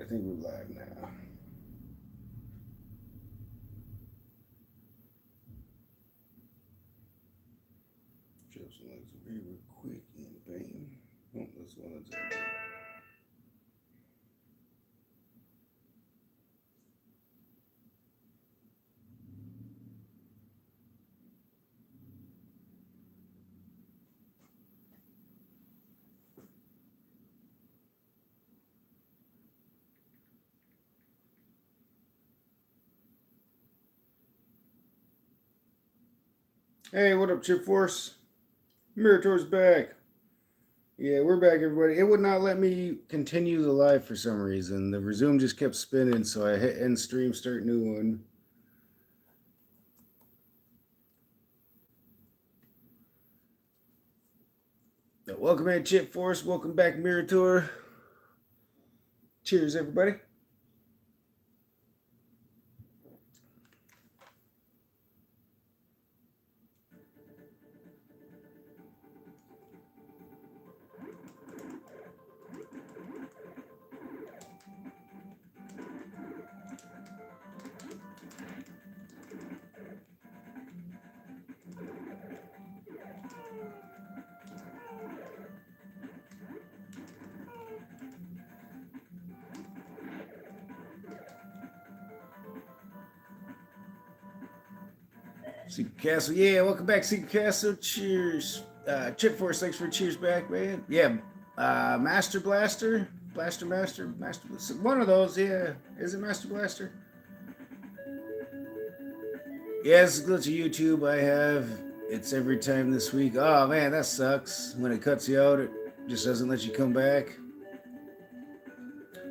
I think we're live now. Drop some links real quick and bam. Oh, that's one of them. Hey, what up, Chip Force? Mirator's back. Yeah, we're back, everybody. It would not let me continue the live for some reason. The resume just kept spinning, so I hit end stream, start new one. But welcome in, Chip Force. Welcome back, Mirator. Cheers, everybody. Secret Castle, yeah, welcome back, Secret Castle. Cheers. Chip Force, thanks for cheers back, man. Yeah, Master Blaster, Master, one of those, yeah. Is it Master Blaster? Yeah, it's a glitch of YouTube I have. It's every time this week. Oh man, that sucks. When it cuts you out, it just doesn't let you come back.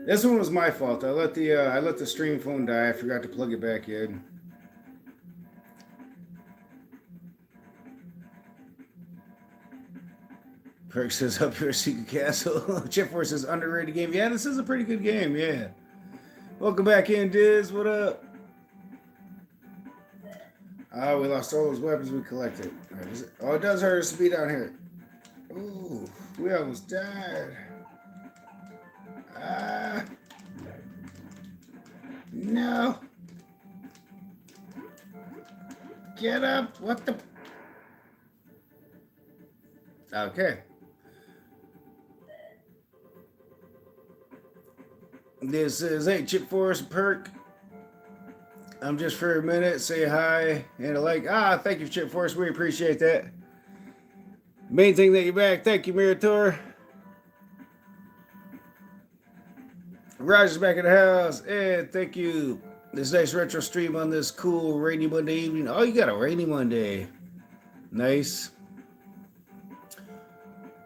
This one was my fault. I let the stream phone die. I forgot to plug it back in. Perk says up here, Secret Castle. Chip Force says underrated game. Yeah, this is a pretty good game. Yeah. Welcome back in, Diz. What up? Oh, we lost all those weapons we collected. Oh, it does hurt us to be down here. Ooh, we almost died. No. Get up. What the? Okay. This is Hey Chip Force Perk. I'm just for a minute, say hi and a like. Thank you, Chip Force. We appreciate that. Main thing that you're back. Thank you, Mirator. Raj is back in the house. And thank you. This nice retro stream on this cool rainy Monday evening. Oh, you got a rainy Monday. Nice.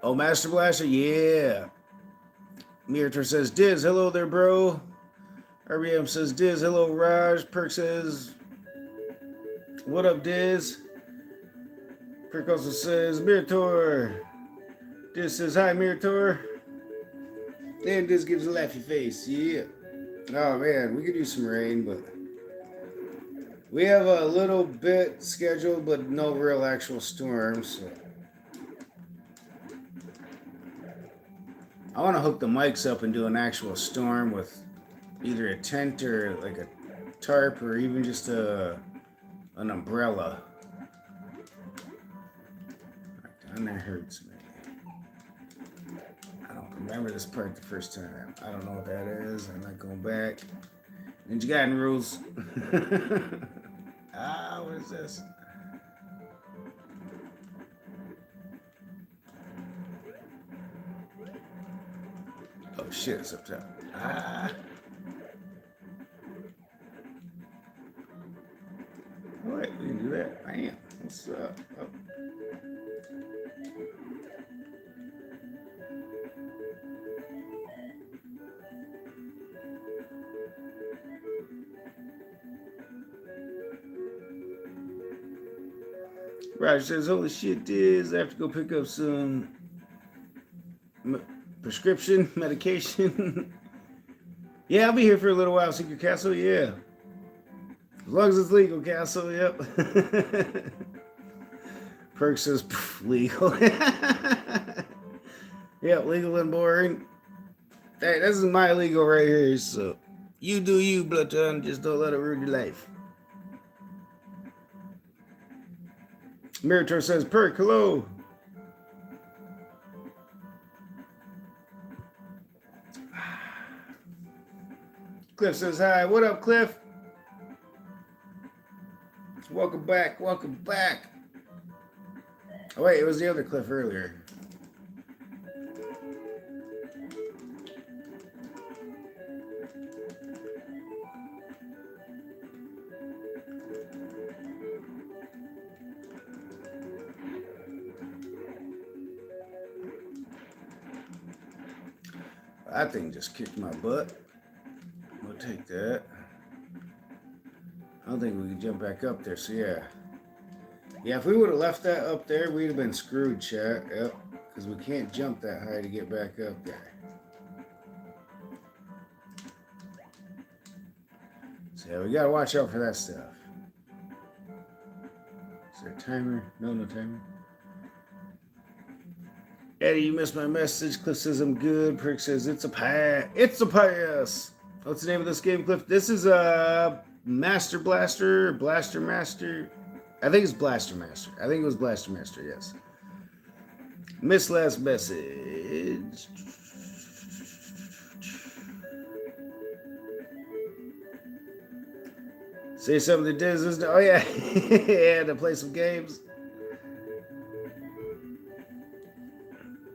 Oh, Master Blaster, yeah. Mirator says, Diz, hello there, bro. RBM says, Diz, hello, Raj. Perk says, what up, Diz? Perk also says, Mirator. Diz says, hi, Mirator. Then Diz gives a laughy face, yeah. Oh, man, we could use some rain, but we have a little bit scheduled, but no real actual storms, so. I want to hook the mics up and do an actual storm with either a tent or like a tarp or even just an umbrella. And that hurts me. I don't remember this part the first time. I don't know what that is. I'm not going back. Ninja Gaiden rules. What is this? Oh shit, it's up top. Alright, we can do that. Bam. What's up? Oh. Roger says, holy shit, Diz, I have to go pick up some prescription medication. Yeah, I'll be here for a little while, Secret Castle, yeah. As long as it's legal, Castle, yep. Perk says, legal. Yep, legal and boring. Hey, this is my legal right here, so you do you, Bloodton. Just don't let it ruin your life. Meritor says, Perk, hello. Cliff says hi. What up, Cliff? Welcome back. Welcome back. Oh, wait, it was the other Cliff earlier. That thing just kicked my butt. We'll take that. I don't think we can jump back up there, so yeah. Yeah, if we would have left that up there, we'd have been screwed, chat. Yep, because we can't jump that high to get back up there. So yeah, we gotta watch out for that stuff. Is there a timer? No, no timer. Eddie, you missed my message. Cliff says I'm good. Prick says it's a pass. It's a pass. What's the name of this game, Cliff? This is a Master Blaster, Blaster Master. I think it's Blaster Master. I think it was Blaster Master, yes. Miss last message. Say something to Diz, isn't it? Oh, yeah. Yeah, to play some games.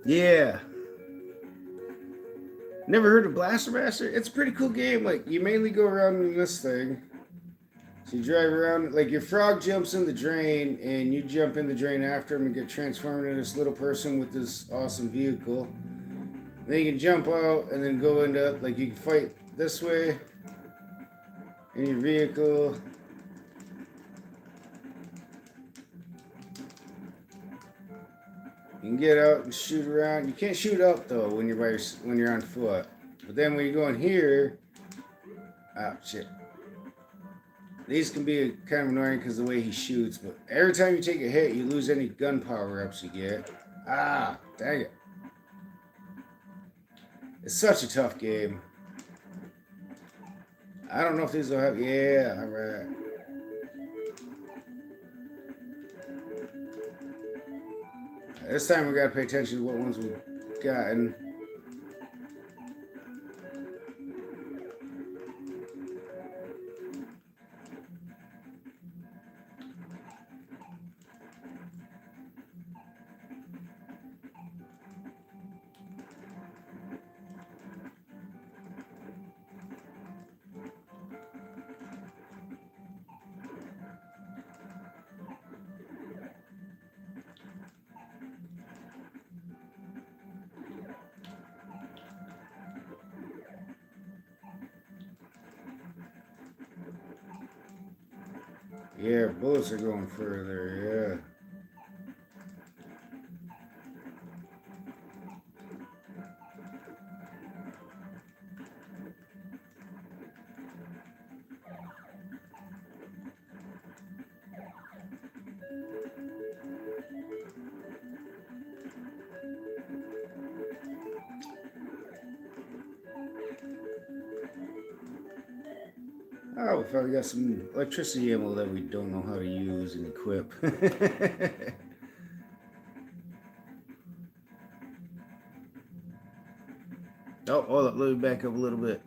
Yeah. Never heard of Blaster Master? It's a pretty cool game. Like, you mainly go around in this thing. So you drive around, like your frog jumps in the drain, and you jump in the drain after him and get transformed into this little person with this awesome vehicle. Then you can jump out and then go into, like, you can fight this way in your vehicle. You can get out and shoot around. You can't shoot up though when you're on foot. But then when you go in here, oh shit. These can be kind of annoying because of the way he shoots. But every time you take a hit, you lose any gun power ups you get. Ah, dang it! It's such a tough game. I don't know if these will have. Yeah, all right. This time we gotta pay attention to what ones we've gotten. Yeah, bullets are going further, yeah. Oh, we finally got some electricity ammo that we don't know how to use and equip. Oh, hold up, let me back up a little bit.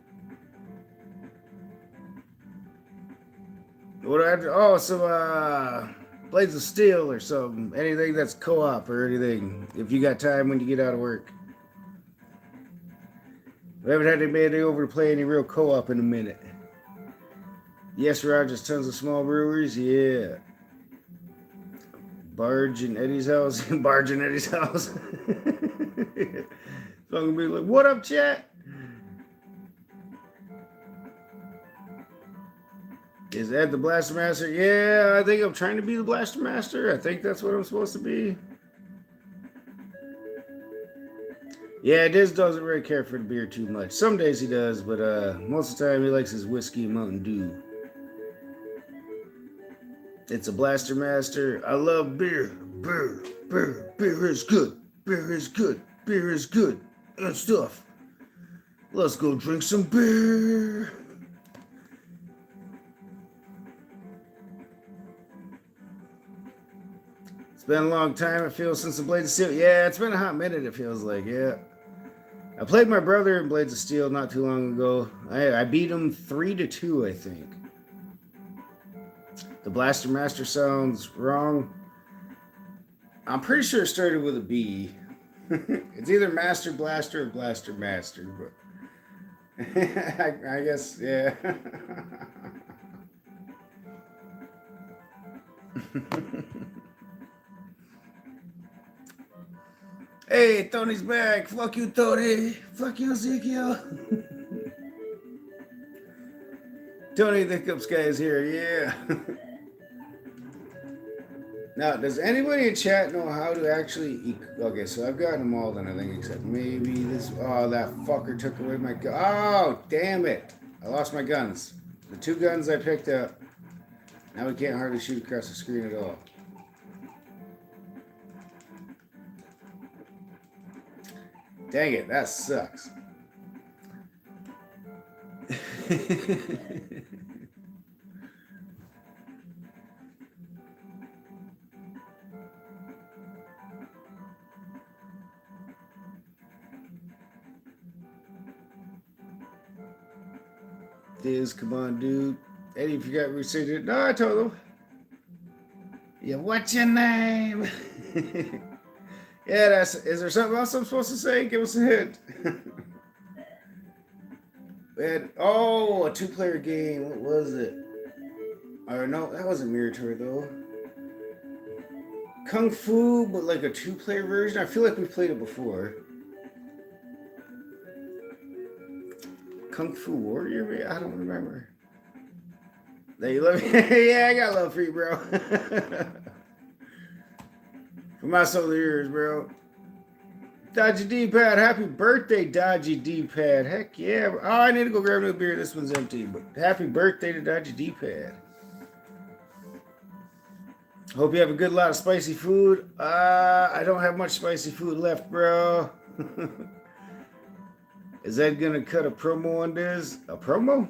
What do I have to, oh, some Blades of Steel or something. Anything that's co-op or anything. If you got time when you get out of work. We haven't had anybody over to play any real co-op in a minute. Yes, Rogers, tons of small breweries. Yeah. Barge in Eddie's house. Barge in Eddie's house. So I'm going to be like, what up, chat? Is Ed the Blaster Master? Yeah, I think I'm trying to be the Blaster Master. I think that's what I'm supposed to be. Yeah, Diz doesn't really care for the beer too much. Some days he does, but most of the time he likes his whiskey and Mountain Dew. It's a Blaster Master. I love beer. Beer is good. Beer is good. Beer is good. And stuff. Let's go drink some beer. It's been a long time, it feels, since the Blades of Steel. Yeah, it's been a hot minute, it feels like, yeah. I played my brother in Blades of Steel not too long ago. I beat him 3-2, I think. The Blaster Master sounds wrong. I'm pretty sure it started with a B. It's either Master Blaster or Blaster Master, but I guess, yeah. Hey, Tony's back. Fuck you, Tony. Fuck you, Ezekiel. Tony the Hiccups guy is here, yeah. Now, does anybody in chat know how to actually... Okay, so I've gotten them all then, I think, except maybe this... Oh, that fucker took away my gun. Oh, damn it. I lost my guns. The 2 guns I picked up. Now we can't hardly shoot across the screen at all. Dang it, that sucks. Diz, come on, dude. Eddie, if you got research it. No, I told him. Yeah, what's your name? Yeah, that's. Is there something else I'm supposed to say? Give us a hint. And, oh, a 2-player game. What was it? Or no, that wasn't Mirror Tour though. Kung Fu, but like a 2-player version. I feel like we played it before. Kung Fu Warrior? I don't remember. There you love me. Yeah, I got love for you, bro. For my soul ears, bro. Dodgy D-pad. Happy birthday, Dodgy D-pad. Heck yeah. Oh, I need to go grab a new beer. This one's empty. But happy birthday to Dodgy D-pad. Hope you have a good lot of spicy food. I don't have much spicy food left, bro. Is that gonna cut a promo on this? A promo?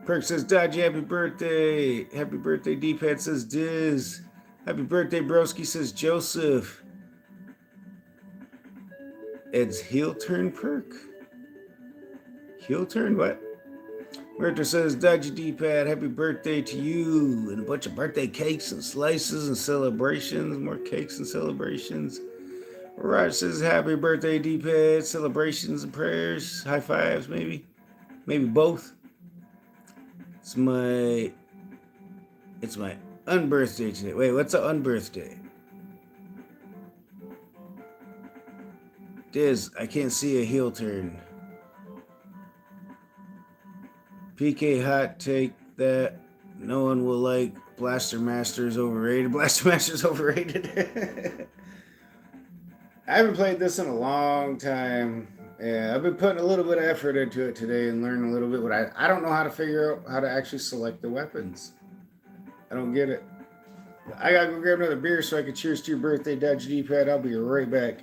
Perk says, Dodgy, happy birthday. Happy birthday, D-pad says Diz. Happy birthday, Broski says Joseph. Ed's heel turn perk? Heel turn? What? Merter says, Dodgy D-pad, happy birthday to you. And a bunch of birthday cakes and slices and celebrations. More cakes and celebrations. Raj says, happy birthday, D-pad. Celebrations and prayers. High fives, maybe. Maybe both. It's my unbirthday today. Wait, what's an unbirthday? Diz, I can't see a heel turn. PK hot take that no one will like. Blaster Master's overrated. Blaster Master's overrated. I haven't played this in a long time. Yeah, I've been putting a little bit of effort into it today and learning a little bit, but I don't know how to figure out how to actually select the weapons. I don't get it. I gotta go grab another beer so I can cheers to your birthday, Dodgy D-pad. I'll be right back.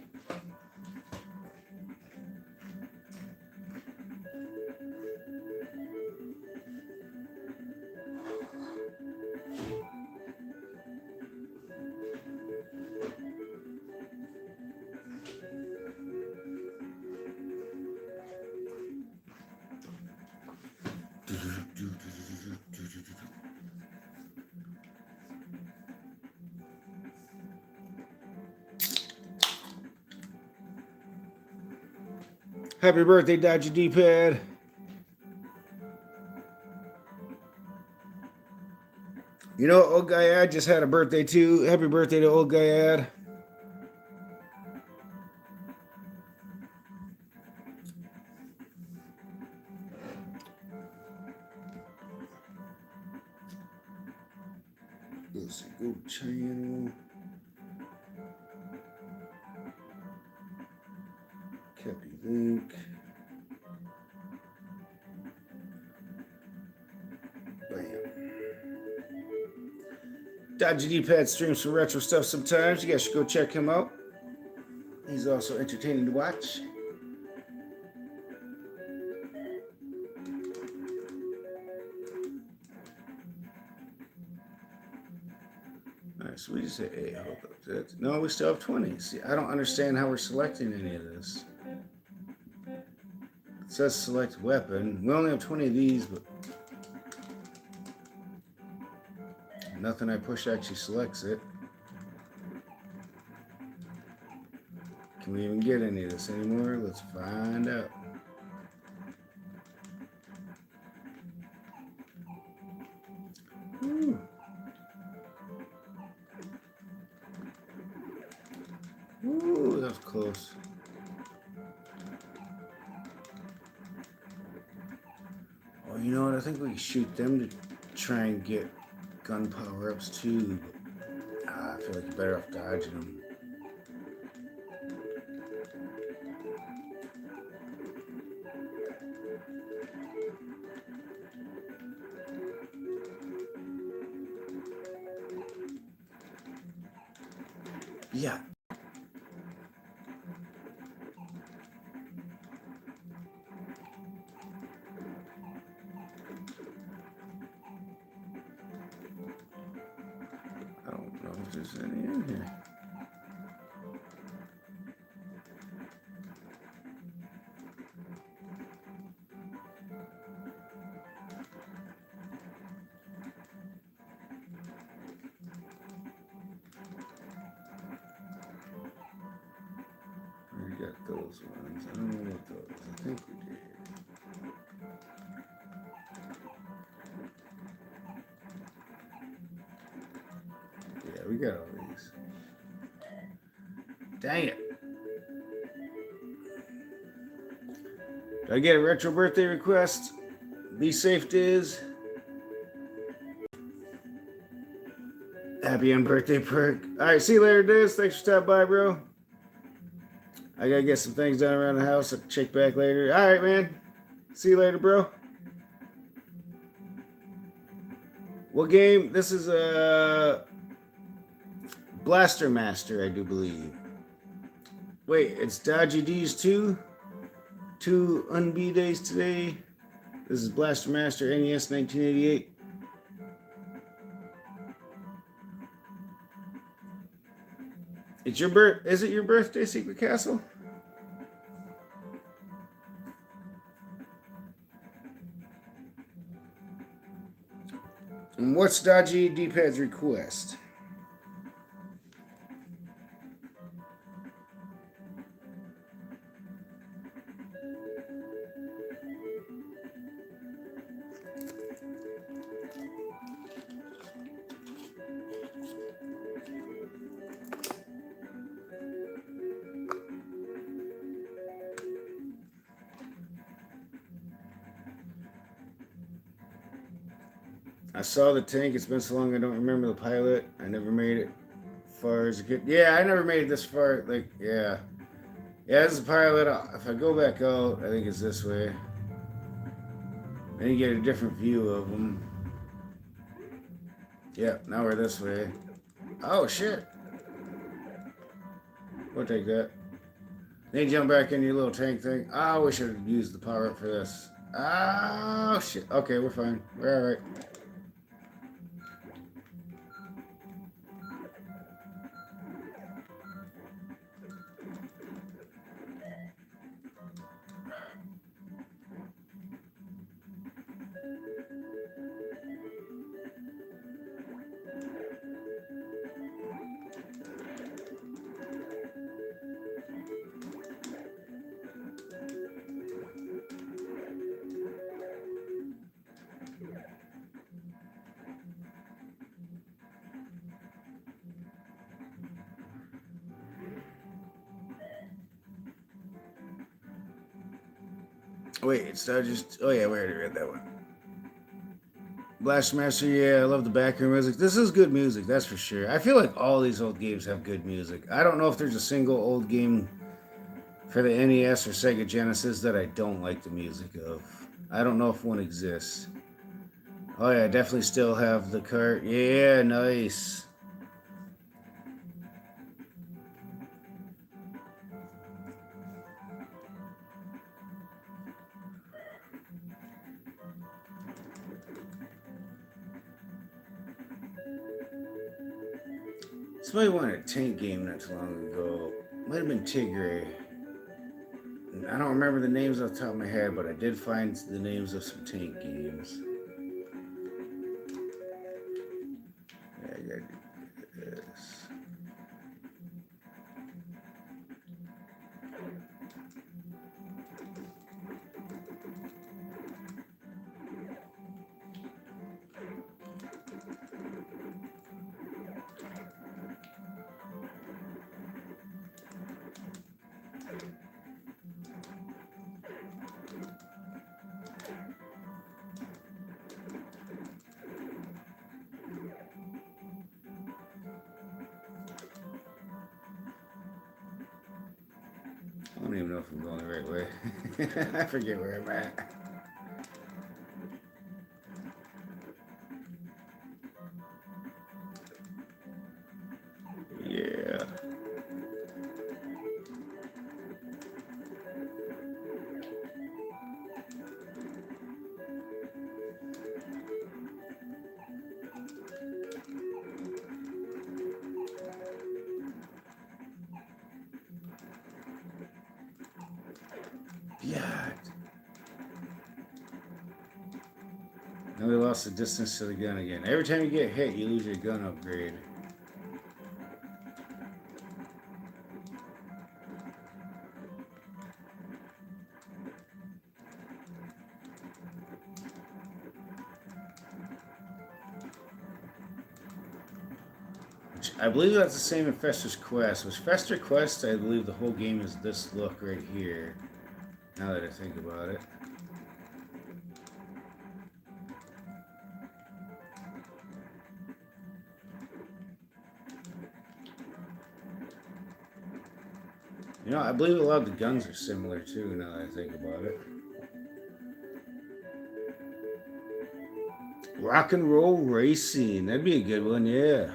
Happy birthday, Dodgy D-pad. You know, old guy Ad just had a birthday too. Happy birthday to old guy Ad. Let's go channel. Copy link. Bam. Dodgy D-Pad streams some retro stuff sometimes. You guys should go check him out. He's also entertaining to watch. Alright, so we just say, hey, hold up. No, we still have 20. See, I don't understand how we're selecting any of this. It says select weapon. We only have 20 of these, but nothing I push actually selects it. Can we even get any of this anymore? Let's find out. Ooh. Ooh, that was close. Oh, you know what? I think we can shoot them to try and get gun power-ups too. But, I feel like you're better off dodging them. Yeah. I don't know if there's any in here. We got those ones. I don't know what those. I think we did. Yeah, we got all these. Dang it. Do I get a retro birthday request? Be safe, Diz. Happy unbirthday perk. Alright, see you later, Diz. Thanks for stopping by, bro. I gotta get some things done around the house. I'll check back later. Alright, man. See you later, bro. What game? This is Blaster Master, I do believe. Wait, it's Dodgy D's too? 2 Unbe days today. This is Blaster Master NES 1988. It's your is it your birthday, Secret Castle? And what's Dodgy D-Pad's request? I saw the tank. It's been so long I don't remember the pilot. I never made it far as a kid. Yeah, I never made it this far. Like, yeah. Yeah, this is the pilot. If I go back out, I think it's this way. Then you get a different view of them. Yeah, now we're this way. Oh, shit. We'll take that. Then you jump back in your little tank thing. Oh, we should have used the power up for this. Oh, shit. Okay, we're fine. We're all right. Wait, it's not just... Oh, yeah, we already read that one. Blast Master, yeah, I love the background music. This is good music, that's for sure. I feel like all these old games have good music. I don't know if there's a single old game for the NES or Sega Genesis that I don't like the music of. I don't know if one exists. Oh, yeah, I definitely still have the cart. Yeah, nice. Somebody wanted a tank game not too long ago. Might have been Tigray. I don't remember the names off the top of my head, but I did find the names of some tank games. Yeah, I gotta do this. I don't even know if I'm going the right way. I forget where I'm at. Yeah. Yeah. Now we lost the distance to the gun again. Every time you get hit, you lose your gun upgrade. I believe that's the same in Fester's Quest. With Fester Quest, I believe the whole game is this look right here. Now that I think about it. You know, I believe a lot of the guns are similar too, now that I think about it. Rock and Roll Racing. That'd be a good one, yeah.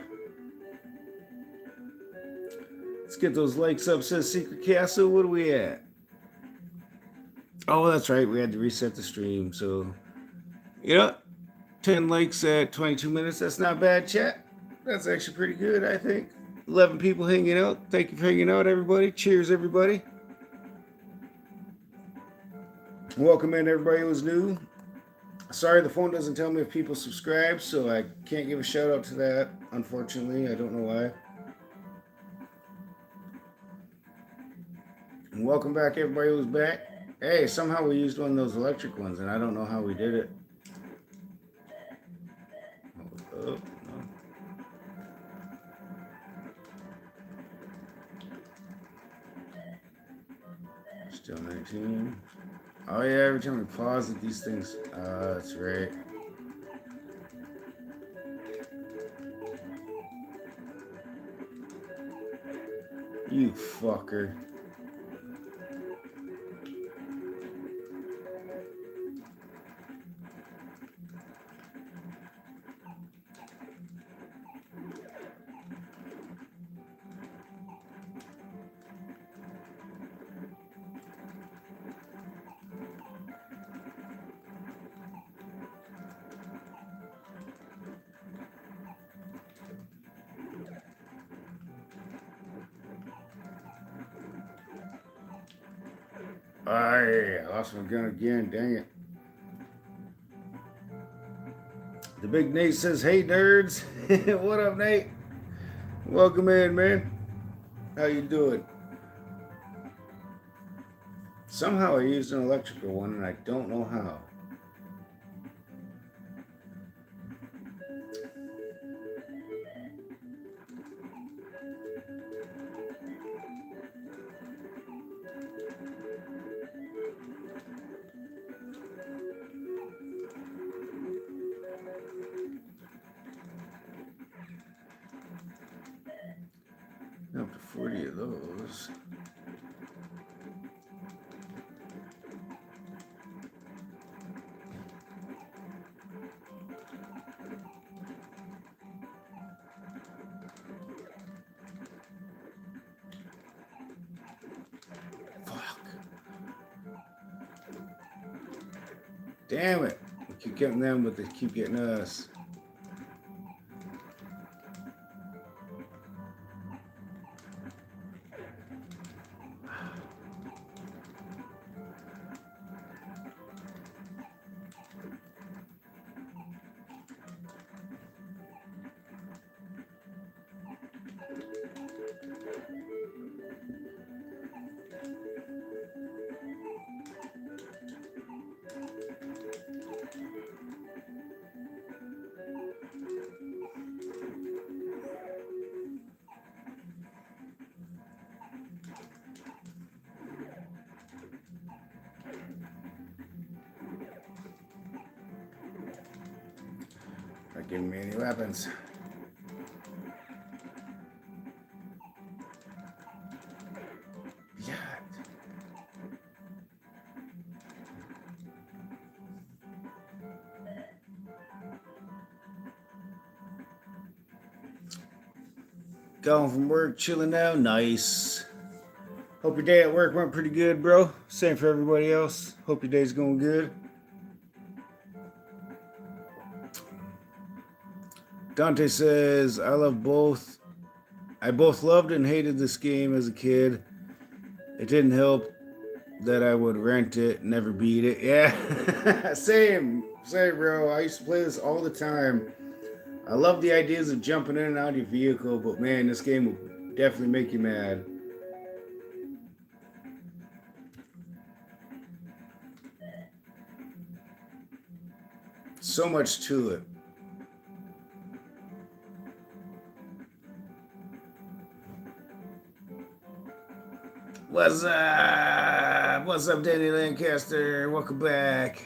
Let's get those likes up, says Secret Castle. What are we at? Oh, that's right. We had to reset the stream. So, yeah, 10 likes at 22 minutes. That's not bad, chat. That's actually pretty good, I think. 11 people hanging out. Thank you for hanging out, everybody. Cheers, everybody. Welcome in, everybody who was new. Sorry, the phone doesn't tell me if people subscribe, so I can't give a shout out to that, unfortunately. I don't know why. And welcome back, everybody who's back. Hey, somehow we used one of those electric ones, and I don't know how we did it. Oh, no. Still 19. Oh yeah, every time we pause it, these things. That's right. You fucker. I lost my gun again, dang it. The big Nate says, hey nerds. What up, Nate? Welcome in, man. How you doing? Somehow I used an electrical one and I don't know how. Up to 40 of those. Fuck. Damn it. We keep getting them, but they keep getting us. Not giving me any weapons. Yeah. Going from work, chilling now. Nice. Hope your day at work went pretty good, bro. Same for everybody else. Hope your day's going good. Dante says, I both loved and hated this game as a kid. It didn't help that I would rent it, never beat it. Yeah, same, bro. I used to play this all the time. I love the ideas of jumping in and out of your vehicle, but man, this game will definitely make you mad. So much to it. What's up? What's up, Danny Lancaster? Welcome back.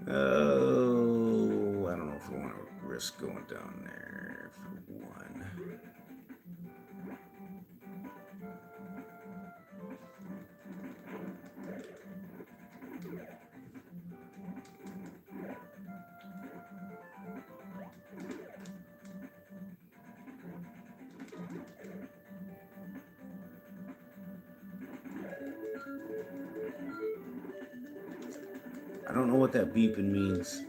Oh, I don't know if I want to risk going down there for one. I don't know what that beeping means.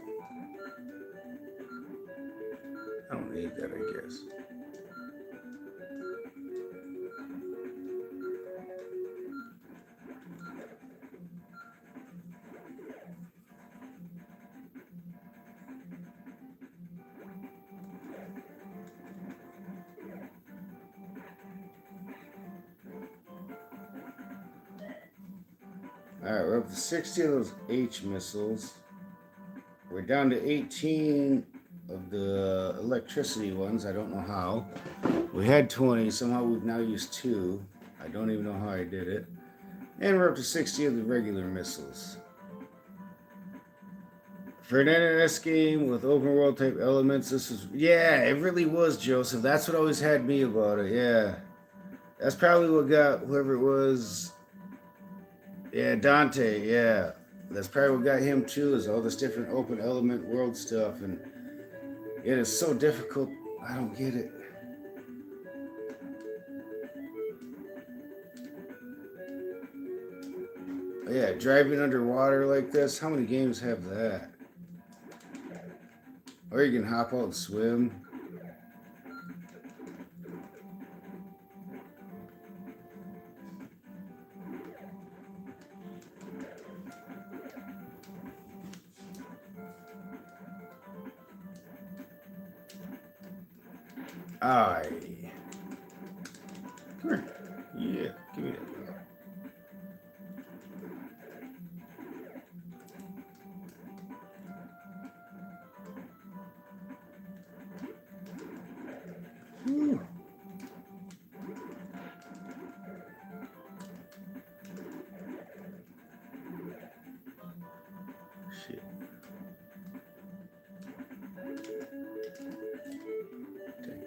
I don't need that, I guess. Alright, we're up to 60 of those H missiles. We're down to 18 of the electricity ones. I don't know how. We had 20. Somehow we've now used 2. I don't even know how I did it. And we're up to 60 of the regular missiles. For an NES game with open world type elements, this was... Yeah, it really was, Joseph. That's what always had me about it. Yeah. That's probably what got whoever it was... Yeah, Dante, yeah. That's probably what got him too, is all this different open element world stuff. And it is so difficult. I don't get it. Yeah, driving underwater like this. How many games have that? Or you can hop out and swim. Aye. Come here. Yeah, give me that. Whew. Shit. Dang.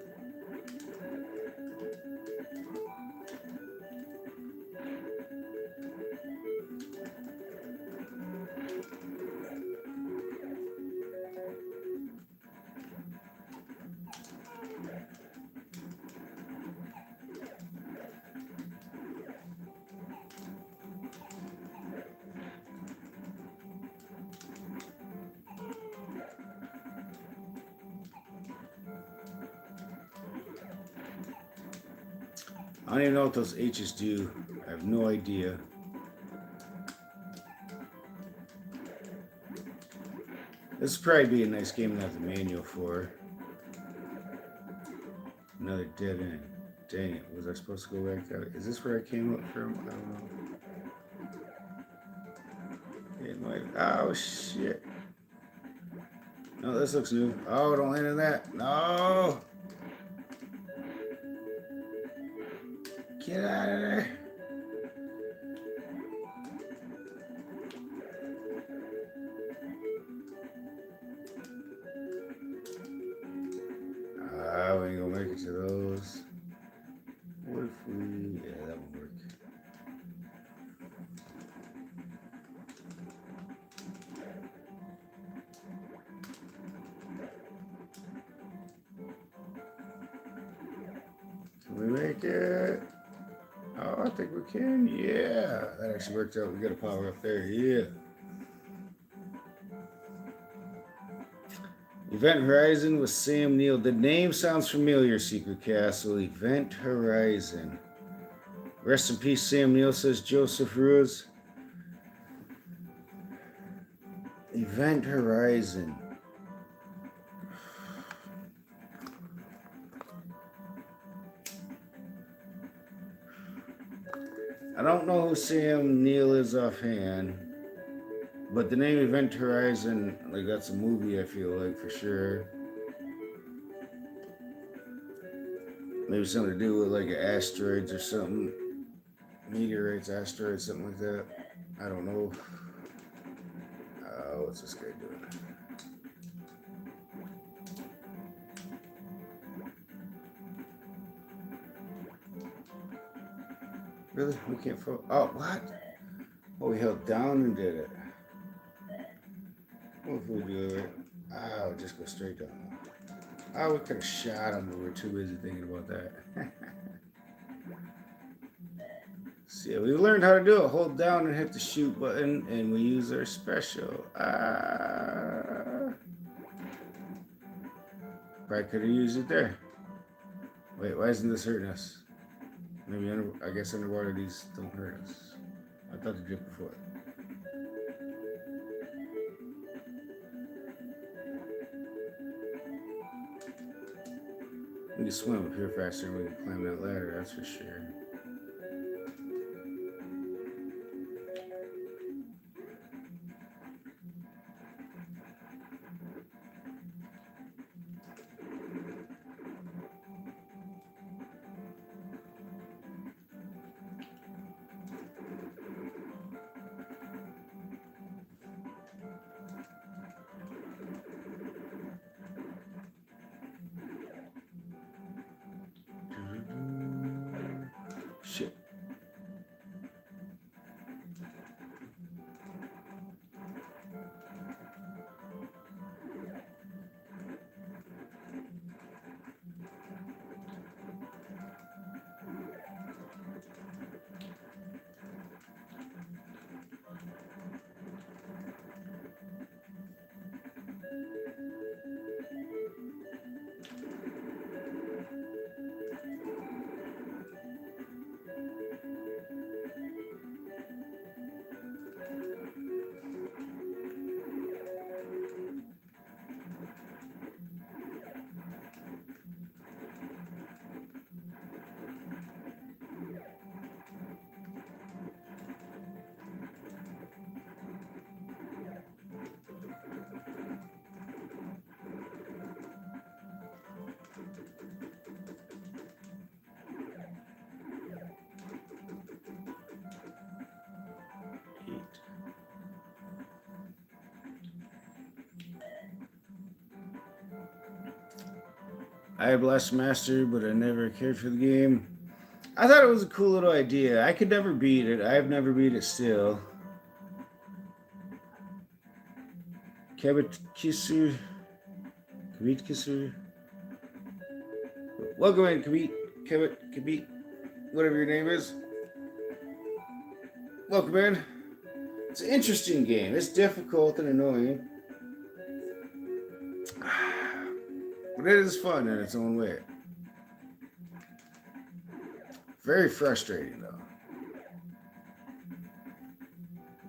I don't even know what those H's do. I have no idea. This would probably be a nice game to have the manual for. Another dead end. Dang it, was I supposed to go back out? Is this where I came up from? I don't know. Oh, shit. No, this looks new. Oh, don't land in that. No! Get out of there. each of those. What if we... Yeah, that would work. Can we make it? Oh, I think we can. Yeah, that actually worked out. We got a power up there. Yeah. Event Horizon with Sam Neill. The name sounds familiar, Secret Castle. Event Horizon. Rest in peace, Sam Neill, says Joseph Ruiz. Event Horizon. I don't know who Sam Neill is offhand, but the name Event Horizon, like that's a movie, I feel like, for sure. Maybe something to do with like asteroids or something. Meteorites, asteroids, something like that. I don't know. What's this guy doing? Really? We can't fall. Oh, what? Oh, we held down and did it. What if we do it? Oh, just go straight down. Oh, we could have shot him, but we're too busy thinking about that. So yeah, we learned how to do it. Hold down and hit the shoot button, and we use our special. Probably could have used it there. Wait, why isn't this hurting us? Maybe I guess underwater these don't hurt us. I thought they did before. We can swim up here faster than we can climb that ladder, that's for sure. Shit. I had Blast Master, but I never cared for the game. I thought it was a cool little idea. I could never beat it. I've never beat it still. Kabit Kissu. Welcome in, Kabit, whatever your name is. Welcome in. It's an interesting game. It's difficult and annoying. But it is fun in its own way. Very frustrating, though.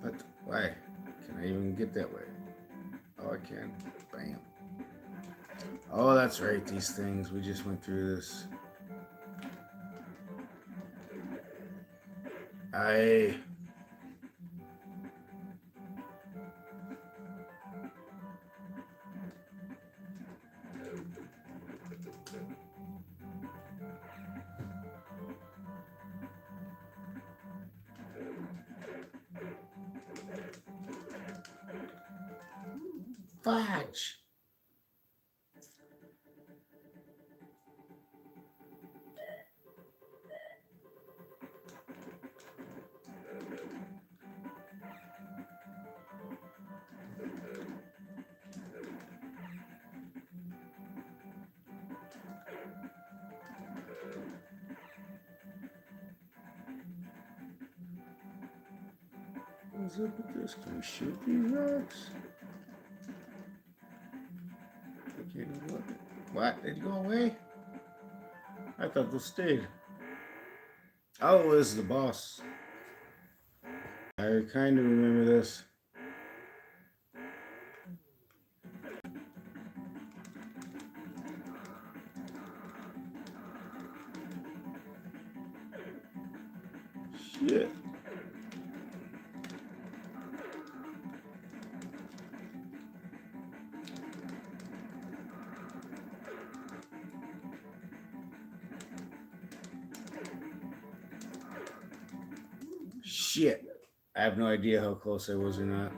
But why? Can I even get that way? Oh, I can. Bam. Oh, that's right. These things. We just went through this. Fudge. What's up with this? Can we shoot these rocks? Okay, what? What? Did it go away? I thought those stayed. Oh, this is the boss. I kind of remember this. Shit. Shit. I have no idea how close I was or not.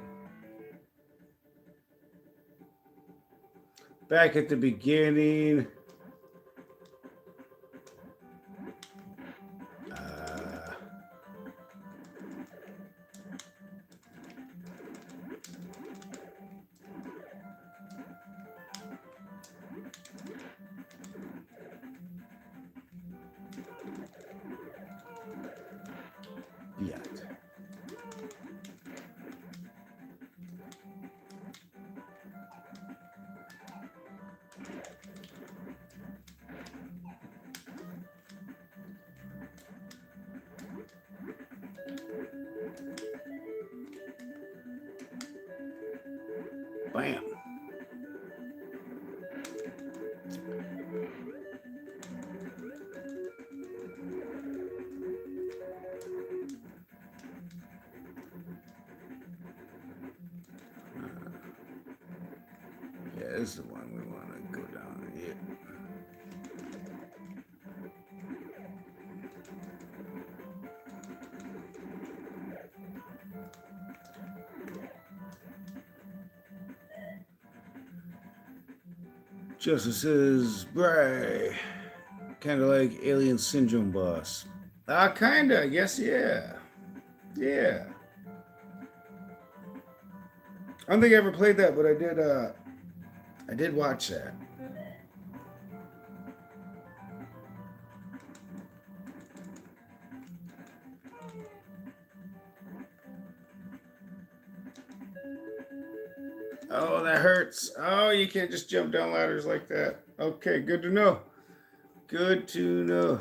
Back at the beginning. Yeah. Bam. Yeah, this is the one we want to go down here. Justice's Bray. Kind of like Alien Syndrome boss. Kinda, I guess, yeah. Yeah. I don't think I ever played that, but I did watch that. Oh, that hurts. Oh, you can't just jump down ladders like that. Okay, good to know. Good to know.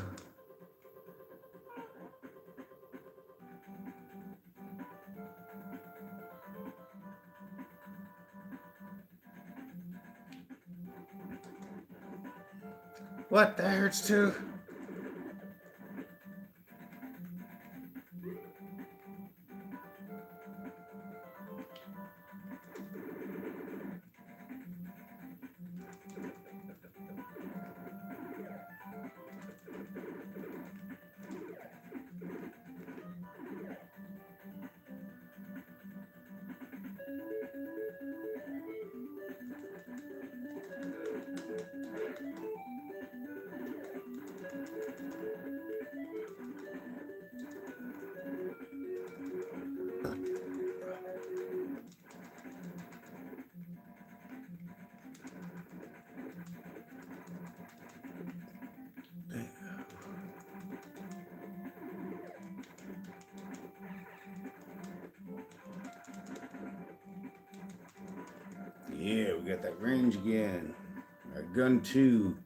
What? That hurts too? Yeah, we got that range again. Our gun 2.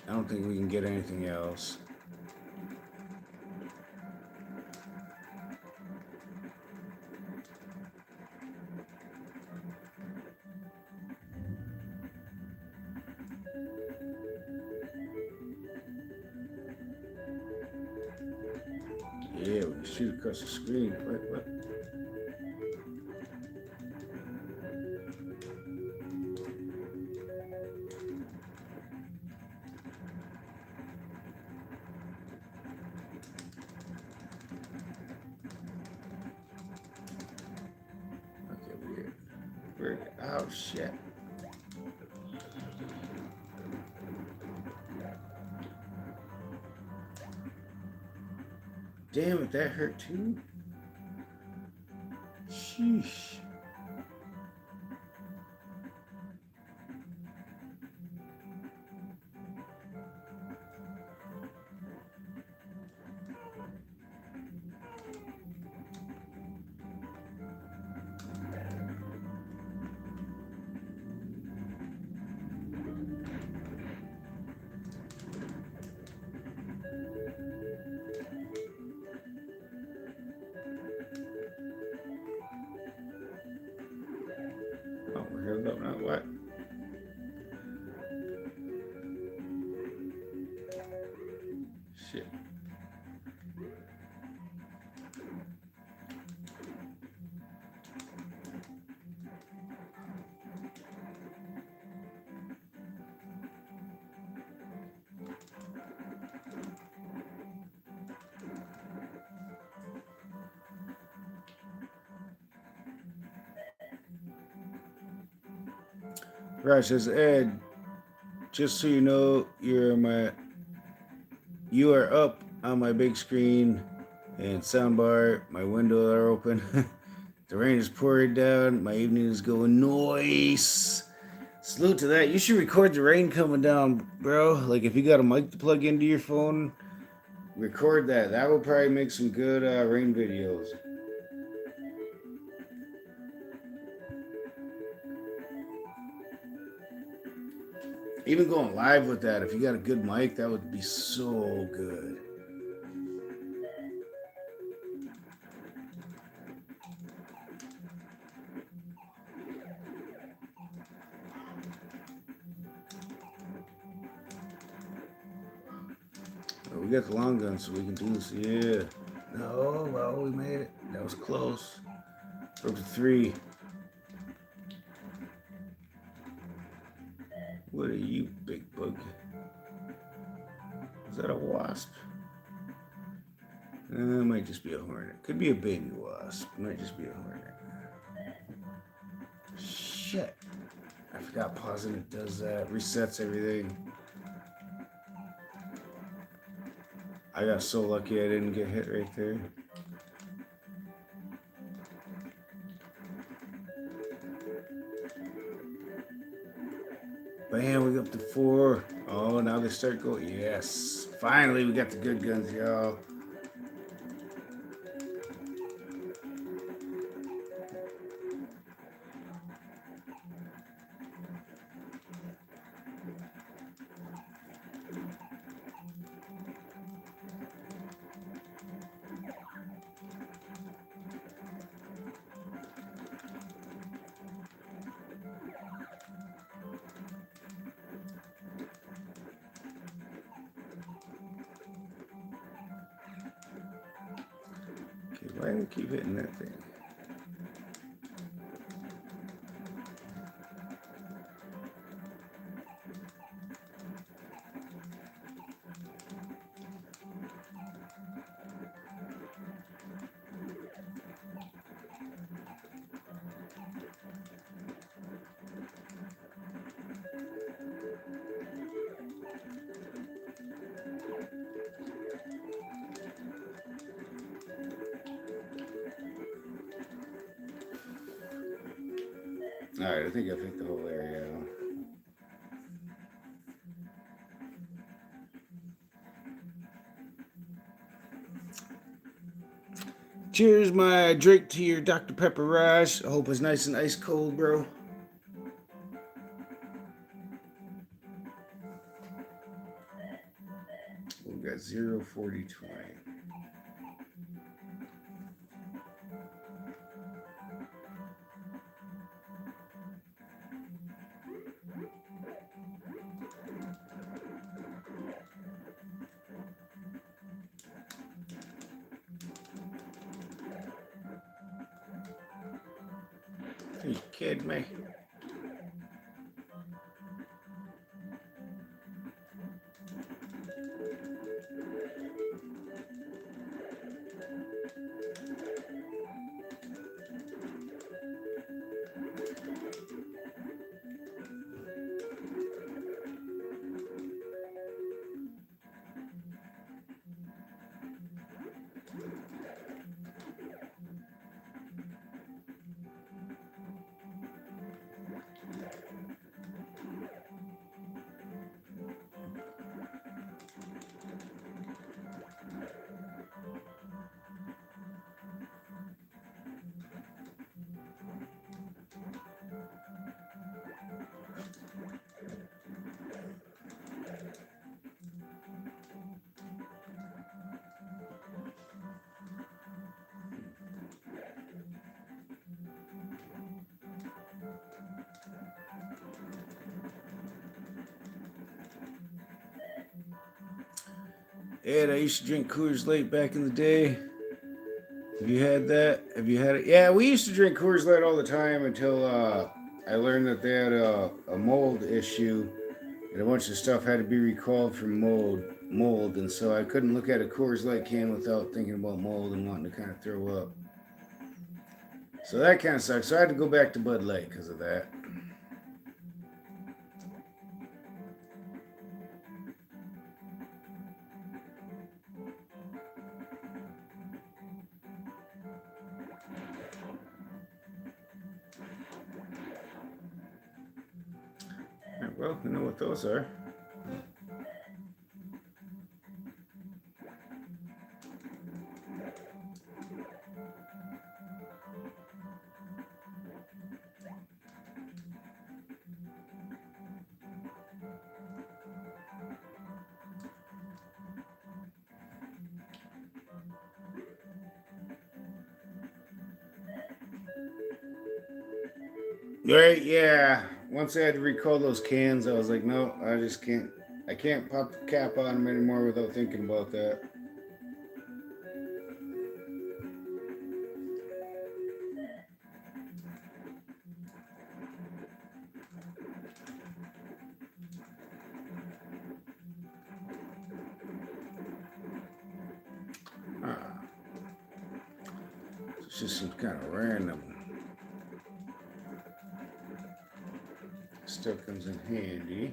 I don't think we can get anything else. Yeah, we can shoot across the screen. What? Okay, weird. Oh, shit. Damn it, that hurt too? Sheesh. Raj says, Ed, just so you know, you are up on my big screen and soundbar. My windows are open. The rain is pouring down. My evening is going nice. Salute to that. You should record the rain coming down, bro. Like if you got a mic to plug into your phone, record that. That will probably make some good rain videos. Even going live with that, if you got a good mic, that would be so good. Oh, we got the long gun, so we can do this. Yeah. No, well, we made it. That was close. Broke to 3. What are you, big bug? Is that a wasp? It might just be a hornet. Could be a baby wasp. Might just be a hornet. Shit. I forgot pausing it does that. Resets everything. I got so lucky I didn't get hit right there. Bam, we got up to 4. Oh, now they start going. Yes. Finally, we got the good guns, y'all. Why do they keep hitting that thing? Alright, I think I picked the whole area out. Cheers, my drink to your Dr. Pepper Raj. I hope it's nice and ice cold, bro. We got 0-40-20. Are you kidding me? Ed, I used to drink Coors Light back in the day. Have you had that? Have you had it? Yeah, we used to drink Coors Light all the time until I learned that they had a mold issue and a bunch of stuff had to be recalled from mold, and so I couldn't look at a Coors Light can without thinking about mold and wanting to kind of throw up. So that kind of sucks. So I had to go back to Bud Light because of that. Well, we know what those are. Right, yeah. Once I had to recall those cans, I was like, no, I just can't. I can't pop the cap on them anymore without thinking about that. It's just some kind of random stuff comes in handy.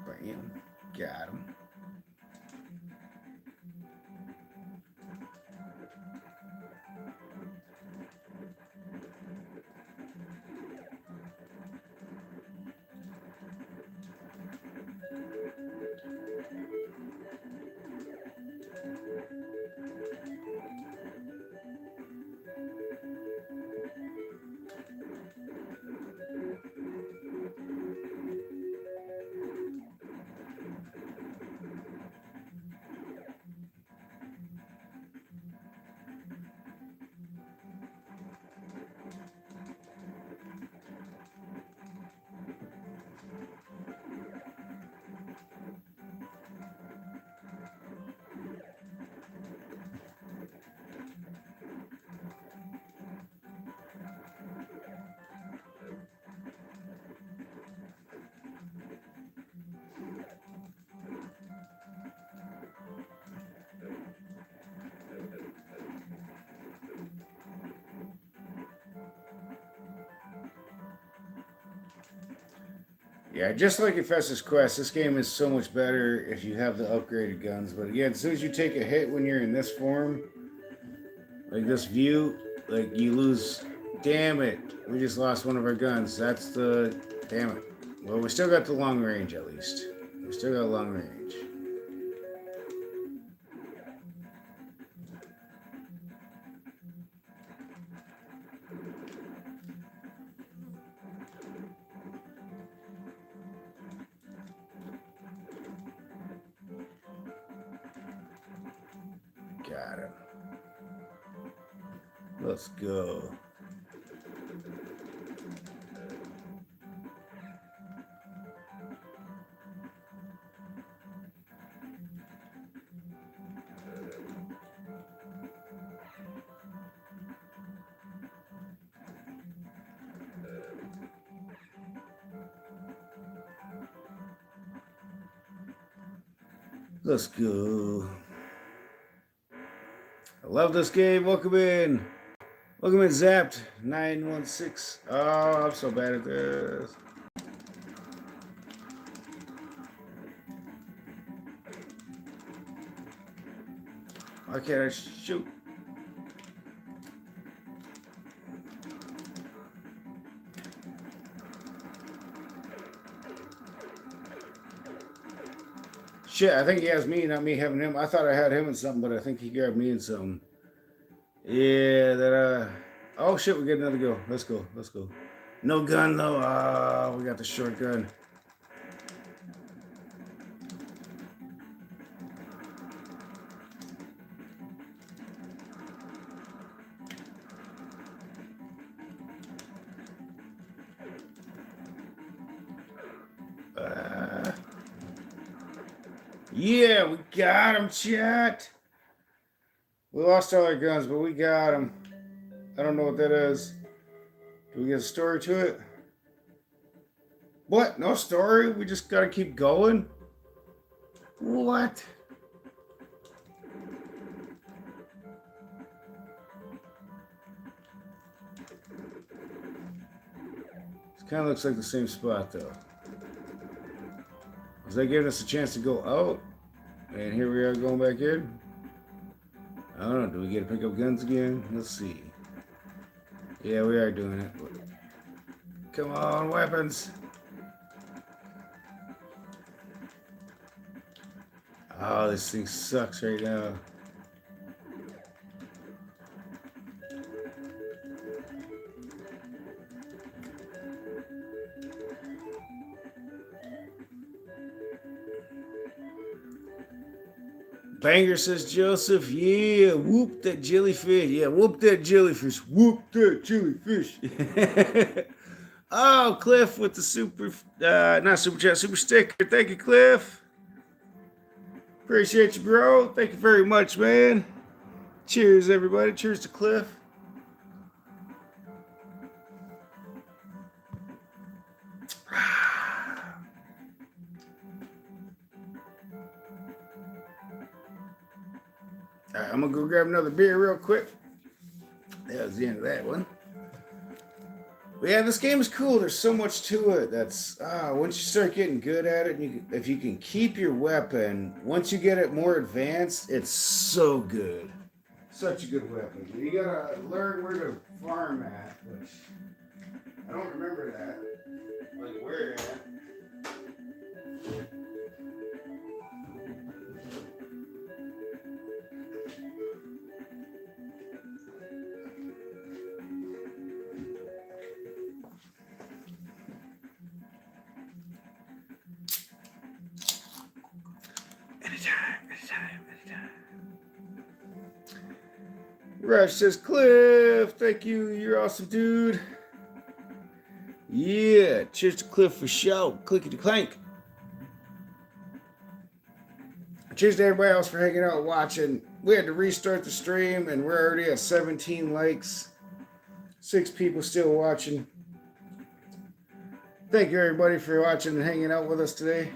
Bam, got him. Yeah, just like Infestus Quest, this game is so much better if you have the upgraded guns. But again, as soon as you take a hit when you're in this form, like this view, like you lose. Damn it, we just lost one of our guns. That's the. Damn it. Well, we still got the long range at least. We still got long range. Got him. Let's go. Let's go. I love this game. Welcome in. Welcome in, Zapped 916. Oh, I'm so bad at this. Why can't I shoot? Shit, I think he has me, not me having him. I thought I had him in something, but I think he grabbed me in something. Yeah, oh shit, we get another go. Let's go, let's go. No gun though. Ah, we got the short gun. Yeah, we got him, chat. We lost all our guns, but we got him. I don't know what that is. Do we get a story to it? What? No story? We just gotta keep going? What? This kind of looks like the same spot, though. Was they giving us a chance to go out? And here we are going back in. I don't know, do we get to pick up guns again? Let's see. Yeah, we are doing it. Come on, weapons. Oh, this thing sucks right now. Banger says Joseph, yeah, whoop that jellyfish. Yeah, whoop that jellyfish. Whoop that jellyfish. Oh, Cliff with the super, not super chat, super sticker. Thank you, Cliff. Appreciate you, bro. Thank you very much, man. Cheers, everybody. Cheers to Cliff. All right, I'm gonna go grab another beer real quick. That was the end of that one. But yeah, this game is cool. There's so much to it. That's once you start getting good at it, and if you can keep your weapon, once you get it more advanced, it's so good. Such a good weapon. You gotta learn where to farm at, which I don't remember that. Like where at? Anytime. Rush says, Cliff, thank you. You're awesome, dude. Yeah, cheers to Cliff for show. Clickety clank. Cheers to everybody else for hanging out watching. We had to restart the stream, and we're already at 17 likes. 6 people still watching. Thank you, everybody, for watching and hanging out with us today.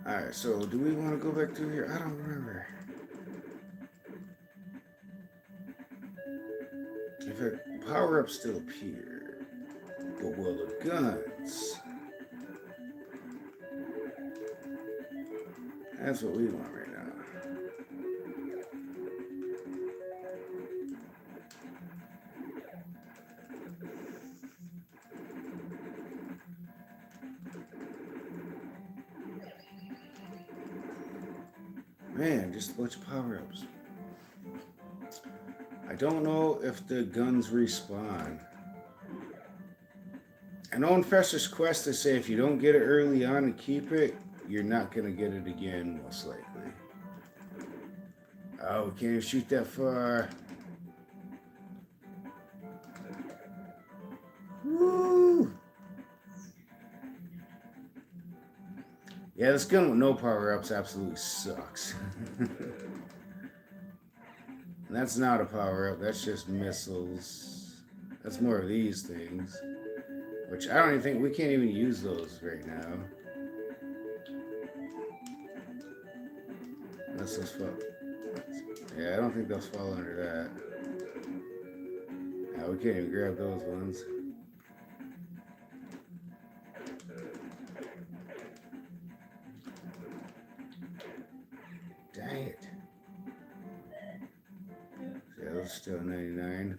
Alright, so do we want to go back through here? I don't remember. In fact, power-ups still appear. But will the guns? That's what we want right now. Man, just a bunch of power-ups. I don't know if the guns respawn. I know in Fester's Quest they say if you don't get it early on and keep it, you're not going to get it again, most likely. Oh, we can't even shoot that far. Woo! Yeah, this gun with no power-ups absolutely sucks. And that's not a power-up, that's just missiles. That's more of these things. Which I don't even think, we can't even use those right now. Unless those fall. Yeah, I don't think those fall under that. Yeah, we can't even grab those ones. Dang it. Yeah, those are still 99.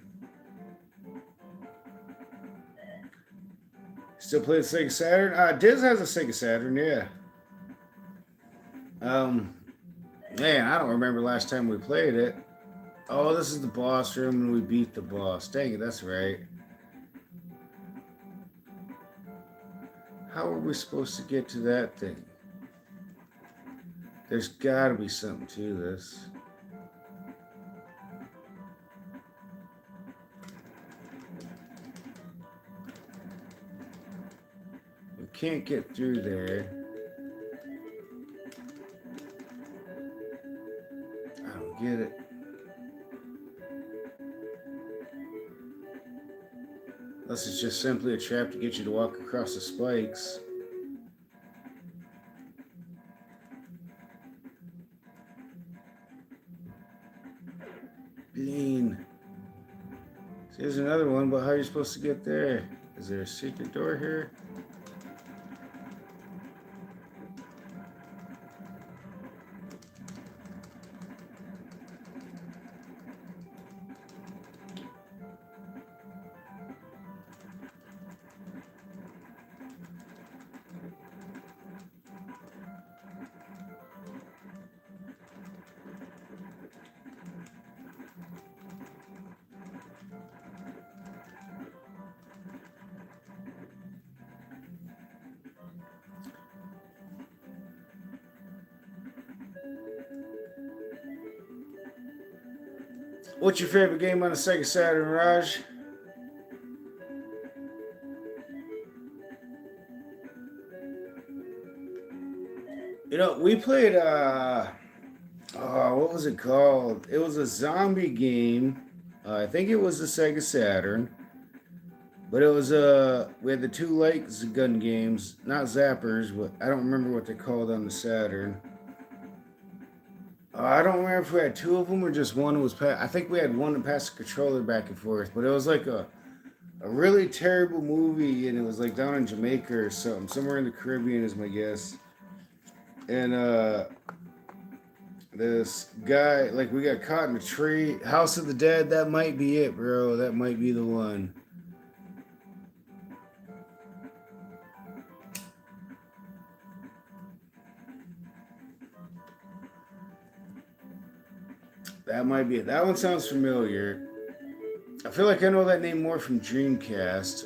Still play the Sega Saturn? Diz has a Sega Saturn, yeah. Man, I don't remember last time we played it. Oh, this is the boss room and we beat the boss. Dang it, that's right. How are we supposed to get to that thing? There's gotta be something to this. We can't get through there. I don't get it. Unless it's just simply a trap to get you to walk across the spikes. Bean. See, there's another another one, but how are you supposed to get there? Is there a secret door here? What's your favorite game on the Sega Saturn, Raj? You know, we played what was it called? It was a zombie game. I think it was the Sega Saturn. But it was we had the two light gun games, not zappers, but I don't remember what they're called on the Saturn. I don't remember if we had two of them or just one was. I think we had one that passed the controller back and forth, but it was like a really terrible movie, and it was like down in Jamaica or something, somewhere in the Caribbean is my guess. And this guy, like, we got caught in a tree. House of the Dead, that might be it, bro. That might be the one. That might be it. That one sounds familiar. I feel like I know that name more from Dreamcast,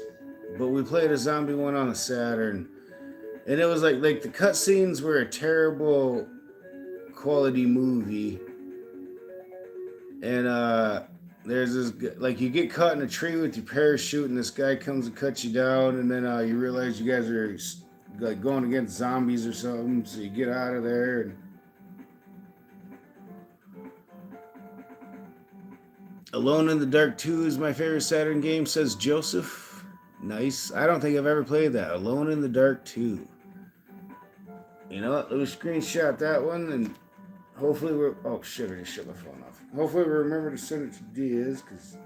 but we played a zombie one on a Saturn, and it was like the cutscenes were a terrible quality movie, and there's this, like, you get caught in a tree with your parachute, and this guy comes and cuts you down, and then you realize you guys are like going against zombies or something, so you get out of there. And Alone in the Dark 2 is my favorite Saturn game, says Joseph. Nice. I don't think I've ever played that. Alone in the Dark 2. You know what? Let me screenshot that one, and hopefully we're... Oh, shit, I just shut my phone off. Hopefully we remember to send it to Diaz, because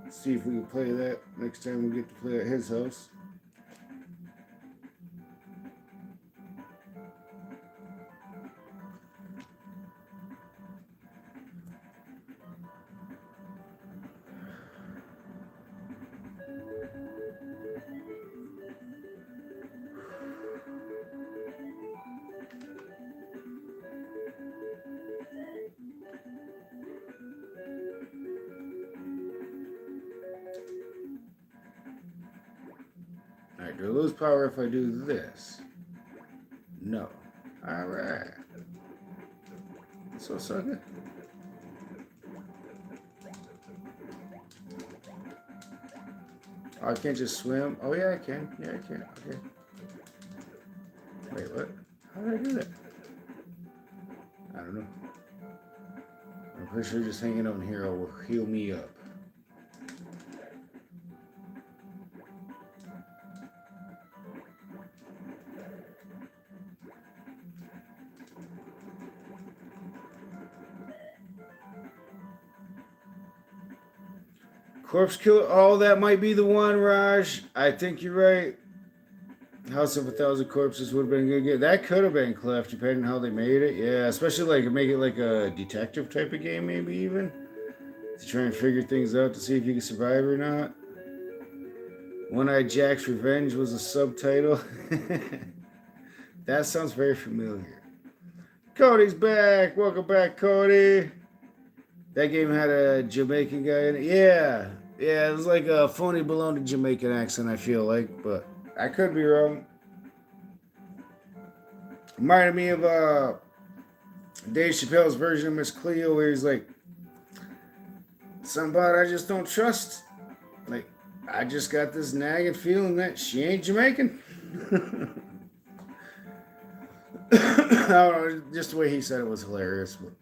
see if we can play that next time we get to play at his house. Alright, do I lose power if I do this? No. Alright. So good. Oh, I can't just swim? Oh, yeah, I can. Yeah, I can. Okay. Wait, what? How did I do that? I don't know. I'm pretty sure just hanging out in here will heal me up. Corpse Killer. Oh, that might be the one, Raj. I think you're right. House of a Thousand Corpses would have been a good game. That could have been Clef, depending on how they made it. Yeah, especially like make it like a detective type of game, maybe even to try and figure things out to see if you can survive or not. One-Eyed Jack's Revenge was a subtitle. That sounds very familiar. Cody's back. Welcome back, Cody. That game had a Jamaican guy in it. Yeah. Yeah, it was like a phony baloney Jamaican accent, I feel like, but I could be wrong. Reminded me of Dave Chappelle's version of Miss Cleo, where he's like, somebody I just don't trust. Like, I just got this nagging feeling that she ain't Jamaican. I don't know, just the way he said it was hilarious. But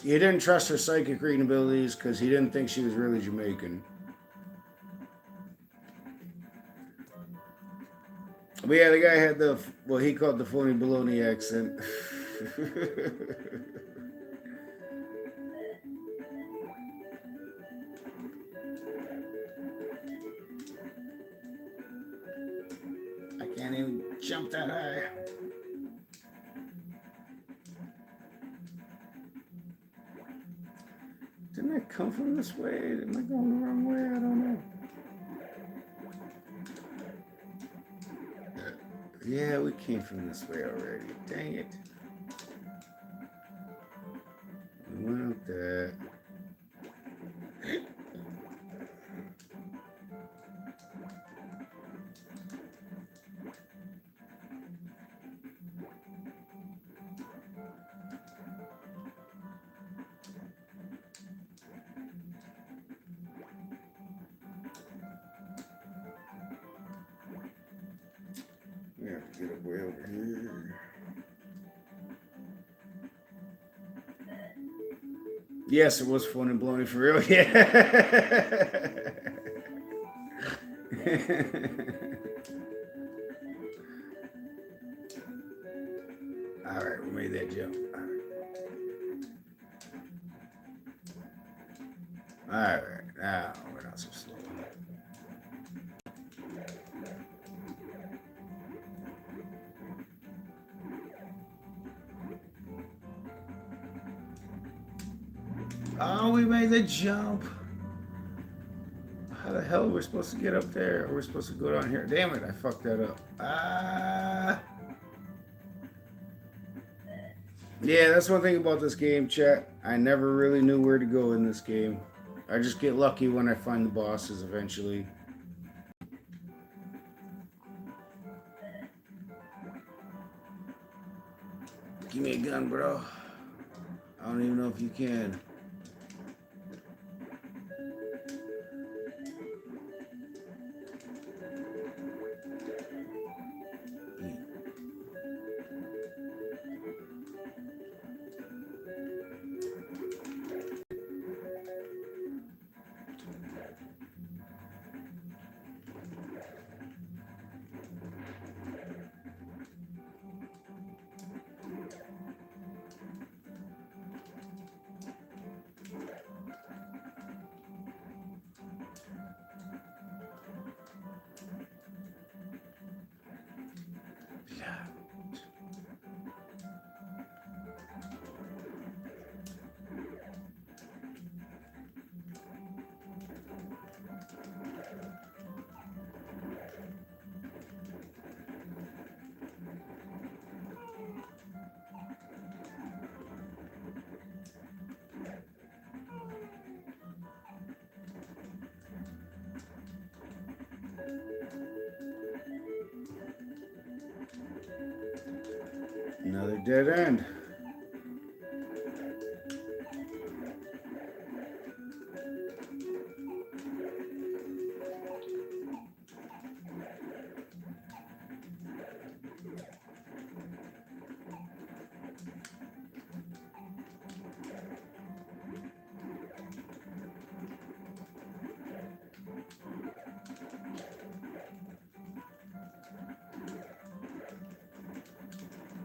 he didn't trust her psychic reading abilities because he didn't think she was really Jamaican. But yeah, the guy had what he called the phony baloney accent. can't even jump that high. Didn't I come from this way? Am I going the wrong way? I don't know. Yeah, we came from this way already. Dang it. We went out there. We have to get up way over here. Yes, it was fun and blowing for real. Yeah. All right, we made that jump. All right, now we're not so slow. Oh, we made the jump. How the hell are we supposed to get up there? Or we're supposed to go down here? Damn it, I fucked that up. Yeah, that's one thing about this game, chat. I never really knew where to go in this game. I just get lucky when I find the bosses eventually. Give me a gun, bro. I don't even know if you can. Another dead end.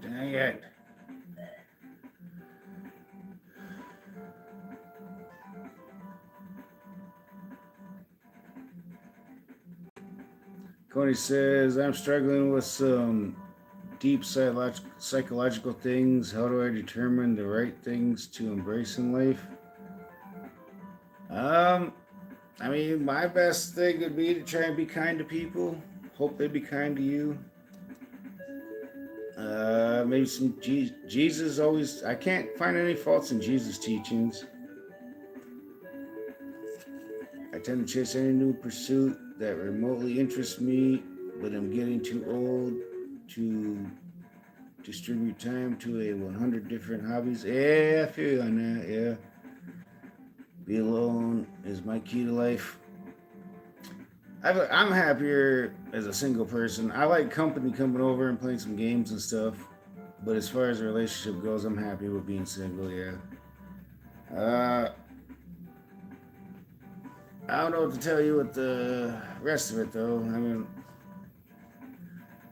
Dang it. Coney says, I'm struggling with some deep psychological things. How do I determine the right things to embrace in life? I mean, my best thing would be to try and be kind to people. Hope they be kind to you. Maybe some Jesus always. I can't find any faults in Jesus' teachings. I tend to chase any new pursuit that remotely interests me, but I'm getting too old to distribute time to 100 different hobbies. Yeah, I feel you on that. Yeah. Be alone is my key to life. I'm happier as a single person. I like company coming over and playing some games and stuff. But as far as a relationship goes, I'm happy with being single, yeah. I don't know what to tell you with the rest of it, though. I mean,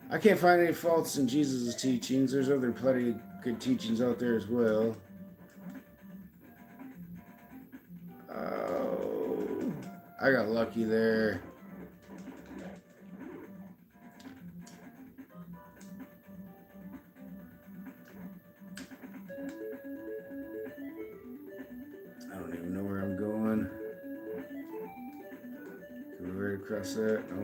I can't find any faults in Jesus' teachings. There's other plenty of good teachings out there as well. Oh, I got lucky there. Right across that. No.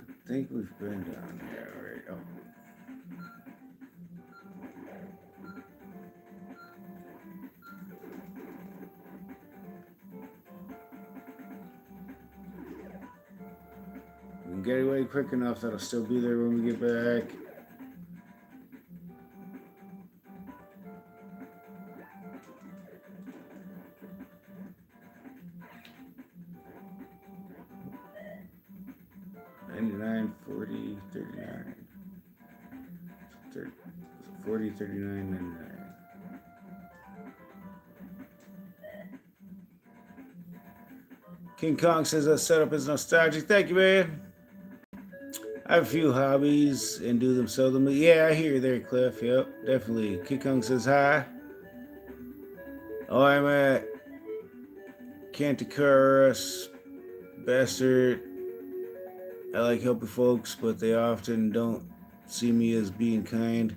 I think we've been down here, right? Oh. We can get away quick enough that'll still be there when we get back. $99, $40, $39. 40, $39, $99. King Kong says that setup is nostalgic. Thank you, man. I have a few hobbies and do them seldomly. Yeah, I hear you there, Cliff. Yep, definitely. King Kong says hi. Oh, I'm at Canticaras, bastard. I like helping folks, but they often don't see me as being kind.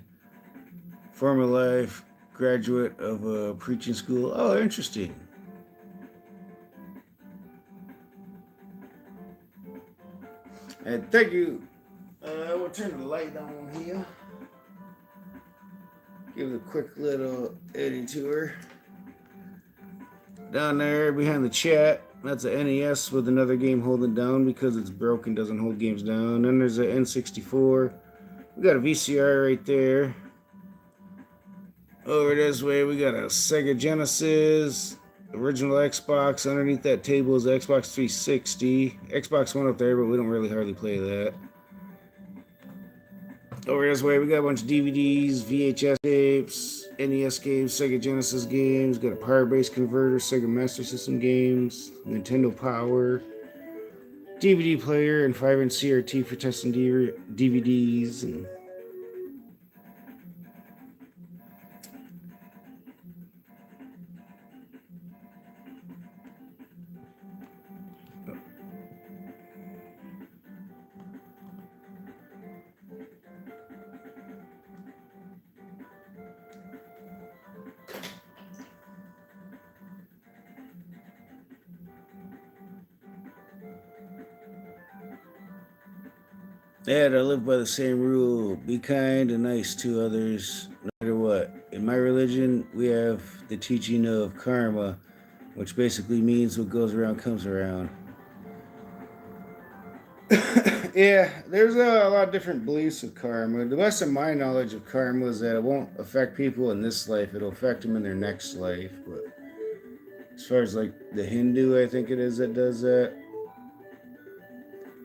Former life, graduate of a preaching school. Oh, interesting. And thank you. We'll turn the light on here. Give it a quick little edit tour. Down there behind the chat, that's a NES with another game holding down because it's broken, doesn't hold games down. Then there's a N64. We got a VCR right there. Over this way, we got a Sega Genesis, original Xbox. Underneath that table is the Xbox 360. Xbox One up there, but we don't really hardly play that. Over this way, we got a bunch of DVDs, VHS tapes, NES games, Sega Genesis games, got a power-based converter, Sega Master System games, Nintendo Power, DVD player, and 5-inch CRT for testing DVDs. And yeah, I live by the same rule. Be kind and nice to others, no matter what. In my religion, we have the teaching of karma, which basically means what goes around comes around. Yeah, there's a lot of different beliefs of karma. The best of my knowledge of karma is that it won't affect people in this life. It'll affect them in their next life. But as far as like the Hindu, I think it is that does that.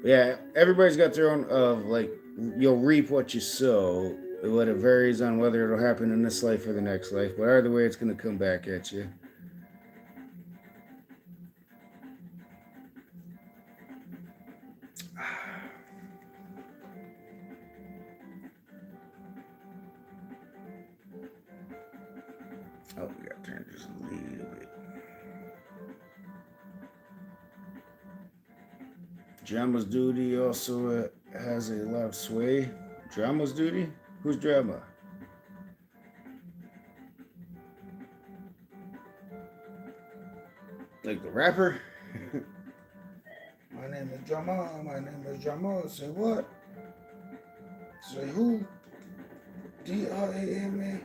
Yeah, everybody's got their own of like you'll reap what you sow. But it varies on whether it'll happen in this life or the next life. But either way, it's going to come back at you. Oh, we got to turn just a little bit. Drama's Duty also has a lot of sway. Drama's Duty? Who's Drama? Like the rapper? My name is Drama. My name is Drama. Say what? Say who? D-R-A-M-A.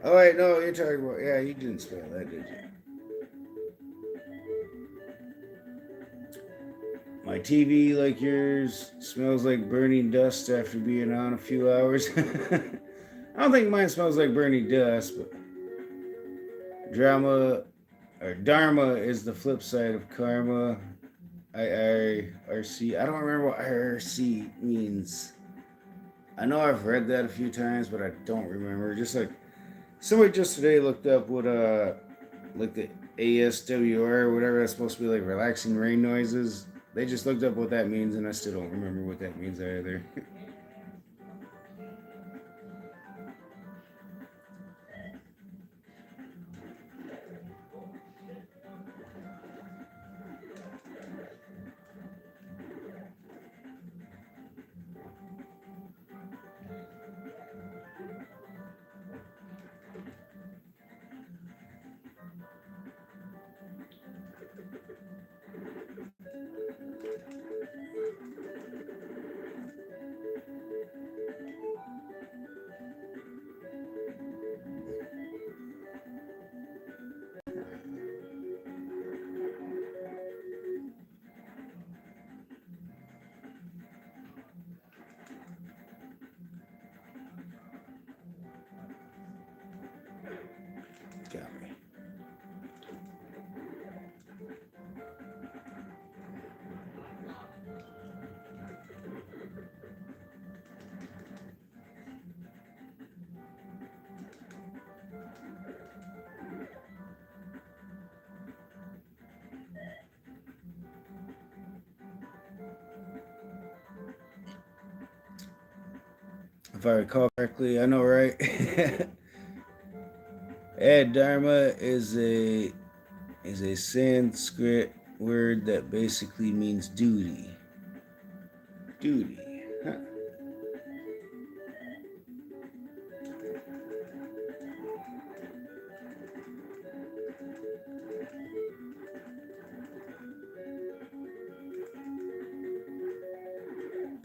Oh, wait, no, you're talking about. Yeah, you didn't spell that, did you? My TV, like yours, smells like burning dust after being on a few hours. I don't think mine smells like burning dust, but drama or dharma is the flip side of karma. IRC. I don't remember what IRC means. I know I've read that a few times, but I don't remember. Just like somebody just today looked up what like the ASWR or whatever that's supposed to be like relaxing rain noises. They just looked up what that means, and I still don't remember what that means either. if I recall correctly. I know, right? Ad Dharma is a Sanskrit word that basically means duty. Duty. Huh.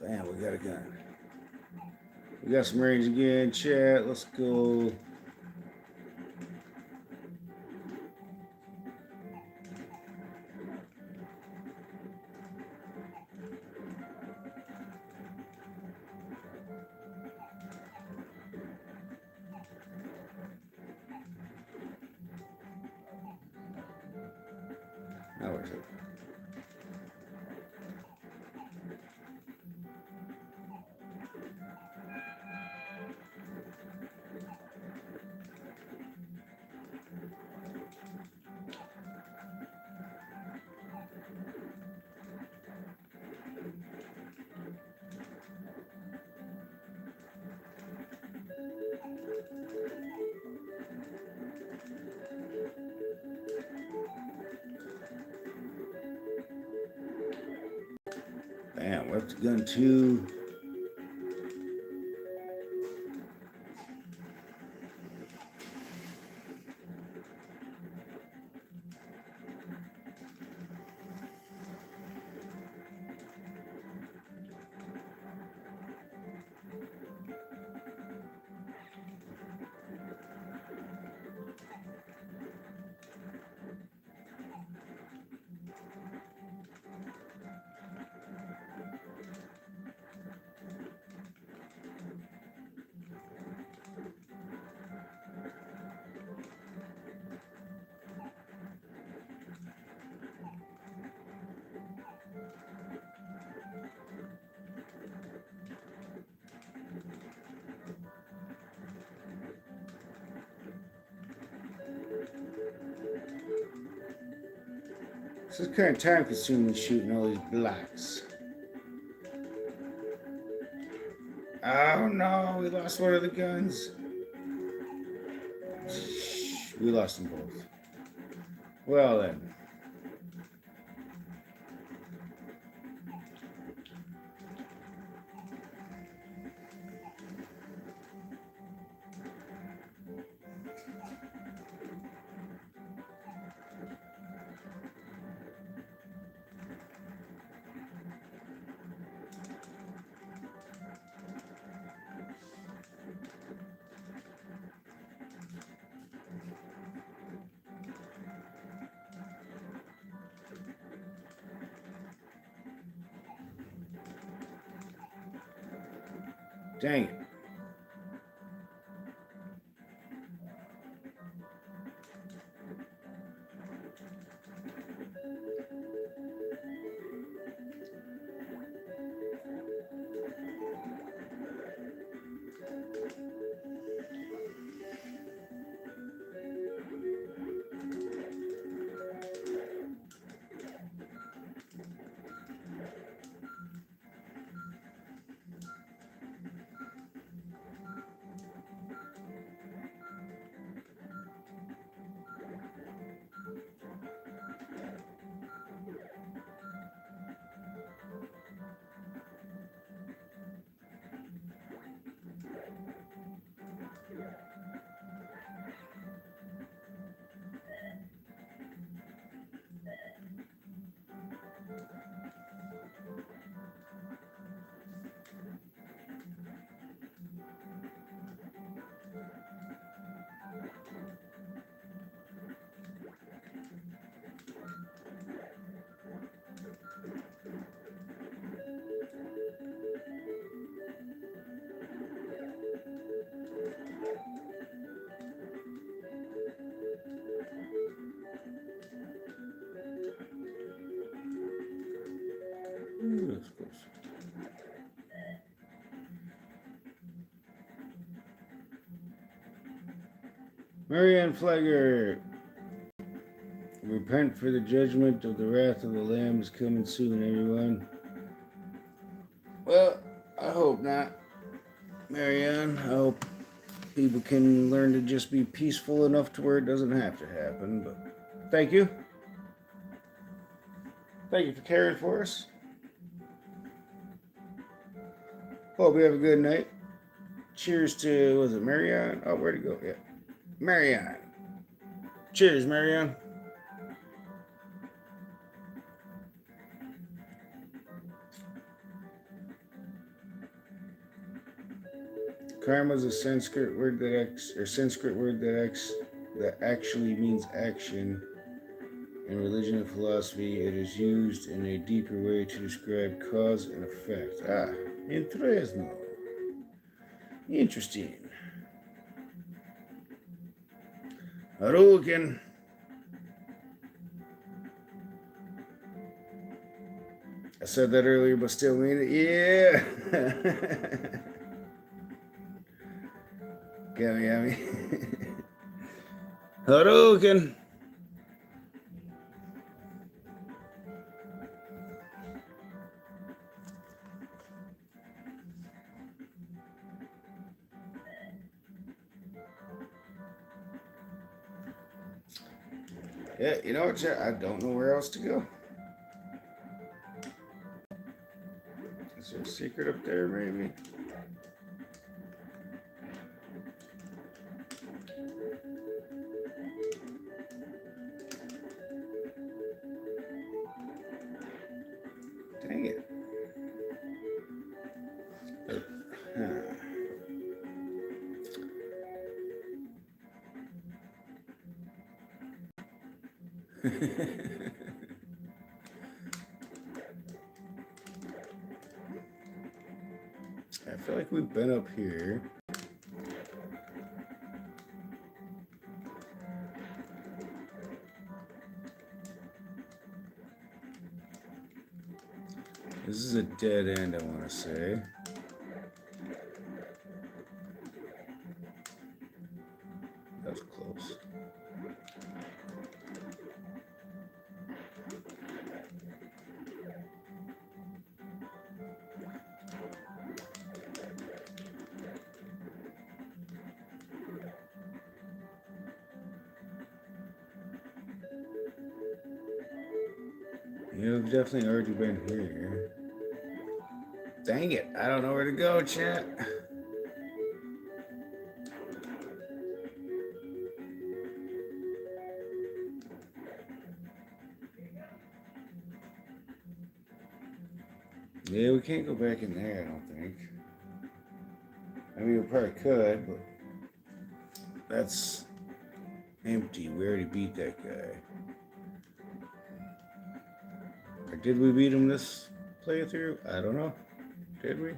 Bam, we got a gun. We got some range again, chat. Let's go. Now where's it? Bam, left the gun too. This is kind of time consuming shooting all these blocks. Oh no, we lost one of the guns. We lost them both. Well then. Dang it. Ooh, that's close. Marianne Flagger. Repent, for the judgment of the wrath of the Lamb is coming soon, everyone. Well, I hope not. Marianne. I hope people can learn to just be peaceful enough to where it doesn't have to happen. But thank you. Thank you for caring for us. Hope you have a good night. Cheers to, was it Marianne? Oh, where'd it go? Yeah. Marianne. Cheers, Marianne. Karma is a Sanskrit word that actually means action. In religion and philosophy, it is used in a deeper way to describe cause and effect. Ah, interesting. Haruken. I said that earlier, but still mean it. Yeah. Yummy. Haruken. Yeah, you know what, I don't know where else to go. Is there a secret up there, maybe? Dang it. I feel like we've been up here. This is a dead end, I want to say. That was close. You've definitely already been here. Dang it, I don't know where to go, chat. Yeah, we can't go back in there, I don't think. I mean, we probably could, but that's empty. We already beat that guy. Or did we beat him this playthrough? I don't know. Did we?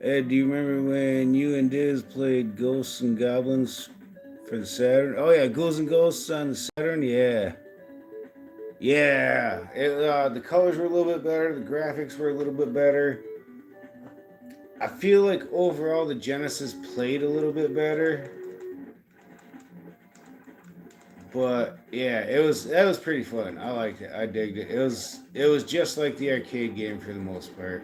Ed, do you remember when you and Diz played Ghosts and Goblins for the Saturn? Oh yeah, Ghouls and Ghosts on the Saturn. Yeah, yeah. The colors were a little bit better. The graphics were a little bit better. I feel like overall the Genesis played a little bit better. But yeah, that was pretty fun. I liked it. I digged it. It was just like the arcade game for the most part.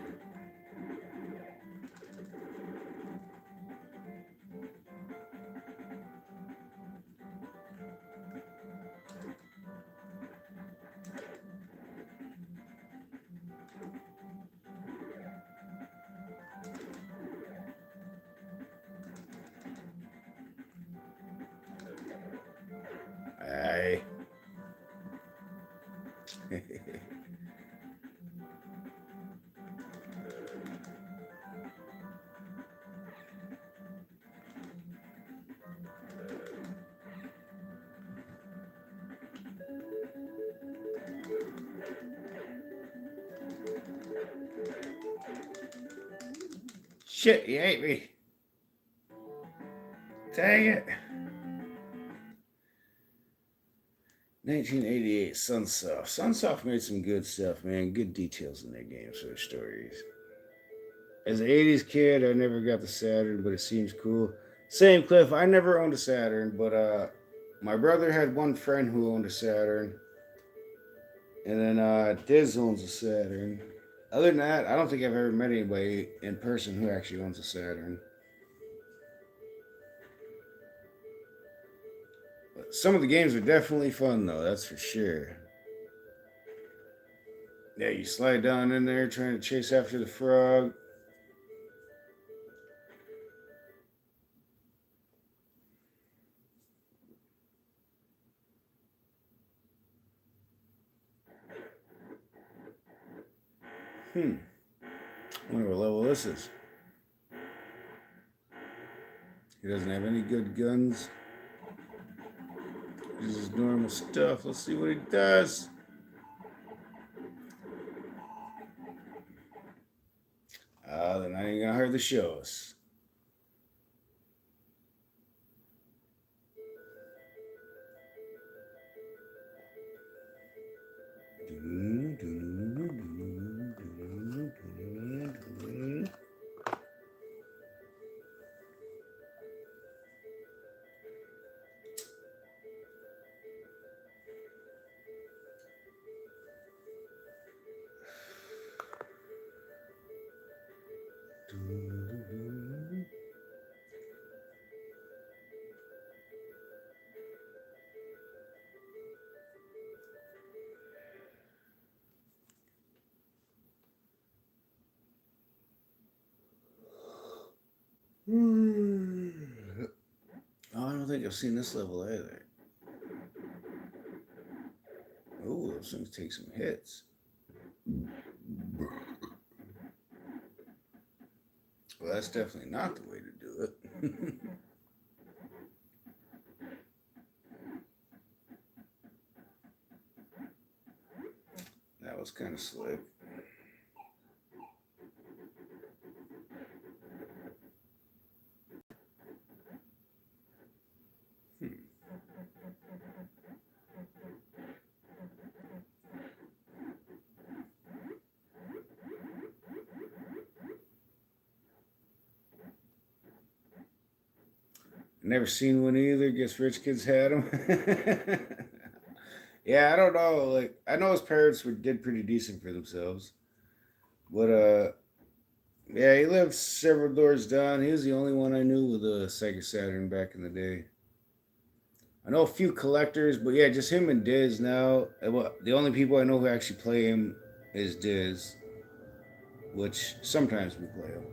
Aye. Shit, you hate me. Dang it. 1988, Sunsoft. Sunsoft made some good stuff, man. Good details in their games for their stories. As an 80s kid, I never got the Saturn, but it seems cool. Same, Cliff. I never owned a Saturn, but my brother had one friend who owned a Saturn. And then Diz owns a Saturn. Other than that, I don't think I've ever met anybody in person who actually owns a Saturn. But some of the games are definitely fun, though. That's for sure. Yeah, you slide down in there trying to chase after the frog. I wonder what level this is. He doesn't have any good guns. This is normal stuff. Let's see what he does. They're not even gonna hardly show us. Oh, I don't think I've seen this level either. Oh, those things take some hits. Well, that's definitely not the way to do it. That was kind of slick. Never seen one either. Guess rich kids had them. Yeah, I don't know. Like, I know his parents did pretty decent for themselves, but yeah, he lived several doors down. He was the only one I knew with a Sega Saturn back in the day. I know a few collectors, but yeah, just him and Diz now. Well, the only people I know who actually play him is Diz, which sometimes we play him.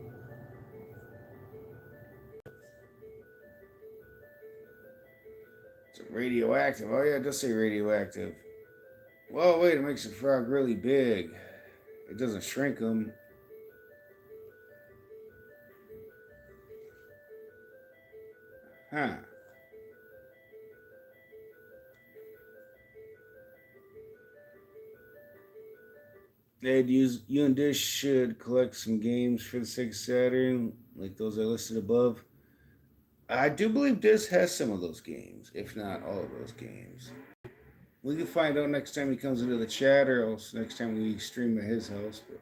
It's radioactive. Oh yeah, it does say radioactive. Well, wait, it makes the frog really big. It doesn't shrink them. Huh. Ed, you and Dish should collect some games for the Sega Saturn, like those I listed above. I do believe Dish has some of those games, if not all of those games. We can find out next time he comes into the chat, or else next time we stream at his house. But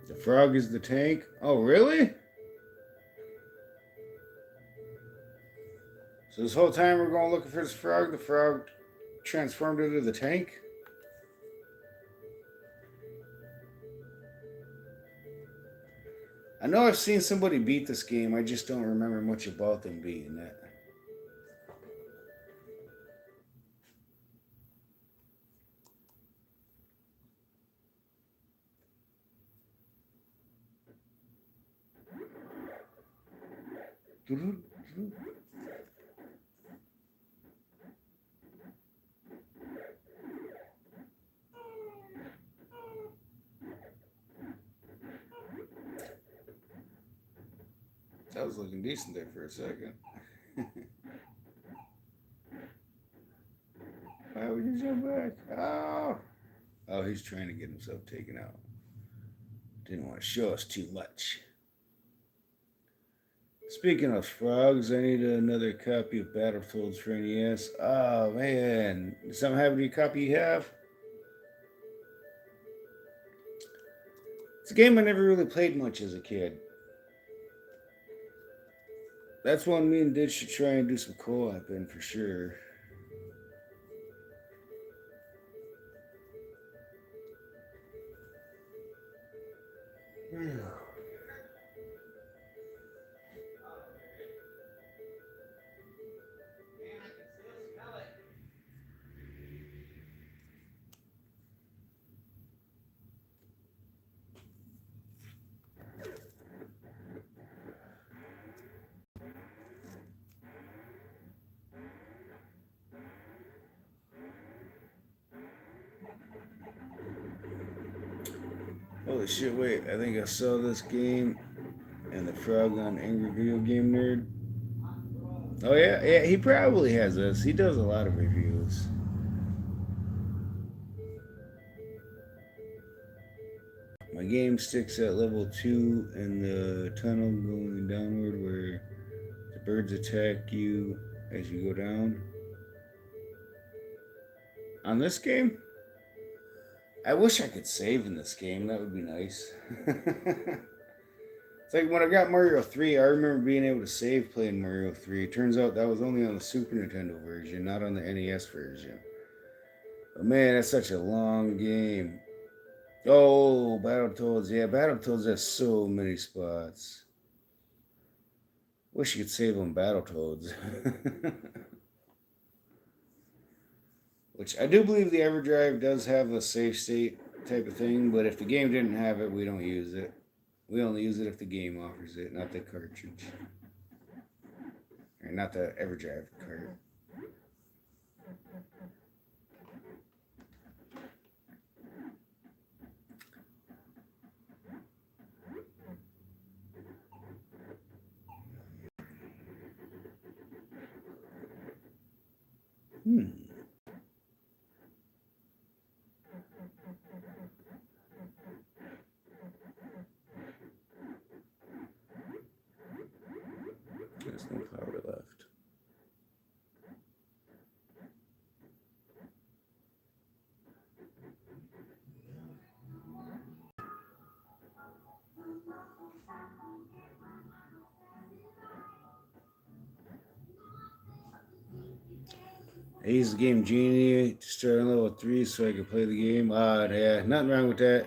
The frog is the tank. Oh, really? So this whole time we're going looking for this frog. The frog transformed into the tank. I know I've seen somebody beat this game. I just don't remember much about them beating it. That was looking decent there for a second. Why would you jump back? Oh! Oh, he's trying to get himself taken out. Didn't want to show us too much. Speaking of frogs, I need another copy of Battletoads for NES. Oh, man. Did something happen to your copy you have? It's a game I never really played much as a kid. That's one me and Did should try and do some co-op in for sure. Holy shit, wait. I think I saw this game and the frog on Angry Video Game Nerd. Oh, yeah, he probably has this. He does a lot of reviews. My game sticks at level 2 in the tunnel going downward where the birds attack you as you go down. On this game, I wish I could save in this game. That would be nice. It's like when I got Mario 3, I remember being able to save playing Mario 3. It turns out that was only on the Super Nintendo version, not on the NES version. But man, that's such a long game. Oh, Battletoads. Yeah, Battletoads has so many spots. Wish you could save on Battletoads. Which I do believe the EverDrive does have a save state type of thing, but if the game didn't have it, we don't use it. We only use it if the game offers it, not the cartridge. Or not the EverDrive cart. There's no power left. I used the game Genie to start on level 3 so I could play the game. Yeah, nothing wrong with that.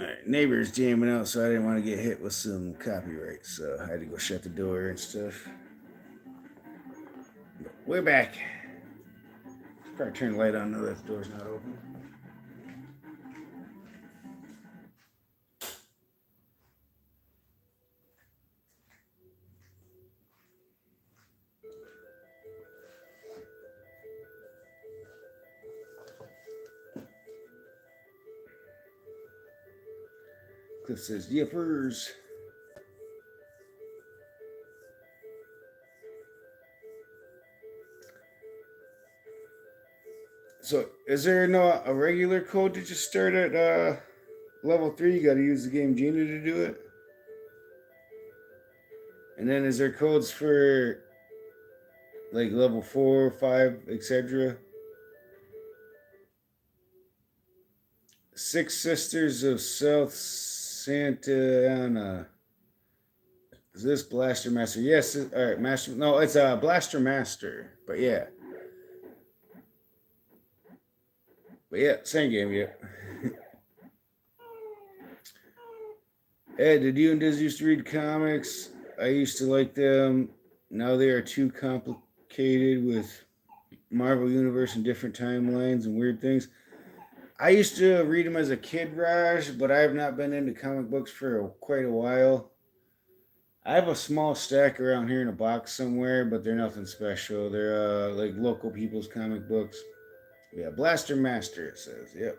Alright, neighbor's jamming out, so I didn't want to get hit with some copyright, so I had to go shut the door and stuff. But we're back. Probably turn the light on now that the door's not open. Cliff says, yippers. So, is there a regular code to just start at level 3? You got to use the game Genie to do it? And then is there codes for like level 4, 5, etc.? Six Sisters of South Santa Ana. Is this Blaster Master? Yes. All right, Master. No, it's a Blaster Master. But yeah. Same game. Yeah. Ed, did you and Diz used to read comics? I used to like them. Now they are too complicated with Marvel Universe and different timelines and weird things. I used to read them as a kid, Raj, but I have not been into comic books for quite a while. I have a small stack around here in a box somewhere, but they're nothing special. They're like local people's comic books. Yeah, Blaster Master, it says. Yep.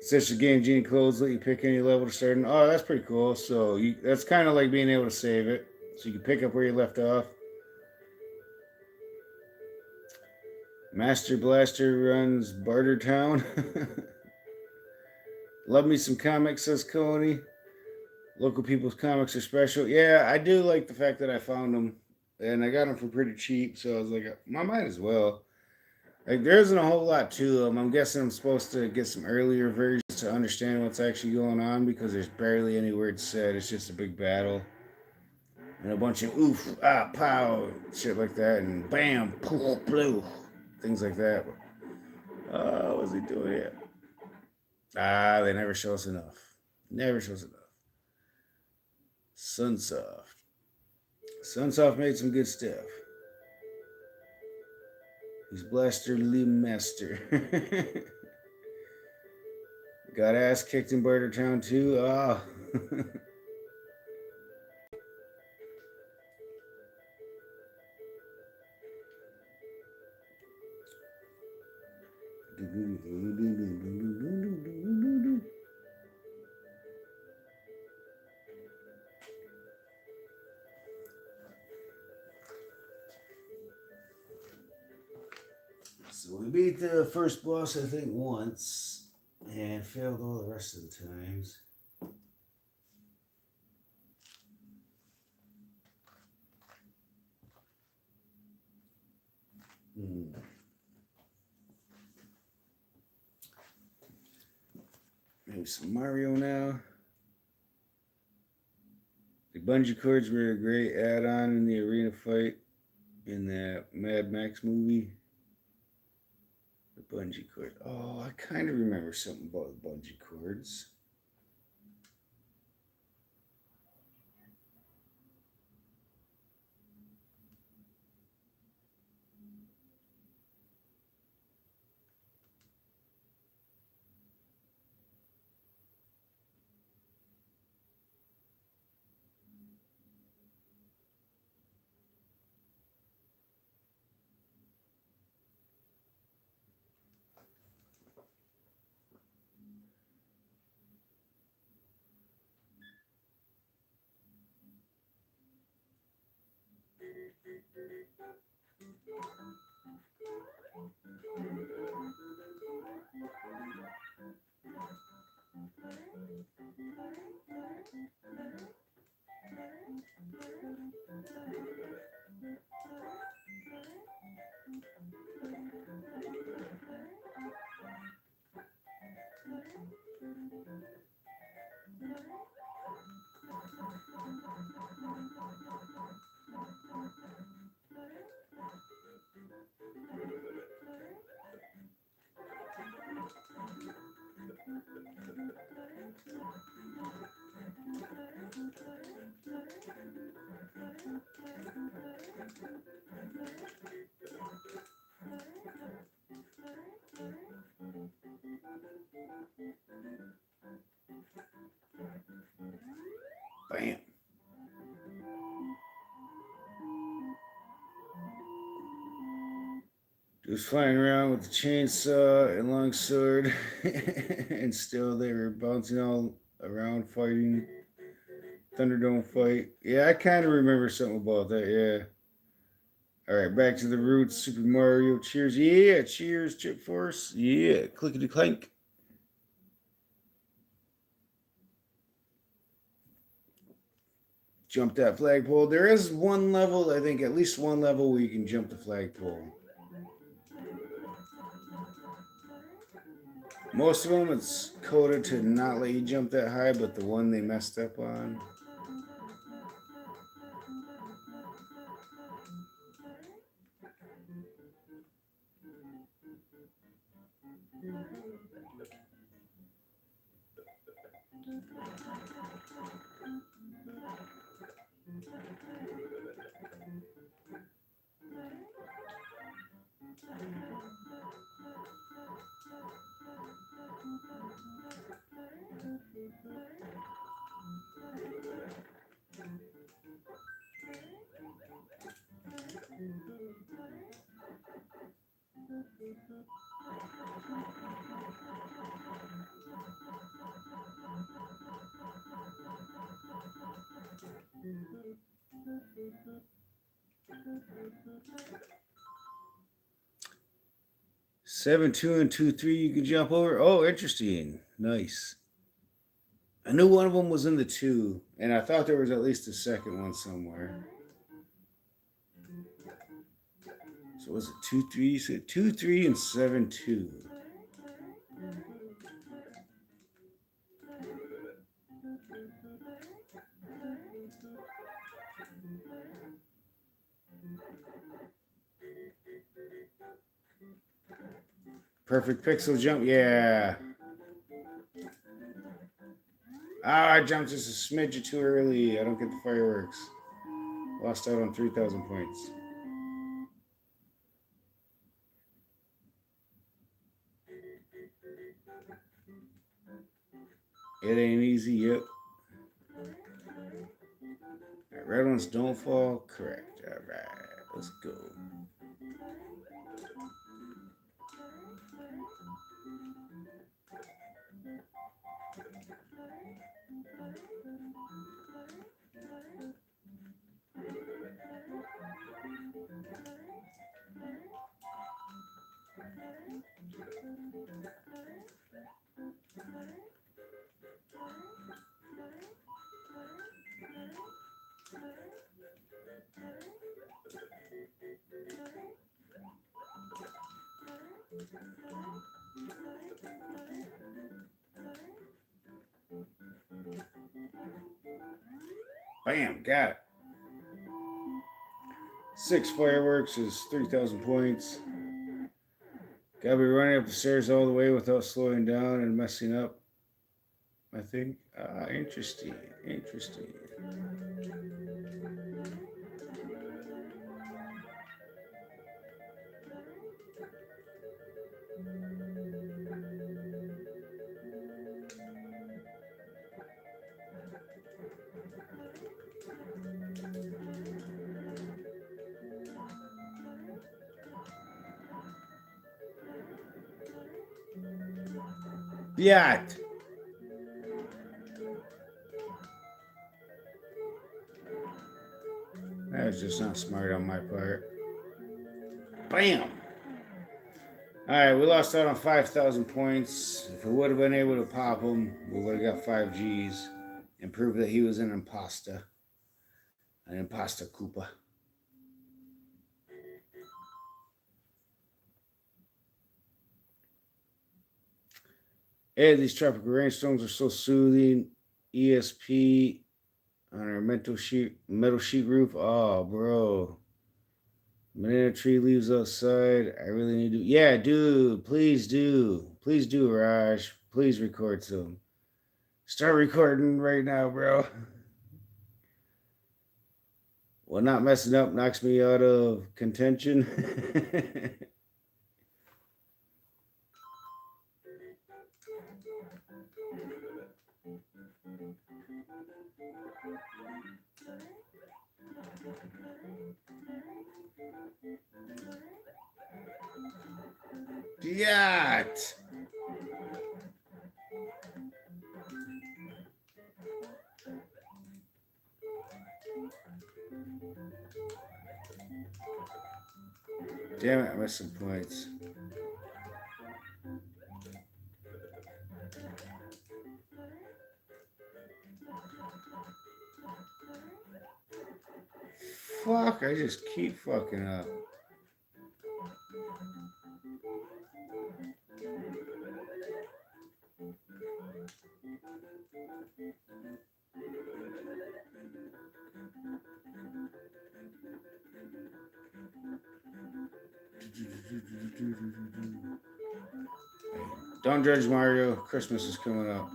Since the game Genie closed, let you pick any level to start in. Oh, that's pretty cool. So that's kind of like being able to save it. So you can pick up where you left off. Master Blaster runs Barter Town. Love me some comics, says Coney. Local people's comics are special. Yeah, I do like the fact that I found them. And I got them for pretty cheap. So I was like, I might as well. Like, there isn't a whole lot to them. I'm guessing I'm supposed to get some earlier versions to understand what's actually going on because there's barely any words said. It's just a big battle. And a bunch of oof, ah, pow, shit like that. And bam, poof, blue. Things like that. What's he doing here? They never show us enough. Never shows enough. Sunsoft. Sunsoft made some good stuff. He's Blaster Lee Master. Got ass kicked in Barter Town too. Oh. So we beat the first boss, I think, once, and failed all the rest of the times. Maybe some Mario now. The bungee cords were a great add-on in the arena fight in that Mad Max movie. The bungee cord. Oh, I kind of remember something about the bungee cords. Bam. Dude's flying around with the chainsaw and longsword, and still they were bouncing all around fighting. Thunderdome fight. Yeah, I kind of remember something about that. Yeah. All right, back to the roots. Super Mario. Cheers. Yeah, cheers, Chip Force. Yeah, clickety clank. Jump that flagpole. There is one level, I think, at least one level where you can jump the flagpole. Most of them, it's coded to not let you jump that high, but the one they messed up on. Seven, 2, and 2, 3, you can jump over. Oh, interesting. Nice. I knew one of them was in the 2, and I thought there was at least a second one somewhere. So was it 2, 3? You said 2, 3, and 7, 2. Perfect pixel jump, yeah. Ah, I jumped just a smidge too early. I don't get the fireworks. Lost out on 3,000 points. It ain't easy, yep. Right, red ones don't fall. Correct. All right, let's go. Bam, got it. 6 fireworks is 3,000 points. Gotta be running up the stairs all the way without slowing down and messing up, I think. Interesting. Interesting. Biat. That was just not smart on my part. Bam. All right, we lost out on 5,000 points. If we would have been able to pop him, we would have got 5 Gs and prove that he was an imposter. An imposter Koopa. Hey, these tropical rainstorms are so soothing. ESP on our metal sheet roof. Oh, bro. Banana tree leaves outside. I really need to. Yeah, dude. Please do. Please do, Raj. Please record some. Start recording right now, bro. Well, not messing up knocks me out of contention. Yacht. Damn it, I missed some points. Fuck, I just keep fucking up. Don't judge Mario. Christmas is coming up.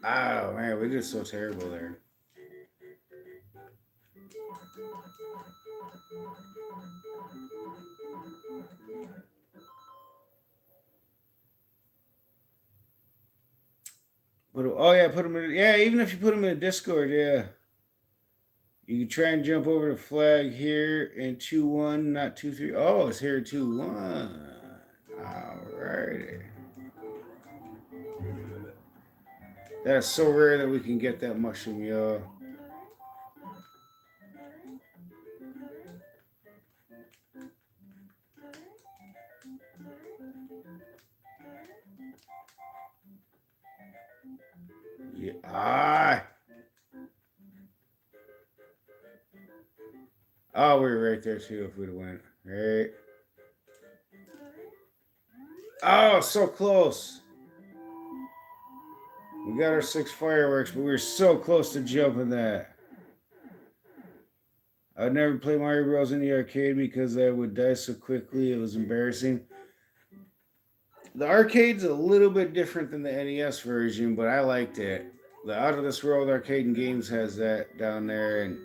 Oh man, we did so terrible there. But oh yeah, put them in. Yeah, even if you put them in a Discord, yeah, you can try and jump over the flag here in 2-1, not 2-3. Oh, it's here 2-1. Alrighty. That's so rare that we can get that mushroom, y'all. Yeah. Ah. Oh, we were right there too if we'd have went. Right. Oh, so close. We got our 6 fireworks, but we were so close to jumping that. I would never play Mario Bros. In the arcade because I would die so quickly. It was embarrassing. The arcade's a little bit different than the NES version, but I liked it. The Out of This World Arcade and Games has that down there, and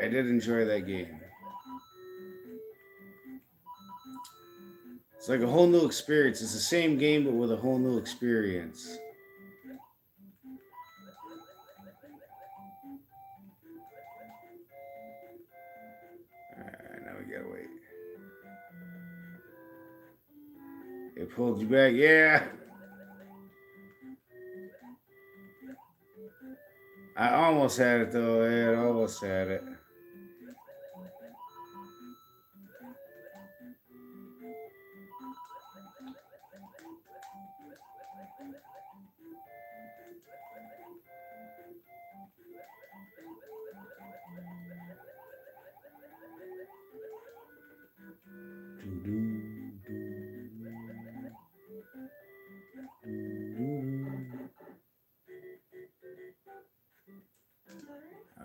I did enjoy that game. It's like a whole new experience. It's the same game, but with a whole new experience. Alright, now we gotta wait. It pulled you back, yeah. I almost had it though, yeah, I almost had it.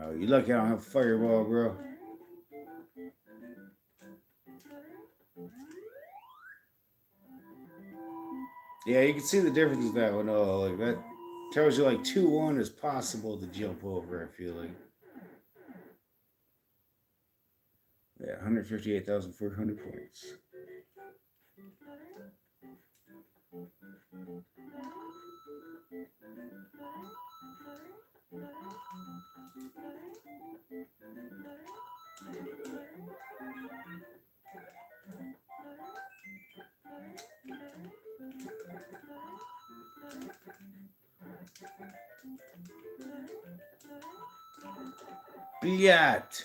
Oh, you lucky I don't have a fireball, bro. Yeah, you can see the difference with that one. Oh, like that tells you like 2-1 is possible to jump over, I feel like. Yeah, 158,400 points. Biat.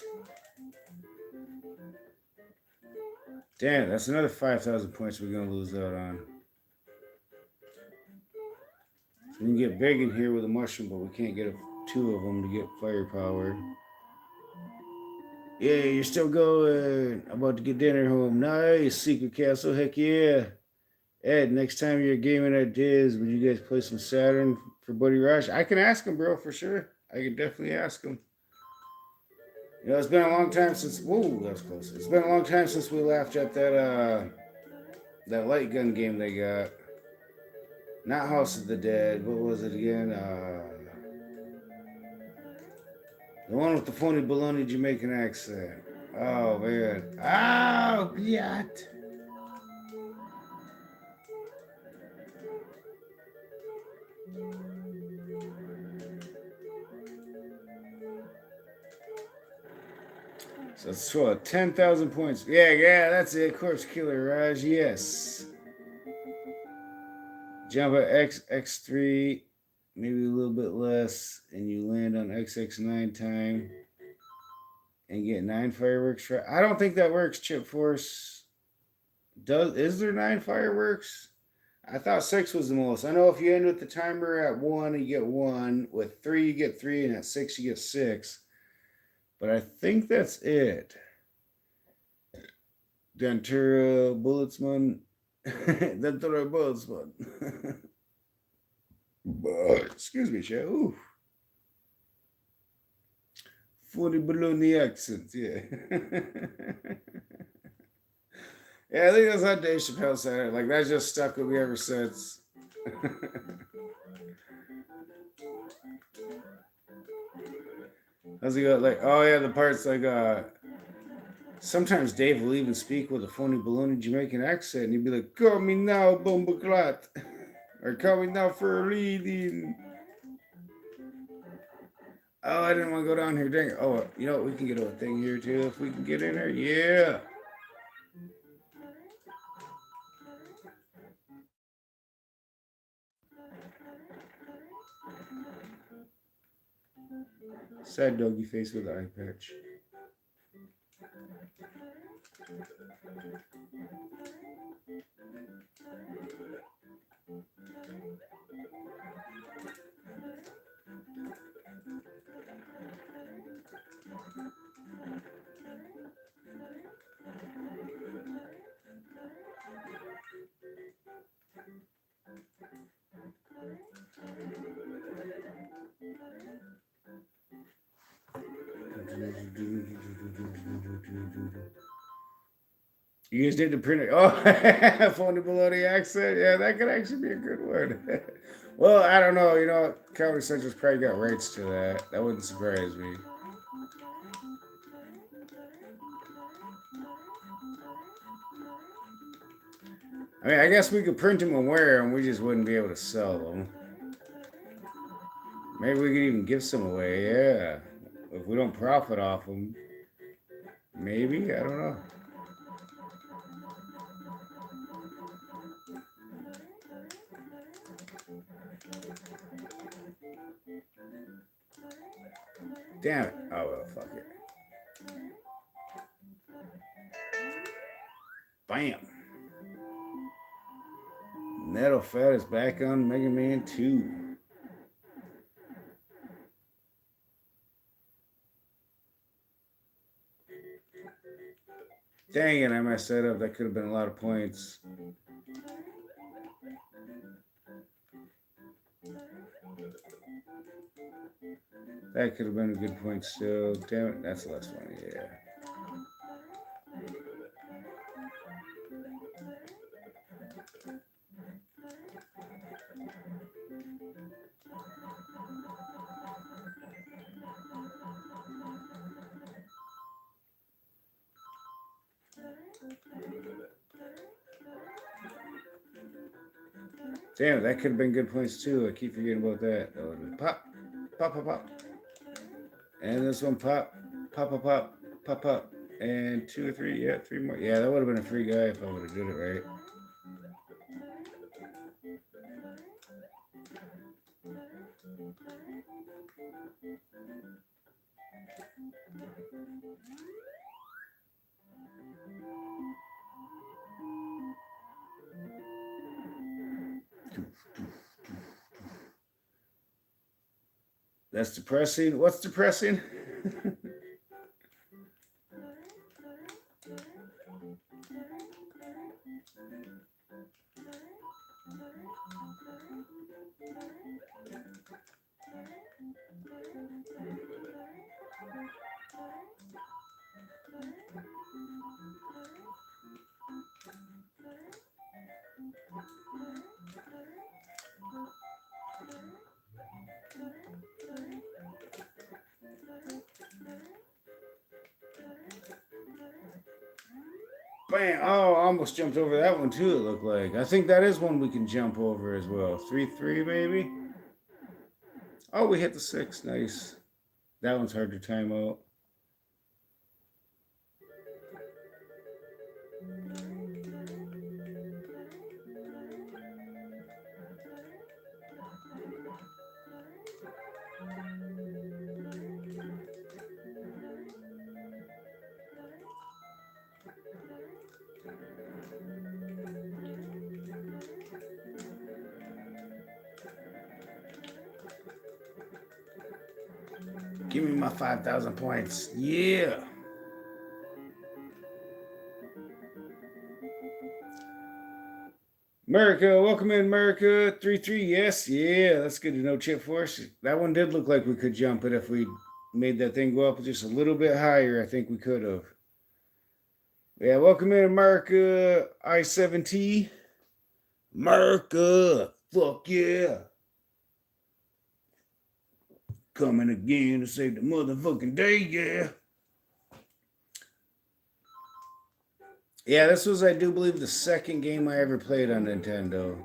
Damn, that's another 5,000 points we're going to lose out on. So we can get big in here with a mushroom, but we can't get 2 of them to get firepower. Yeah, you're still going. I'm about to get dinner home. Nice. Secret Castle. Heck yeah. Ed, next time you're gaming at Diz, would you guys play some Saturn for Buddy Rush? I can ask him, bro, for sure. I can definitely ask him. You know, it's been a long time since. Whoa, that was close. It's been a long time since we laughed at that light gun game they got. Not House of the Dead. What was it again? The one with the phony baloney Jamaican accent. Oh man. Oh God. So let's throw 10,000 points. Yeah, that's it. Corpse Killer, Raj. Yes. Jump at X3, maybe a little bit less, and you land on XX9 time and get 9 fireworks. I don't think that works, Chip Force. Is there 9 fireworks? I thought 6 was the most. I know if you end with the timer at 1, you get 1. With 3, you get 3, and at 6, you get 6. But I think that's it. Dentura Bulletsman. Dentura Bulletsman. Excuse me, Chef. Ooh. Funny baloney accent, yeah. Yeah, I think that's how Dave Chappelle said it. Like, that's just stuck with me ever since. How's he go? Like, oh yeah, the parts like sometimes Dave will even speak with a phony baloney Jamaican accent, and he'd be like, "Call me now, Bumbaclat," or "Call me now for a reading." Oh, I didn't want to go down here. Dang it. Oh, you know what? We can get a thing here too if we can get in there. Yeah. Sad doggy face with the eye patch. You guys did the printer. Oh, phony baloney accent. Yeah, that could actually be a good one. Well, I don't know. You know, Comedy Central's probably got rights to that. That wouldn't surprise me. I mean, I guess we could print them and wear them. We just wouldn't be able to sell them. Maybe we could even give some away. Yeah, if we don't profit off them. Maybe, I don't know. Damn it. Oh, well, fuck it. Bam. Metal Fat is back on Mega Man 2. Dang it, I messed that up. That could have been a lot of points. That could have been a good point still. Damn it, that's less money, yeah. Damn it, that could have been good points too. I keep forgetting about that. That would have been pop, pop, pop, pop. And this one pop, pop, pop, pop, pop, pop. And 2 or 3, yeah, 3 more. Yeah, that would have been a free guy if I would have did it right. That's depressing. What's depressing? Bam! Oh, I almost jumped over that one too, it looked like. I think that is one we can jump over as well. 3-3 maybe? Oh, we hit the 6. Nice. That one's hard to time out. Give me my 5,000 points. Yeah. America, welcome in, America. 3-3, yes, yeah. That's good to know, Chip Force. That one did look like we could jump it if we made that thing go up just a little bit higher. I think we could have. Yeah, welcome in, America. I-7T. America, fuck yeah. Coming again to save the motherfucking day, yeah. Yeah, this was, I do believe, the second game I ever played on Nintendo.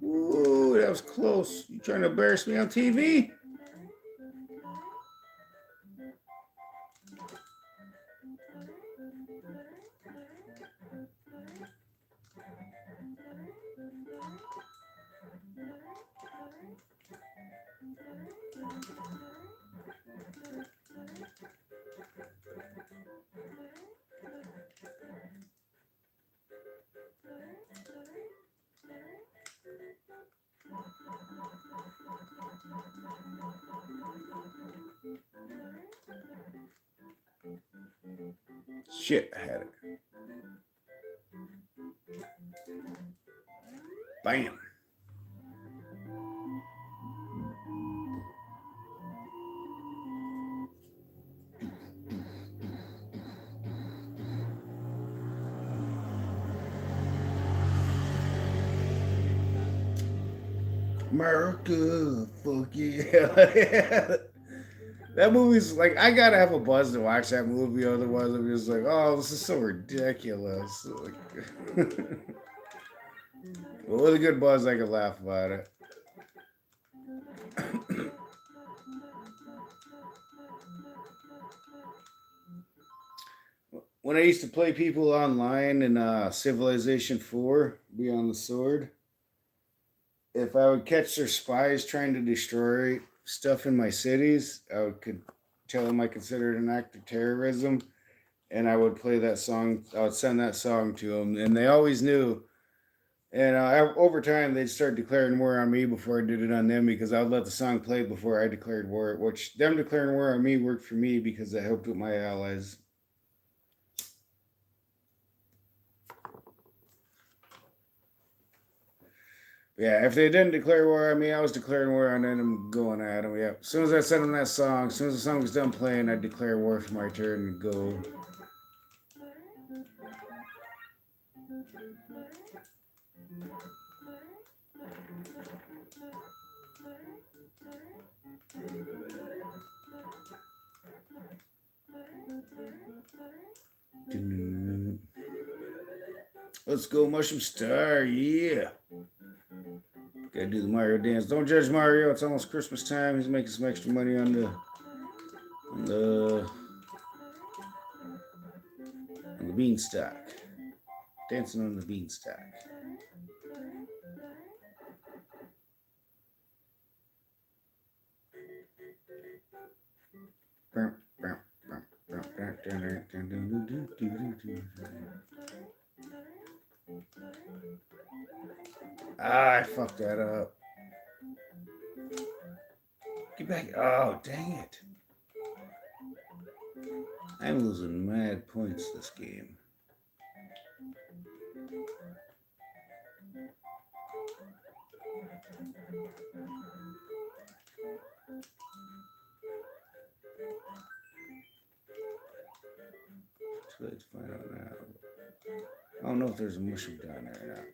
Ooh, that was close. You trying to embarrass me on TV? Shit, I had it. Bam. America, fuck yeah. That movie's like, I gotta have a buzz to watch that movie, otherwise I'm just like, oh, this is so ridiculous. Like, well, with a good buzz, I could laugh about it. When I used to play people online in Civilization 4, Beyond the Sword, if I would catch their spies trying to destroy stuff in my cities, could tell them I considered it an act of terrorism, and I would play that song. I would send that song to them, and they always knew. And over time, they'd start declaring war on me before I did it on them because I would let the song play before I declared war. Which them declaring war on me worked for me because it helped with my allies. Yeah, if they didn't declare war on me, I was declaring war on them and going at them. Yeah, as soon as I sent them that song, as soon as the song was done playing, I'd declare war for my turn and go. Let's go, Mushroom Star, yeah. Gotta do the Mario dance. Don't judge Mario. It's almost Christmas time. He's making some extra money on the beanstalk. Dancing on the beanstalk. I fucked that up. Get back. Oh, dang it. I'm losing mad points this game. So let's find out now. I don't know if there's a mushroom down there or not.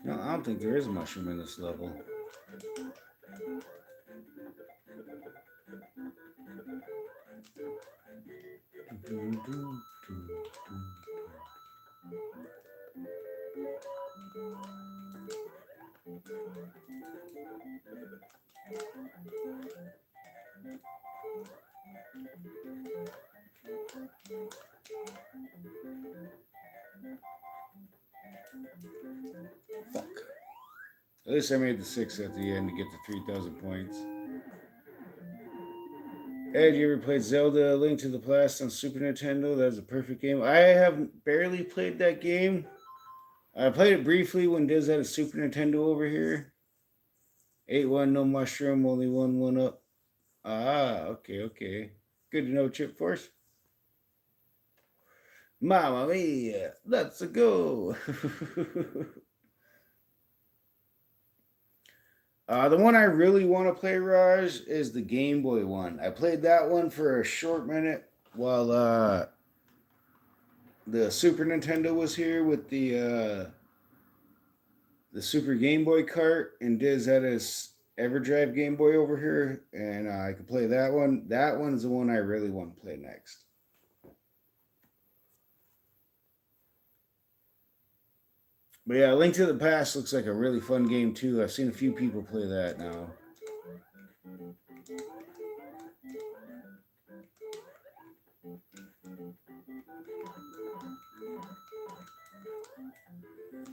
No, I don't think there is a mushroom in this level. Fuck. At least I made the 6 at the end to get the 3,000 points. Ed, you ever played Zelda Link to the Past on Super Nintendo? That's a perfect game. I have barely played that game. I played it briefly when Diz had a Super Nintendo over here. 8-1, no mushroom, only 1 up. Ah, okay. Good to know, Chip Force. Mamma mia, let's go. The one I really want to play, Raj, is the Game Boy one. I played that one for a short minute while the Super Nintendo was here with the Super Game Boy cart, and Diz had his EverDrive Game Boy over here, and I could play that one. That one is the one I really want to play next. But yeah, Link to the Past looks like a really fun game too. I've seen a few people play that now.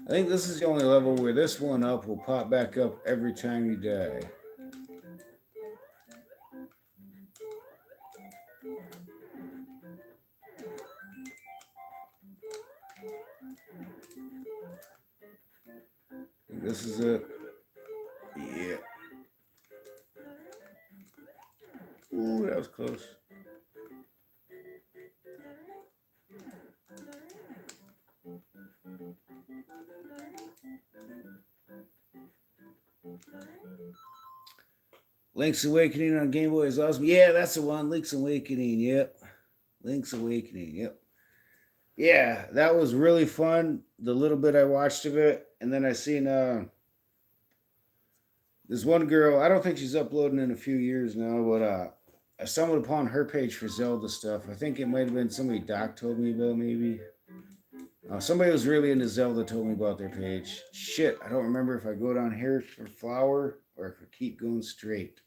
I think this is the only level where this one up will pop back up every time you die. This is it. Yeah. Ooh, that was close. Link's Awakening on Game Boy is awesome. Yeah, that's the one. Link's Awakening. Yep. Link's Awakening. Yep. Yeah, that was really fun. The little bit I watched of it, and then I seen this one girl. I don't think she's uploading in a few years now, but I stumbled upon her page for Zelda stuff. I think it might have been somebody Doc told me about, maybe. Somebody who's really into Zelda told me about their page. Shit, I don't remember if I go down here for flower or if I keep going straight.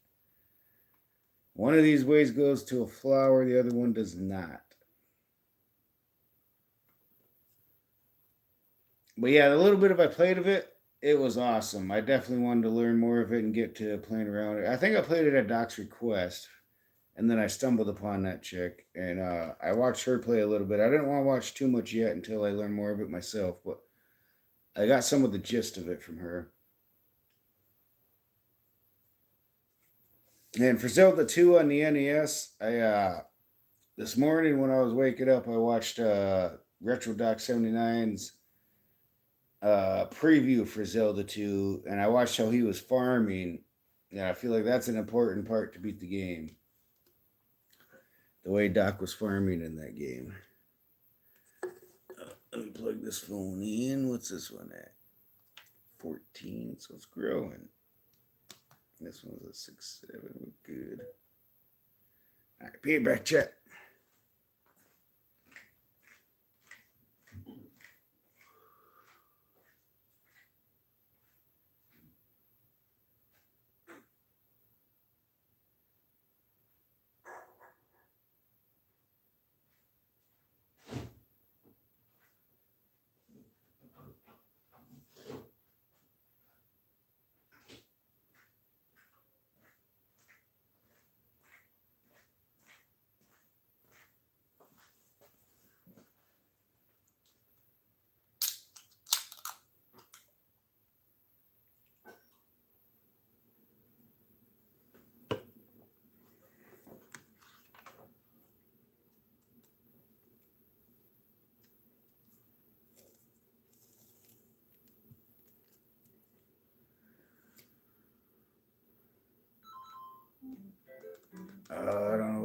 One of these ways goes to a flower, the other one does not. But yeah, the little bit of I played of it, it was awesome. I definitely wanted to learn more of it and get to playing around it. I think I played it at Doc's request, and then I stumbled upon that chick, and I watched her play a little bit. I didn't want to watch too much yet until I learned more of it myself, but I got some of the gist of it from her. And for Zelda 2 on the NES, I this morning when I was waking up, I watched Retro Doc 79's preview for Zelda 2, and I watched how he was farming. And I feel like that's an important part to beat the game. The way Doc was farming in that game. Let me plug this phone in. What's this one at? 14, so it's growing. This one's a 6.7. Good. All right, payback check.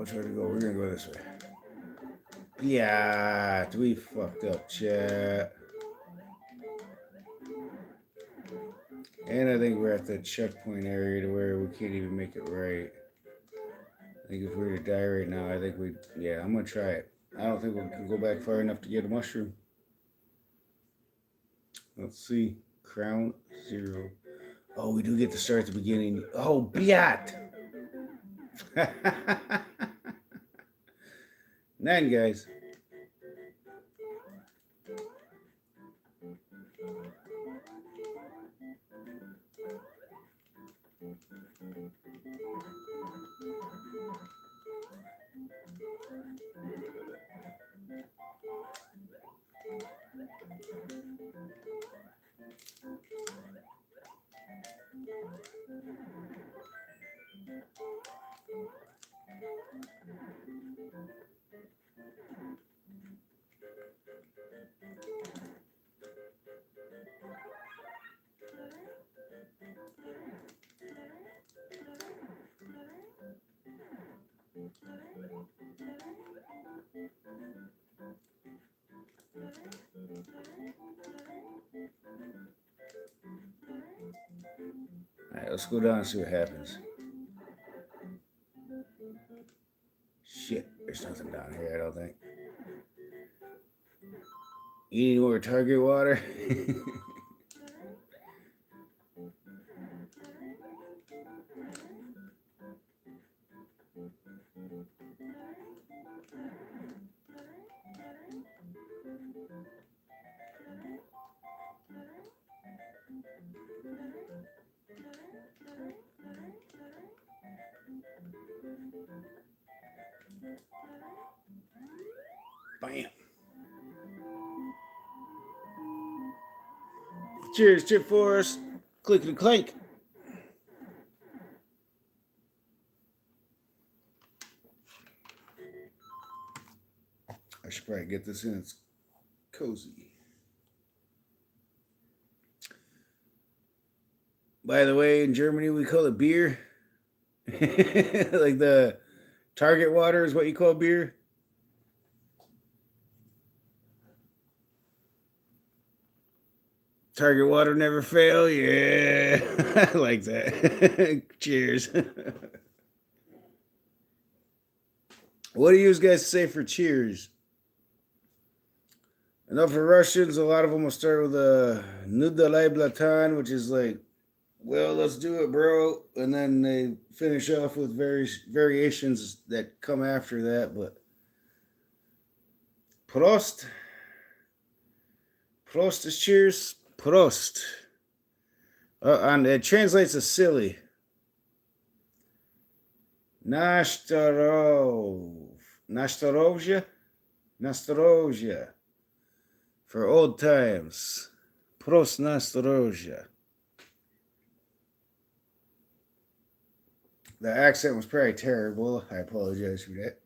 which way to go? We're gonna go this way. Yeah, we fucked up, chat. And I think we're at the checkpoint area to where we can't even make it right. I think if we were to die right now, I think we'd... Yeah, I'm gonna try it. I don't think we can go back far enough to get a mushroom. Let's see. Crown 0. Oh, we do get to start at the beginning. Oh, Biat! 9, guys. Alright, let's go down and see what happens. Shit, there's nothing down here, I don't think. You need more target water? Bam. Cheers, Chip Force. Click and clank. I should probably get this in. It's cozy. By the way, in Germany, we call it beer. Like the target water is what you call beer. Target water never fail. Yeah, I like that. Cheers. What do you guys say for cheers? I know for Russians, a lot of them will start with a Nudalai Blatan, which is like, well, let's do it, bro. And then they finish off with various variations that come after that. But Prost. Prost is cheers. Prost. And it translates as silly. Nastarovia. For old times. Prost Nastarovia. The accent was probably terrible. I apologize for that.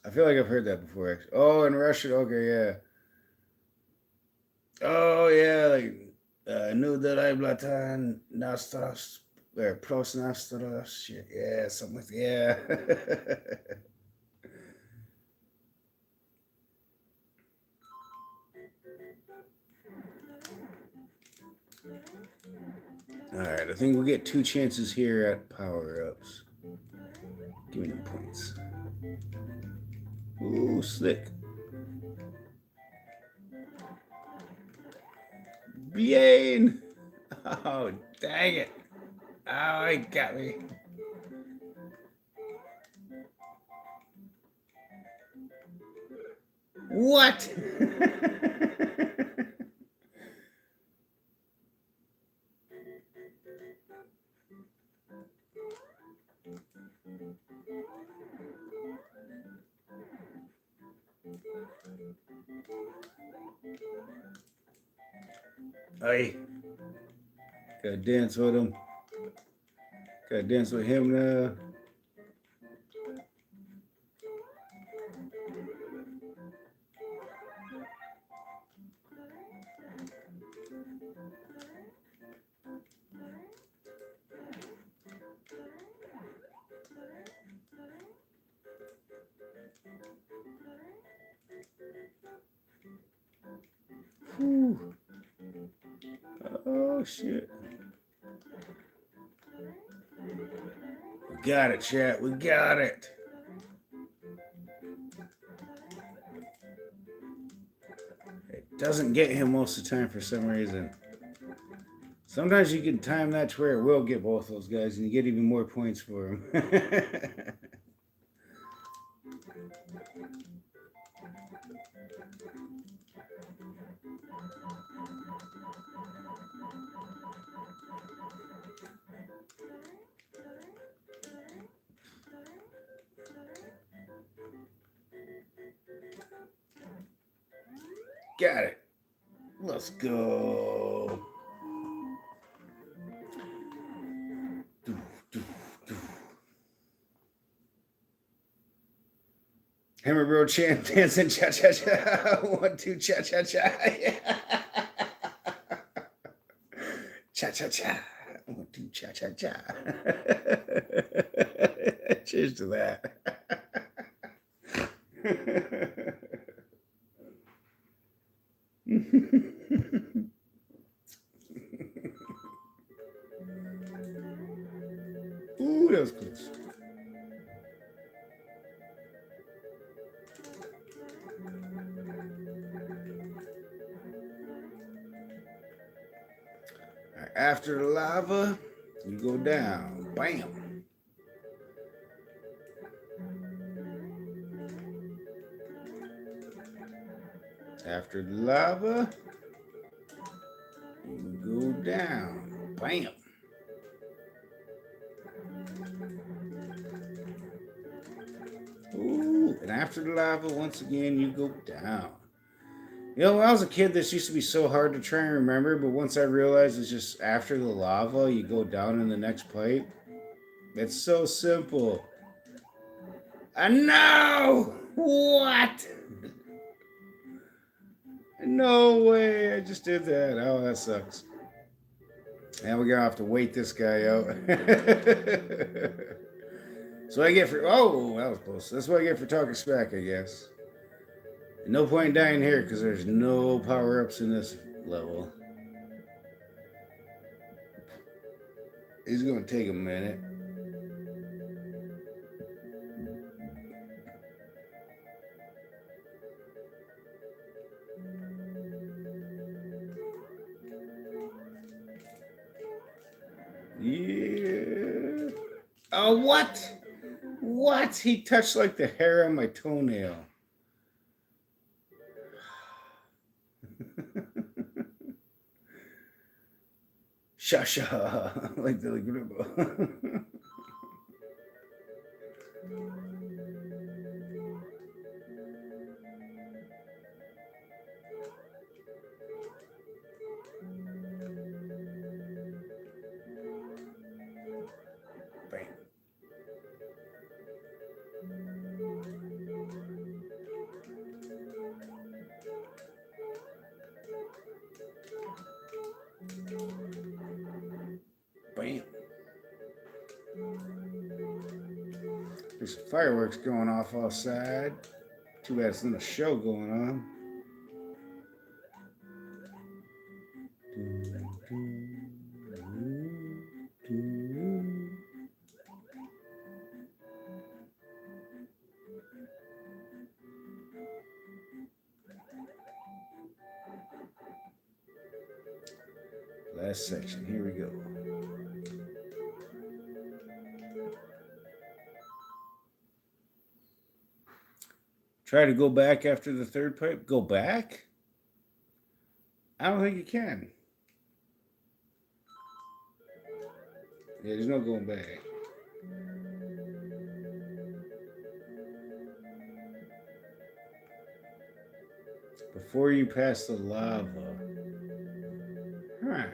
I feel like I've heard that before. Actually. Oh, in Russian. Okay, yeah. Oh, yeah. Like, knew that I blatan nastas or pros nastas. Shit. Yeah, something like that. Yeah. Alright, I think we'll get 2 chances here at power-ups. Give me the points. Ooh, slick. Bien! Oh, dang it. Oh, he got me. What? Hey, gotta dance with him. Gotta dance with him now. Ooh. Oh, shit. We got it, chat. We got it. It doesn't get him most of the time for some reason. Sometimes you can time that to where it will get both those guys, and you get even more points for them. Got it. Let's go. Hammer Bro Chan dancing cha cha cha. 1, 2 cha cha cha. Cha cha cha. 1, 2 cha cha cha. Cheers to that. Ooh, that was close. After the lava, you go down. Bam. After the lava, you go down. Bam. Ooh, and after the lava, once again, you go down. You know, when I was a kid, this used to be so hard to try and remember, but once I realized it's just after the lava, you go down in the next pipe. It's so simple. No! What? No way, I just did that. Oh, that sucks. Now we're gonna have to wait this guy out. So I get for, oh, that was close. That's what I get for talking smack, I guess. No point in dying here because there's no power-ups in this level. It's going to take a minute. Yeah. Oh, what? What? He touched like the hair on my toenail. Shasha, like the grubo. Bam. Bam. There's fireworks going off outside. Too bad it's not a show going on. Last section, here we go. Try to go back after the third pipe. Go back? I don't think you can. Yeah, there's no going back. Before you pass the lava. Huh.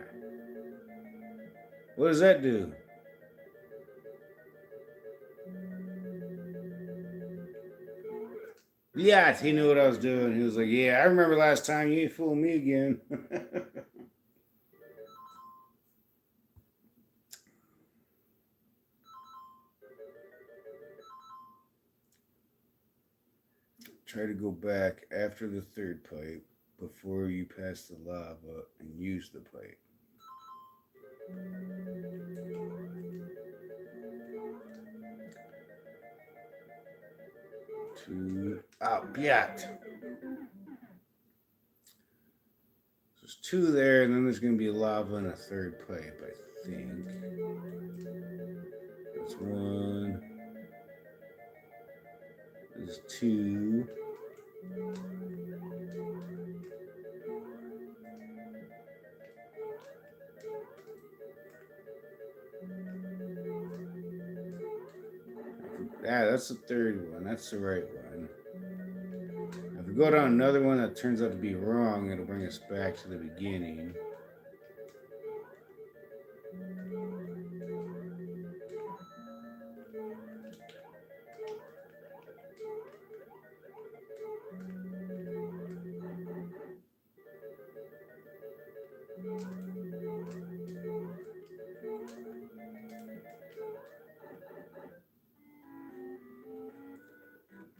What does that do? Yeah, he knew what I was doing. He was like, yeah, I remember last time. You ain't fooling me again. Try to go back after the third pipe. before you pass the lava and use the pipe. Two out, yet. There's two there, and then there's going to be lava and a third pipe, I think. There's one. There's two. Yeah, that's the third one. That's the right one. If we go down another one that turns out to be wrong, it'll bring us back to the beginning.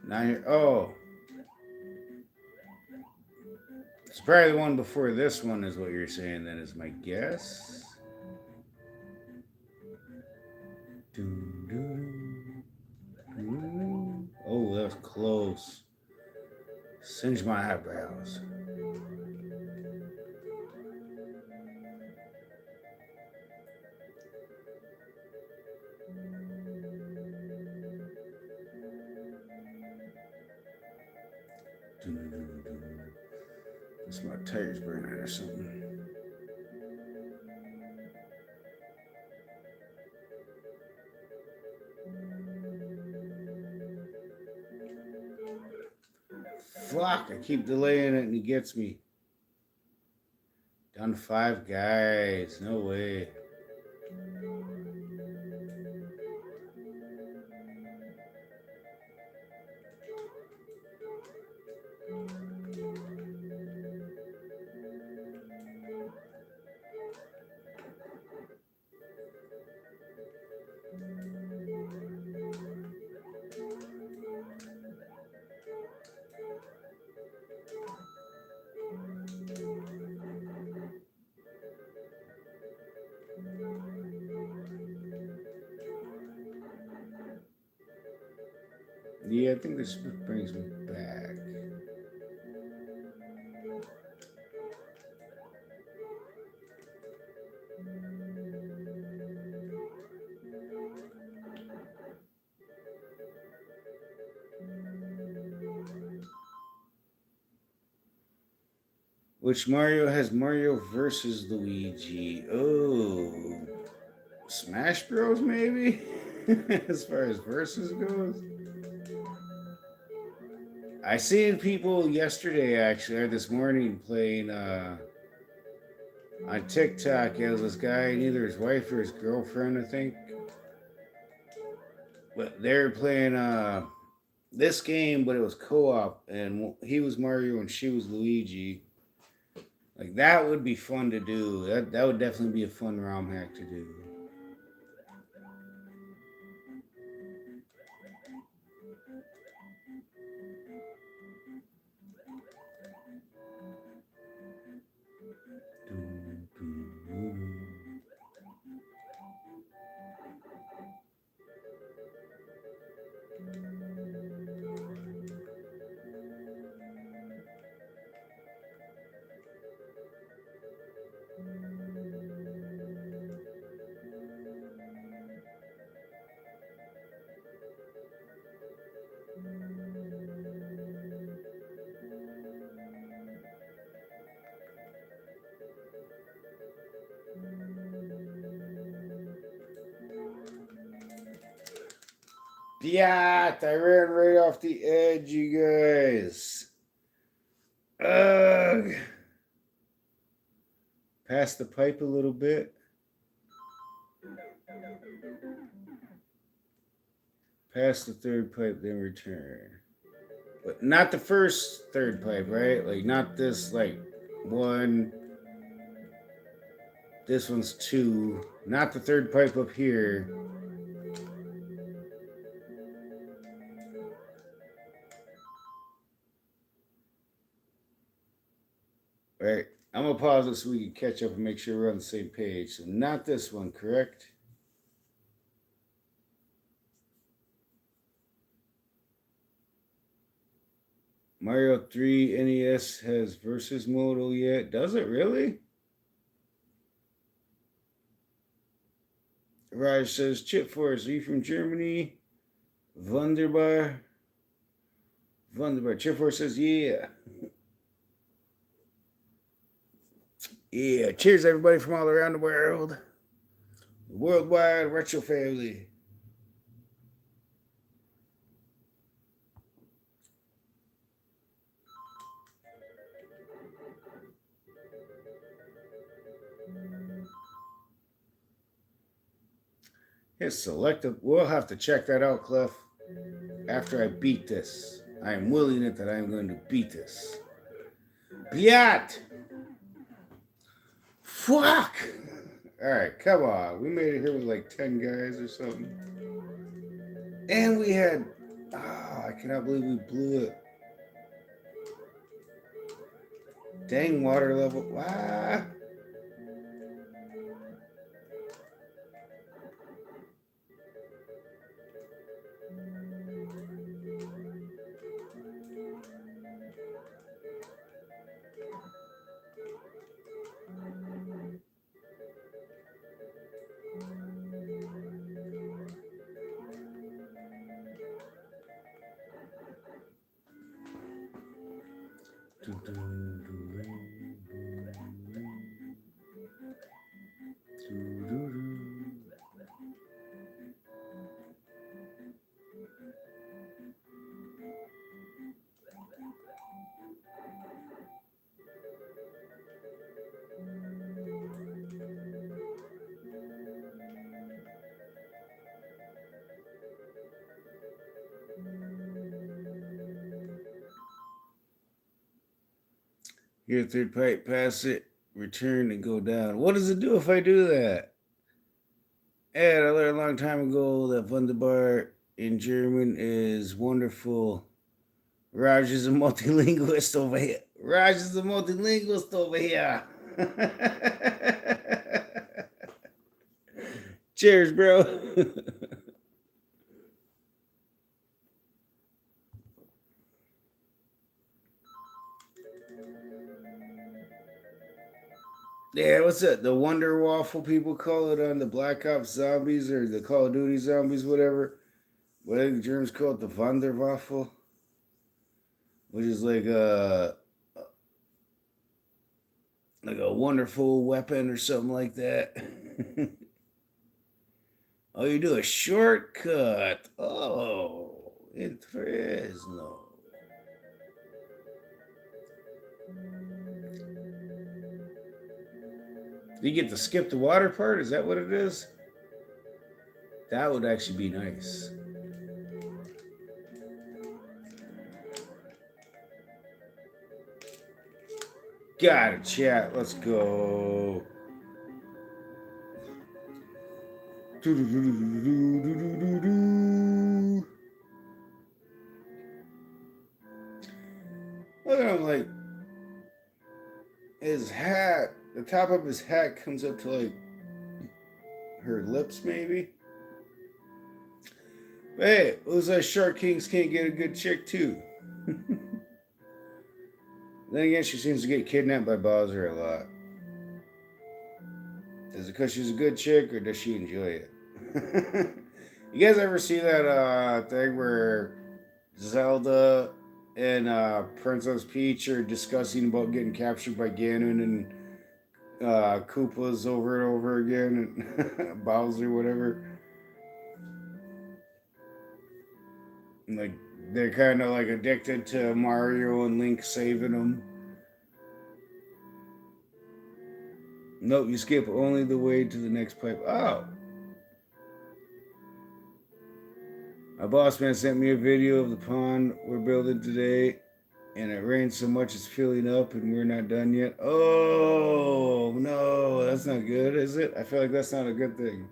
Now here, oh. It's probably the one before this one is what you're saying, then, is my guess. Oh, that was close. Singe my eyebrows. It's my tires burning or something. Fuck, I keep delaying it and he gets me. Down to 5 guys. No way. Yeah, I think this brings me back. Which Mario has Mario versus Luigi? Oh, Smash Bros. Maybe, as far as versus goes. I seen people yesterday, actually, or this morning, playing on TikTok. It was this guy, either his wife or his girlfriend, I think. But they were playing this game, but it was co-op, and he was Mario and she was Luigi. Like, that would be fun to do. That would definitely be a fun ROM hack to do. Yeah, I ran right off the edge, you guys. Ugh. Pass the pipe a little bit. Pass the third pipe, then return. But not the first third pipe, right? Like, not this, like, one. This one's 2. Not the third pipe up here. Right. I'm going to pause it so we can catch up and make sure we're on the same page. So not this one, correct? Mario 3 NES has versus mode. Oh, yeah. Does it really? Raj says, Chip Force, are you from Germany? Wunderbar. Wunderbar. Chip Force says, yeah. Yeah. Cheers, everybody from all around the world. Worldwide Retro Family. His selective. We'll have to check that out, Clef. After I beat this. I am willing it that I am going to beat this. Biat! Fuck! Alright, come on. We made it here with like 10 guys or something. And we had... Oh, I cannot believe we blew it. Dang water level. Ah! Here, third pipe, pass it, return, and go down. What does it do if I do that? And I learned a long time ago that Wunderbar in German is wonderful. Raj is a multilingualist over here. Raj is a multilingualist over here. Cheers, bro. Yeah, what's that? The Wonder Waffle people call it on the Black Ops Zombies or the Call of Duty Zombies, whatever. What do the Germans call it? The Wunderwaffle, which is like a wonderful weapon or something like that. Oh, you do a shortcut. Oh, in Fresno. Do you get to skip the water part? Is that what it is? That would actually be nice. Got it, chat. Let's go. Look at him, like his hat. The top of his hat comes up to like her lips, maybe. But hey, those short kings can't get a good chick too. Then again, she seems to get kidnapped by Bowser a lot. Is it because she's a good chick, or does she enjoy it? You guys ever see that thing where Zelda and Princess Peach are discussing about getting captured by Ganon and Koopas over and over again, and Bowser, whatever? And, like, they're kind of like addicted to Mario and Link saving them. Nope, you skip only the way to the next pipe. Oh. My boss man sent me a video of the pond we're building today, and it rained so much it's filling up and we're not done yet. Oh, no, that's not good, is it? I feel like that's not a good thing.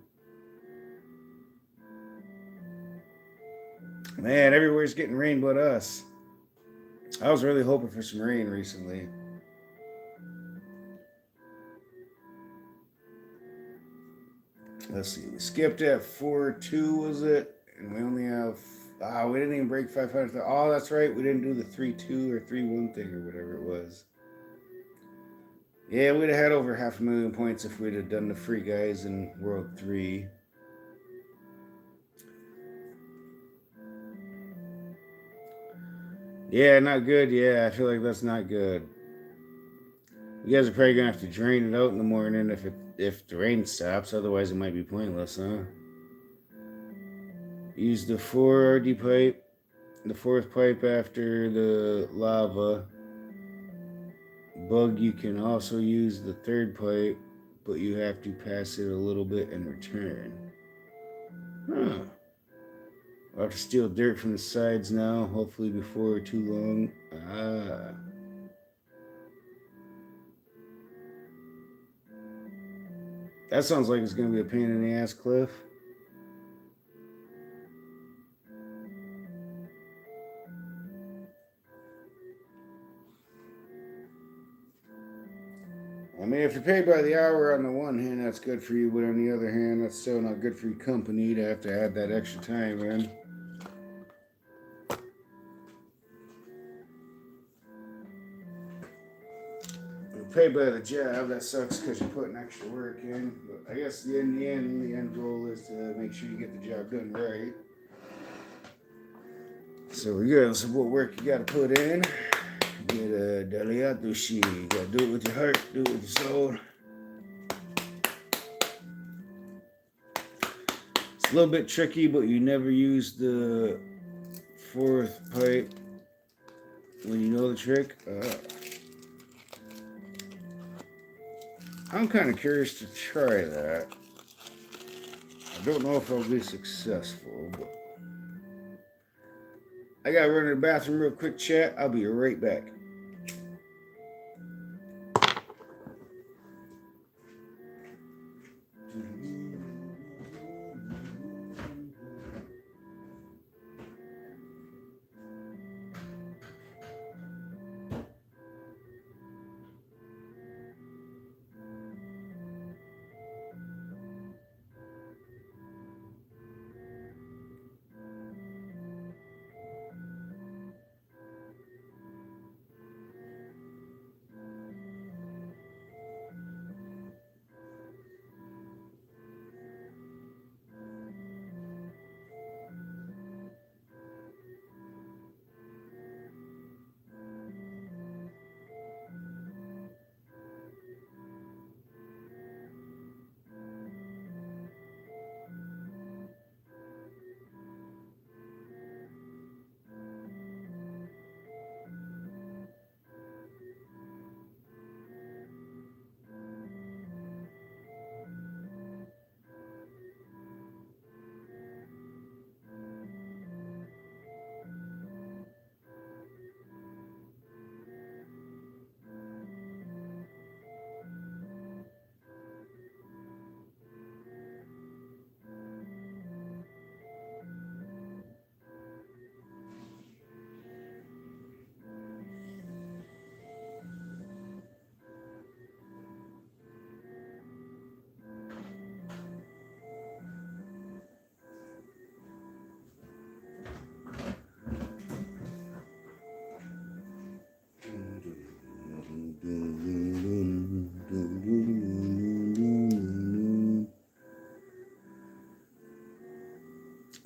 Man, everywhere's getting rain but us. I was really hoping for some rain recently. Let's see. We skipped at 4-2, was it? And we only have. We didn't even break 500. Oh, that's right. We didn't do the 3-2 or 3-1 thing or whatever it was. Yeah, we'd have had over 500,000 points if we'd have done the free guys in World 3. Yeah, not good. Yeah, I feel like that's not good. You guys are probably gonna have to drain it out in the morning if the rain stops. Otherwise, it might be pointless, huh? Use the 4RD pipe, the fourth pipe after the lava. Bug, you can also use the third pipe, but you have to pass it a little bit in return. Huh. I'll have to steal dirt from the sides now, hopefully before too long. That sounds like it's going to be a pain in the ass, Cliff. I mean, if you're paid by the hour on the one hand, that's good for you, but on the other hand, that's still not good for your company to have to add that extra time in. You're paid by the job, that sucks because you're putting extra work in. But I guess in the end goal is to make sure you get the job done right. So regardless of what work you got to put in, get a daliatushi. You got to do it with your heart, do it with your soul. It's a little bit tricky, but you never use the fourth pipe when you know the trick. I'm kind of curious to try that. I don't know if I'll be successful, but I gotta run to the bathroom real quick, chat. I'll be right back.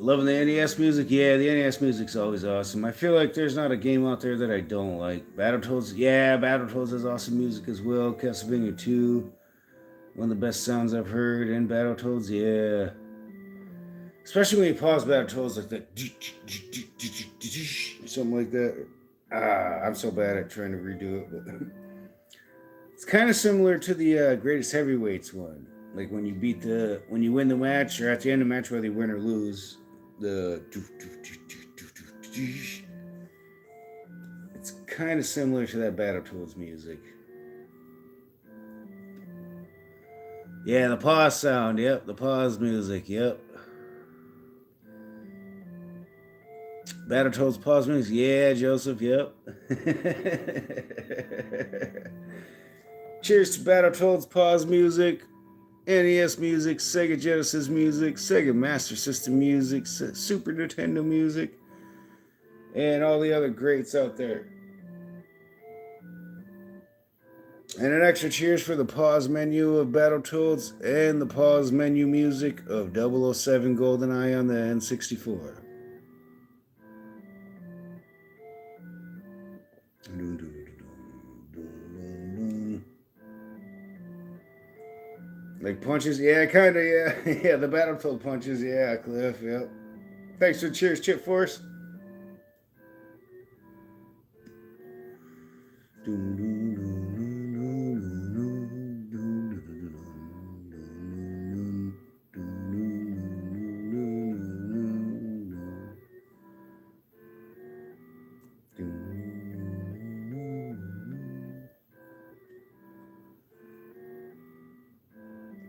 Loving the NES music? Yeah, the NES music's always awesome. I feel like there's not a game out there that I don't like. Battletoads, yeah, Battletoads has awesome music as well. Castlevania 2, one of the best sounds I've heard in Battletoads, yeah. Especially when you pause Battletoads like that. Something like that. I'm so bad at trying to redo it, but it's kind of similar to the Greatest Heavyweights one. Like when you win the match or at the end of the match, whether you win or lose, it's kind of similar to that Battletoads music. Yeah, the pause sound, yep, the pause music, yep. Battletoads pause music, yeah, Joseph, yep. Cheers to Battletoads pause music. NES music, Sega Genesis music, Sega Master System music, Super Nintendo music, and all the other greats out there. And an extra cheers for the pause menu of Battletoads and the pause menu music of 007 GoldenEye on the N64. Like punches? Yeah, kind of, yeah. Yeah, the Battletoad punches, yeah, Cliff, yep. Thanks for the cheers, Chip Force.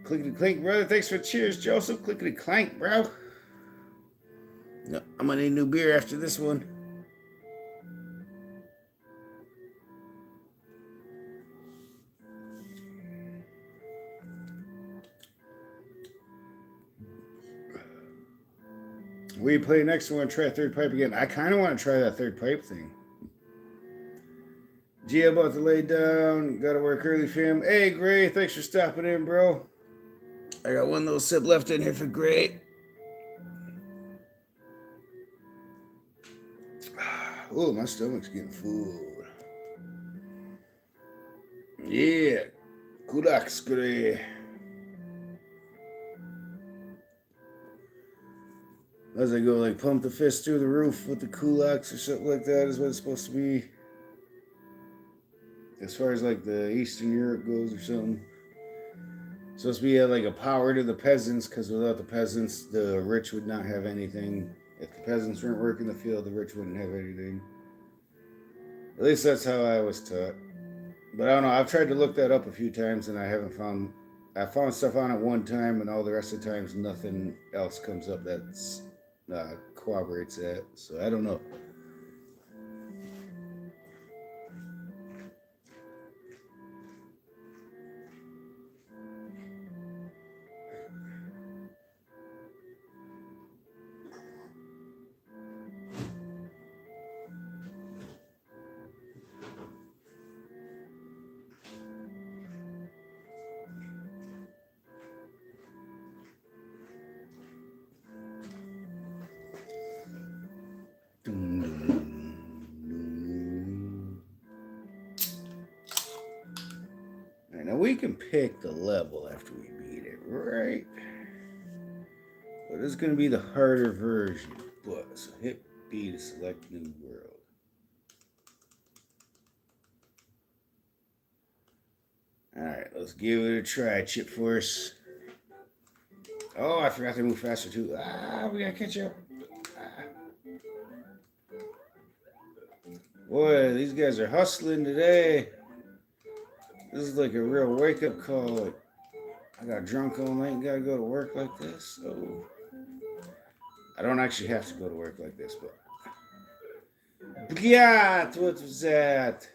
Clickety clink, brother. Thanks for cheers, Joseph. Clickety clank, bro. No, I'm gonna need new beer after this one. We play next. We want to try a third pipe again. I kind of want to try that third pipe thing. G about to lay down. Got to work early, fam. Hey, Gray. Thanks for stopping in, bro. I got one little sip left in here for Gray. Oh, my stomach's getting full. Yeah. Kulaks, Gray. As I go, like, pump the fist through the roof with the kulaks or something like that is what it's supposed to be. As far as, like, the Eastern Europe goes or something. It's supposed to be like a power to the peasants, because without the peasants, the rich would not have anything. If the peasants weren't working the field, the rich wouldn't have anything. At least that's how I was taught. But I don't know. I've tried to look that up a few times, and I haven't found... I found stuff on it one time, and all the rest of the times, nothing else comes up that's... corroborates that, so I don't know. Alright, now we can pick the level after we beat it, right? But it's going to be the harder version. But so hit B to select new world. Alright, let's give it a try, Chip Force. Oh, I forgot to move faster too. We gotta catch up. Boy, these guys are hustling today. This is like a real wake-up call. Like, I got drunk all night and gotta go to work like this. Oh, I don't actually have to go to work like this, but yeah, what was that?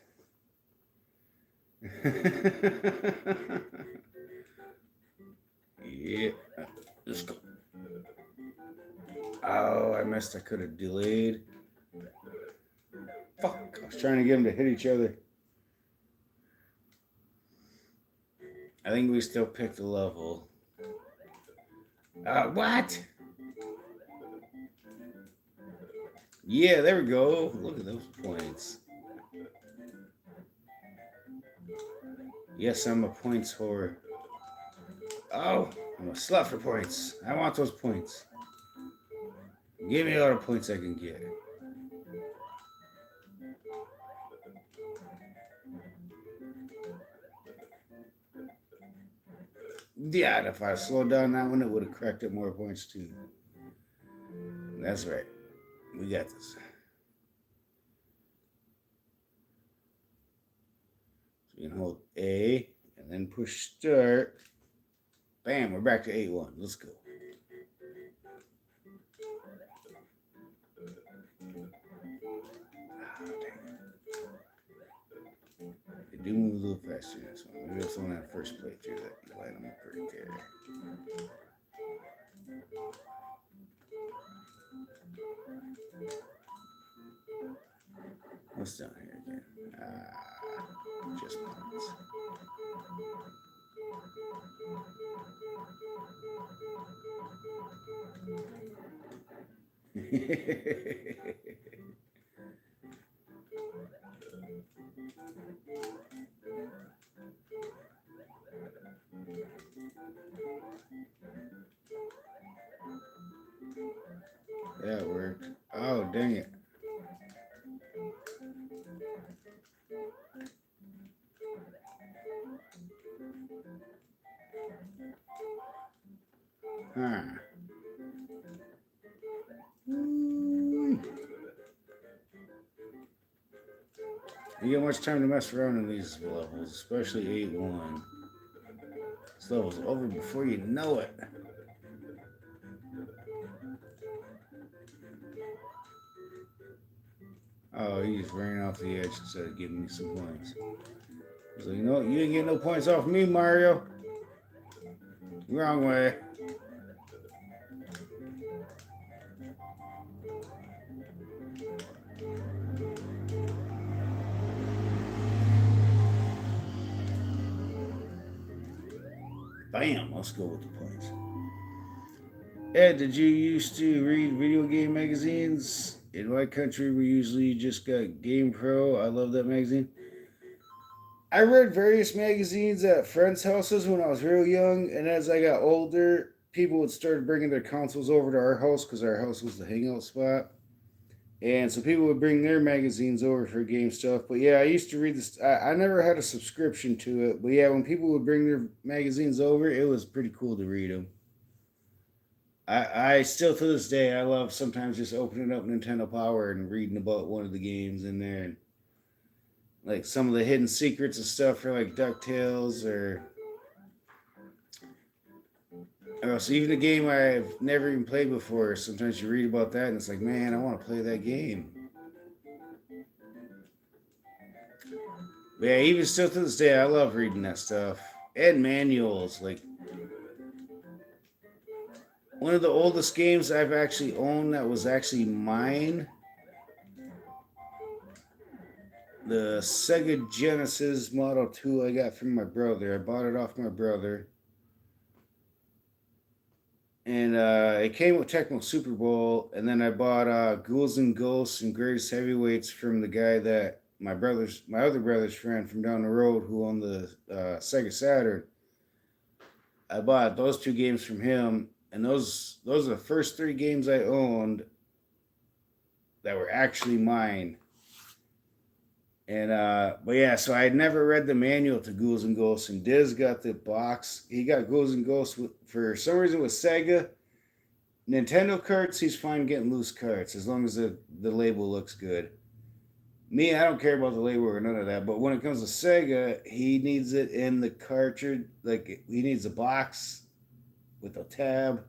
Yeah, let's go. Oh, I missed. I could have delayed. Fuck! I was trying to get them to hit each other. I think we still picked the level. What? Yeah, there we go. Look at those points. Yes, I'm a points whore. Oh, I'm a slut for points. I want those points. Give me all the points I can get. Yeah, and if I slowed down that one, it would have cracked up more points too. That's right. We got this. So you can hold A and then push start. Bam, we're back to 8-1. Let's go. do move a little faster in this one. Maybe that's the one on first playthrough that you light them up right there. What's down here again? Just points. That worked. Oh, dang it. Huh. You get much time to mess around in these levels, especially 8-1. This level's over before you know it. Oh, he just ran off the edge instead of giving me some points. So, you know, you didn't get no points off me, Mario. Wrong way. Bam, let's go with the points. Ed, did you used to read video game magazines? In my country, we usually just got Game Pro. I love that magazine. I read various magazines at friends' houses when I was real young, and as I got older, people would start bringing their consoles over to our house because our house was the hangout spot. And so people would bring their magazines over for game stuff. But yeah, I used to read this. I never had a subscription to it. But yeah, when people would bring their magazines over, it was pretty cool to read them. I still, to this day, I love sometimes just opening up Nintendo Power and reading about one of the games in there. And like some of the hidden secrets and stuff for like DuckTales or else even a game I've never even played before. Sometimes you read about that and it's like, man, I want to play that game. But yeah, even still to this day, I love reading that stuff. And manuals. Like, one of the oldest games I've actually owned that was actually mine, the SEGA Genesis Model 2 I got from my brother. I bought it off my brother. And it came with Tecmo Super Bowl. And then I bought Ghouls and Ghosts and Greatest Heavyweights from the guy that my other brother's friend from down the road who owned the Sega Saturn. I bought those two games from him. And those are the first 3 games I owned that were actually mine. And but yeah, so I had never read the manual to Ghouls and Ghosts, and Diz got the box. He got Ghouls and Ghosts for some reason with Sega. Nintendo carts, he's fine getting loose carts as long as the label looks good. Me, I don't care about the label or none of that. But when it comes to Sega, he needs it in the cartridge. Like he needs a box with a tab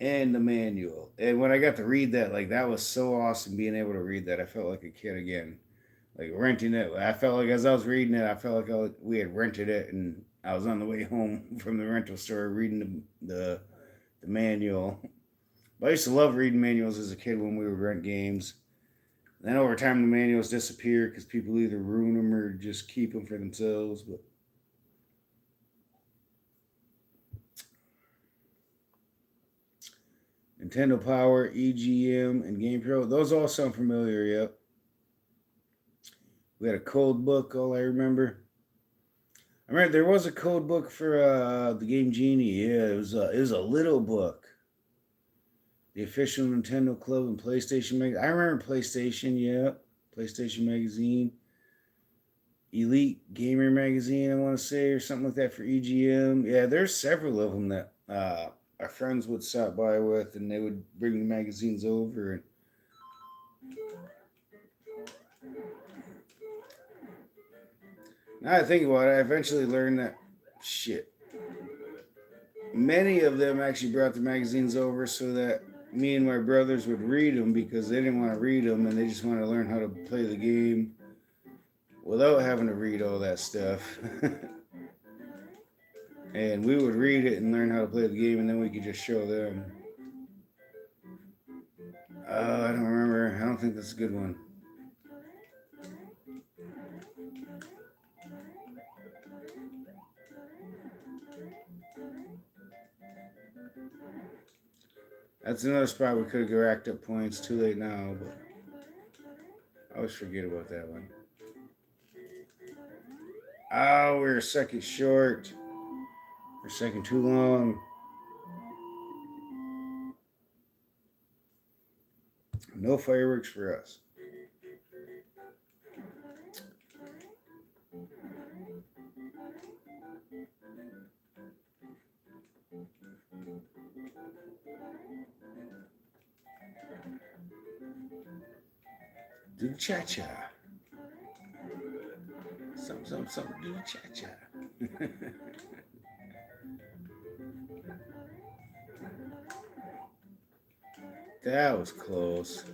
and the manual. And when I got to read that, like that was so awesome being able to read that. I felt like a kid again. Like renting it. I felt like as I was reading it, I felt like we had rented it and I was on the way home from the rental store reading the manual. But I used to love reading manuals as a kid when we would rent games. Then over time the manuals disappear because people either ruin them or just keep them for themselves. But Nintendo Power, EGM, and Game Pro, those all sound familiar, yep. We had a code book, all I remember. I remember there was a code book for the Game Genie. Yeah, it was a little book. The official Nintendo Club and PlayStation magazine. I remember PlayStation, yeah. PlayStation magazine. Elite Gamer magazine, I want to say, or something like that for EGM. Yeah, there's several of them that our friends would stop by with, and they would bring the magazines over. And now I think about it, I eventually learned that shit. Many of them actually brought the magazines over so that me and my brothers would read them because they didn't want to read them and they just wanted to learn how to play the game without having to read all that stuff. And we would read it and learn how to play the game, and then we could just show them. I don't remember. I don't think that's a good one. That's another spot we could have racked up points. Too late now, but I always forget about that one. Oh, we're a second short. We're a second too long. No fireworks for us. Do cha-cha. Something, do cha-cha. That was close.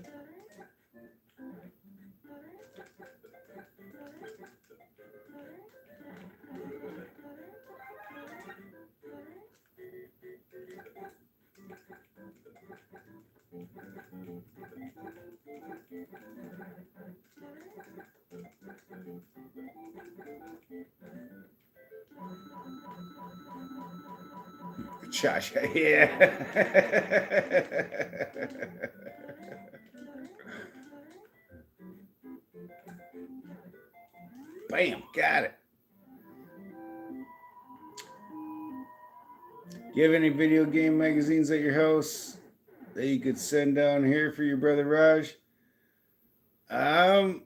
Cha-cha, yeah. Bam, got it. Do you have any video game magazines at your house that you could send down here for your brother Raj? I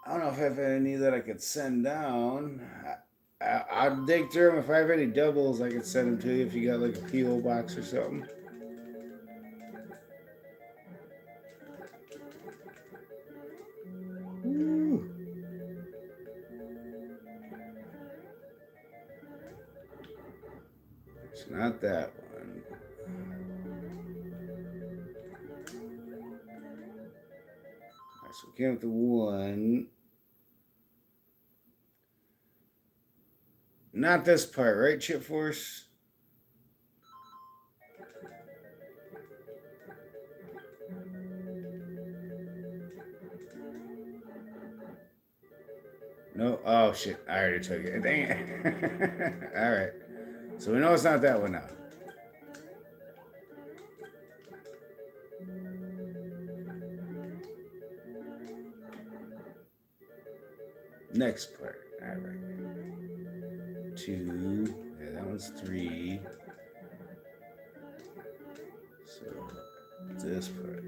don't know if I have any that I could send down. I'd dig through them. If I have any doubles, I could send them to you if you got like a P.O. box or something. Woo. It's not that one. Alright, so we came with the one. Not this part, right, Chip Force? No? Oh, shit. I already took it. Dang it. All right. So we know it's not that one now. Next part. All right. 2. Yeah, that one's 3. So this part.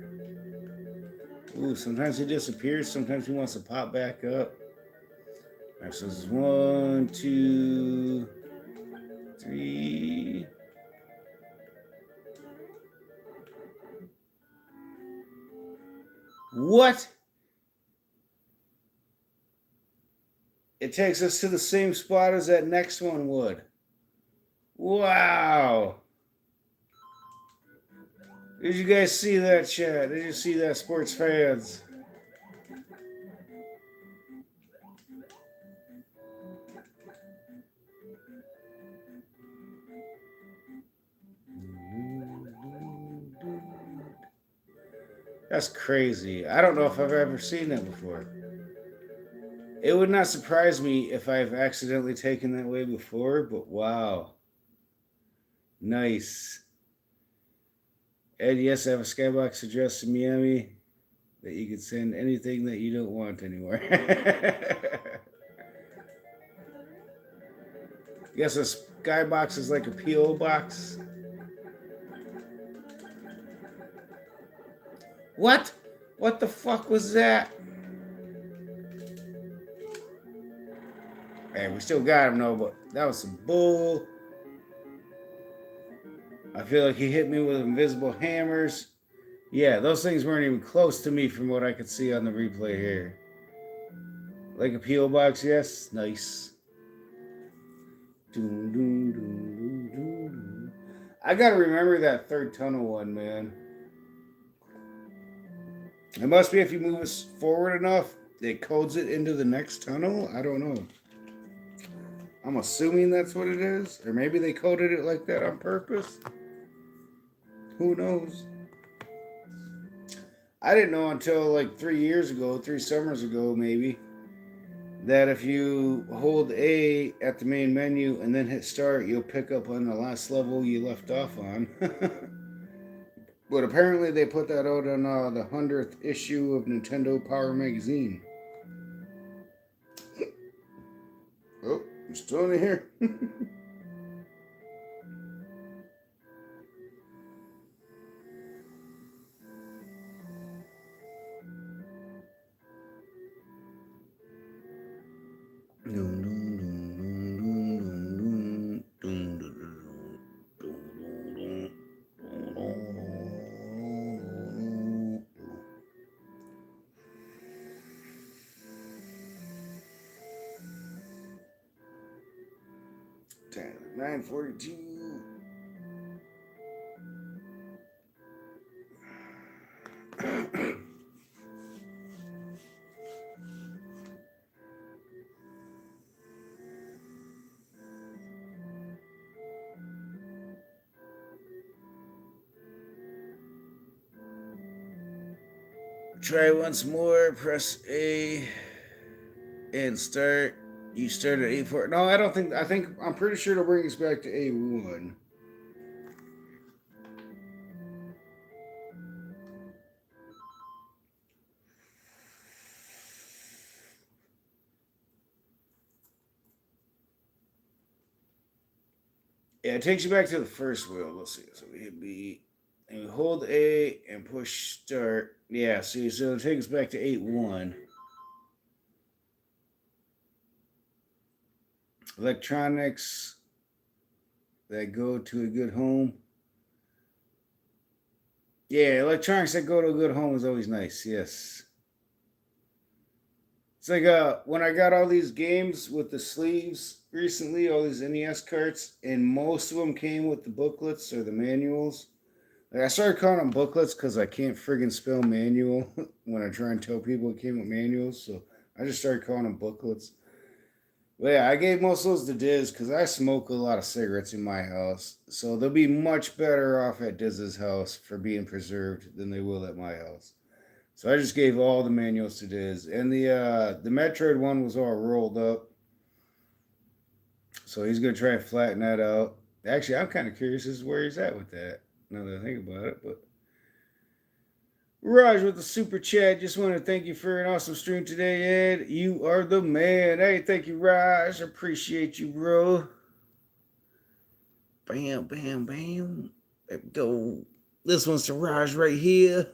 Ooh, sometimes he disappears. Sometimes he wants to pop back up. All right, so this is 1, 2, 3. What? It takes us to the same spot as that next one would. Wow. Did you guys see that, chat? Did you see that, sports fans? That's crazy. I don't know if I've ever seen that before. It would not surprise me if I've accidentally taken that way before, but wow. Nice. Ed, yes, I have a skybox address in Miami that you can send anything that you don't want anymore. Guess a skybox is like a P.O. box. What? What the fuck was that? Hey, we still got him, though, but that was some bull. I feel like he hit me with invisible hammers. Yeah, those things weren't even close to me from what I could see on the replay here. Like a P.O. box, yes? Nice. I gotta remember that third tunnel one, man. It must be if you move us forward enough, it codes it into the next tunnel. I don't know. I'm assuming that's what it is, or maybe they coded it like that on purpose. Who knows? I didn't know until like 3 years ago, 3 summers ago, maybe, that if you hold A at the main menu and then hit start, you'll pick up on the last level you left off on. But apparently they put that out on the 100th issue of Nintendo Power Magazine. Oh, I'm still in here. Time 9:42. Try once more. Press A and start. You start at A4. No, I don't think. I'm pretty sure it'll bring us back to A1. Yeah, it takes you back to the first wheel. Let's see. So we hit B and we hold A and push start. Yeah, see, so it takes us back to 8-1. Electronics that go to a good home. Yeah, electronics that go to a good home is always nice. Yes. It's like when I got all these games with the sleeves recently, all these NES carts, and most of them came with the booklets or the manuals. Like I started calling them booklets because I can't friggin' spell manual when I try and tell people it came with manuals. So I just started calling them booklets. But yeah, I gave most of those to Diz because I smoke a lot of cigarettes in my house. So they'll be much better off at Diz's house for being preserved than they will at my house. So I just gave all the manuals to Diz. And the Metroid one was all rolled up. So he's gonna try and flatten that out. Actually, I'm kind of curious as to where he's at with that. Now that I think about it, but Raj with the super chat. Just want to thank you for an awesome stream today, Ed. You are the man. Hey, thank you, Raj. Appreciate you, bro. Bam, bam, bam. There we go. This one's to Raj right here.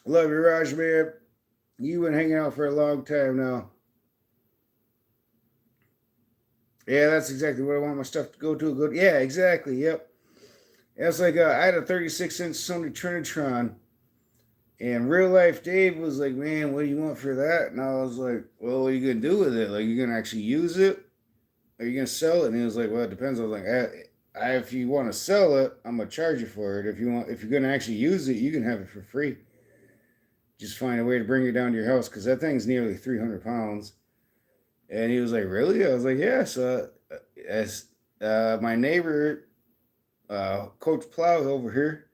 Love you, Raj, man. You've been hanging out for a long time now. Yeah, that's exactly what I want my stuff to go to. Good. Yeah, exactly. Yep. It's like I had a 36-inch Sony Trinitron, and real life Dave was like, "Man, what do you want for that?" And I was like, "Well, what are you gonna do with it? Like, you gonna actually use it? Are you gonna sell it?" And he was like, "Well, it depends." I was like, If you want to sell it, I'm gonna charge you for it. If you're gonna actually use it, you can have it for free. Just find a way to bring it down to your house because that thing's nearly 300 pounds." And he was like, "Really?" I was like, "Yeah." So, as my neighbor, Coach Plow over here,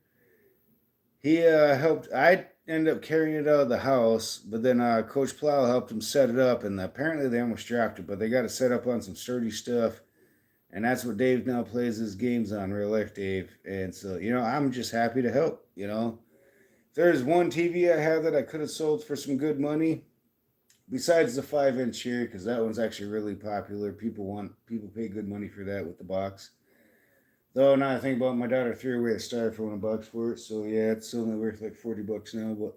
he helped. I ended up carrying it out of the house, but then Coach Plow helped him set it up, and apparently they almost dropped it, but they got it set up on some sturdy stuff, and that's what Dave now plays his games on, real life Dave. And so, I'm just happy to help. If there's one TV I have that I could have sold for some good money, besides the 5-inch here, because that one's actually really popular. People pay good money for that with the box. Though now I think about it, my daughter threw away a styrofoam box for it, so yeah, it's only worth like $40 now. But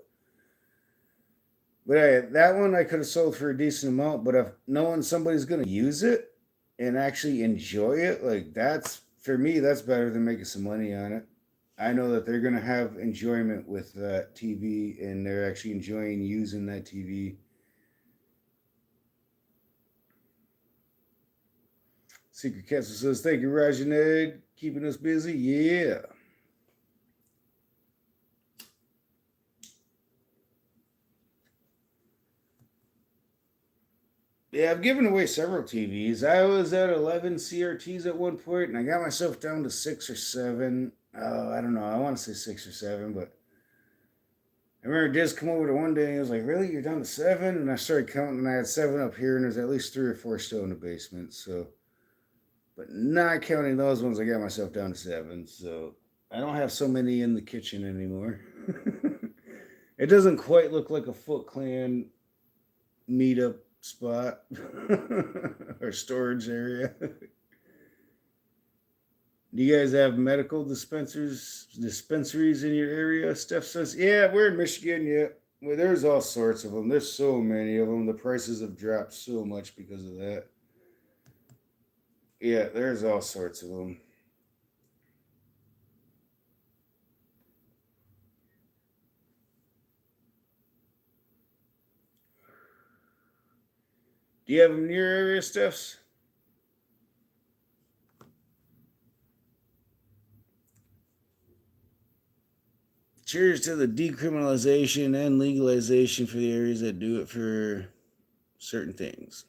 yeah, that one I could have sold for a decent amount. But if knowing somebody's gonna use it and actually enjoy it, like that's for me, that's better than making some money on it. I know that they're gonna have enjoyment with that TV, and they're actually enjoying using that TV. Secret Castle says, "Thank you, Raj and Ed, keeping us busy." Yeah. Yeah, I've given away several TVs. I was at 11 CRTs at one point, and I got myself down to 6 or 7. I don't know. I want to say 6 or 7, but I remember Diz come over to one day and he was like, "Really? You're down to 7?" And I started counting, and I had 7 up here, and there's at least 3 or 4 still in the basement. So, but not counting those ones, I got myself down to 7. So I don't have so many in the kitchen anymore. It doesn't quite look like a Foot Clan meetup spot or storage area. Do you guys have medical dispensaries in your area? Steph says, "Yeah, we're in Michigan. Yeah, well, there's all sorts of them. There's so many of them. The prices have dropped so much because of that. Yeah, there's all sorts of them." Do you have them in your area, Stephs? Cheers to the decriminalization and legalization for the areas that do it for certain things.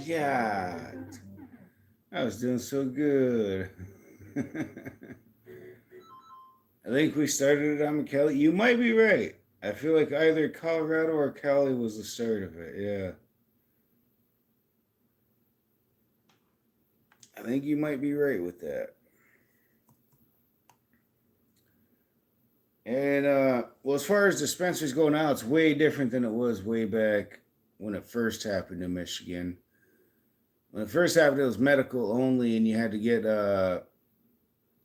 Yeah, I was doing so good. I think we started it on McKelly. You might be right. I feel like either Colorado or Cali was the start of it. Yeah. I think you might be right with that. And well, as far as dispensaries go now, it's way different than it was way back when it first happened in Michigan. When it first happened, it was medical only, and you had to get I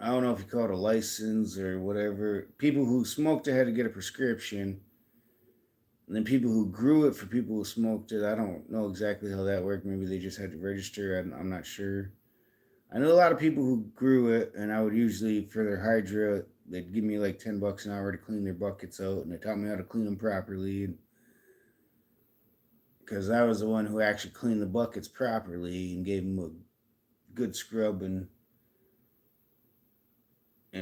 don't know if you call it a license or whatever. People who smoked it had to get a prescription, and then people who grew it for people who smoked it. I don't know exactly how that worked. Maybe they just had to register. I'm not sure. I know a lot of people who grew it, and I would usually, for their hydra, they'd give me like $10 an hour to clean their buckets out, and they taught me how to clean them properly. Because I was the one who actually cleaned the buckets properly and gave them a good scrub and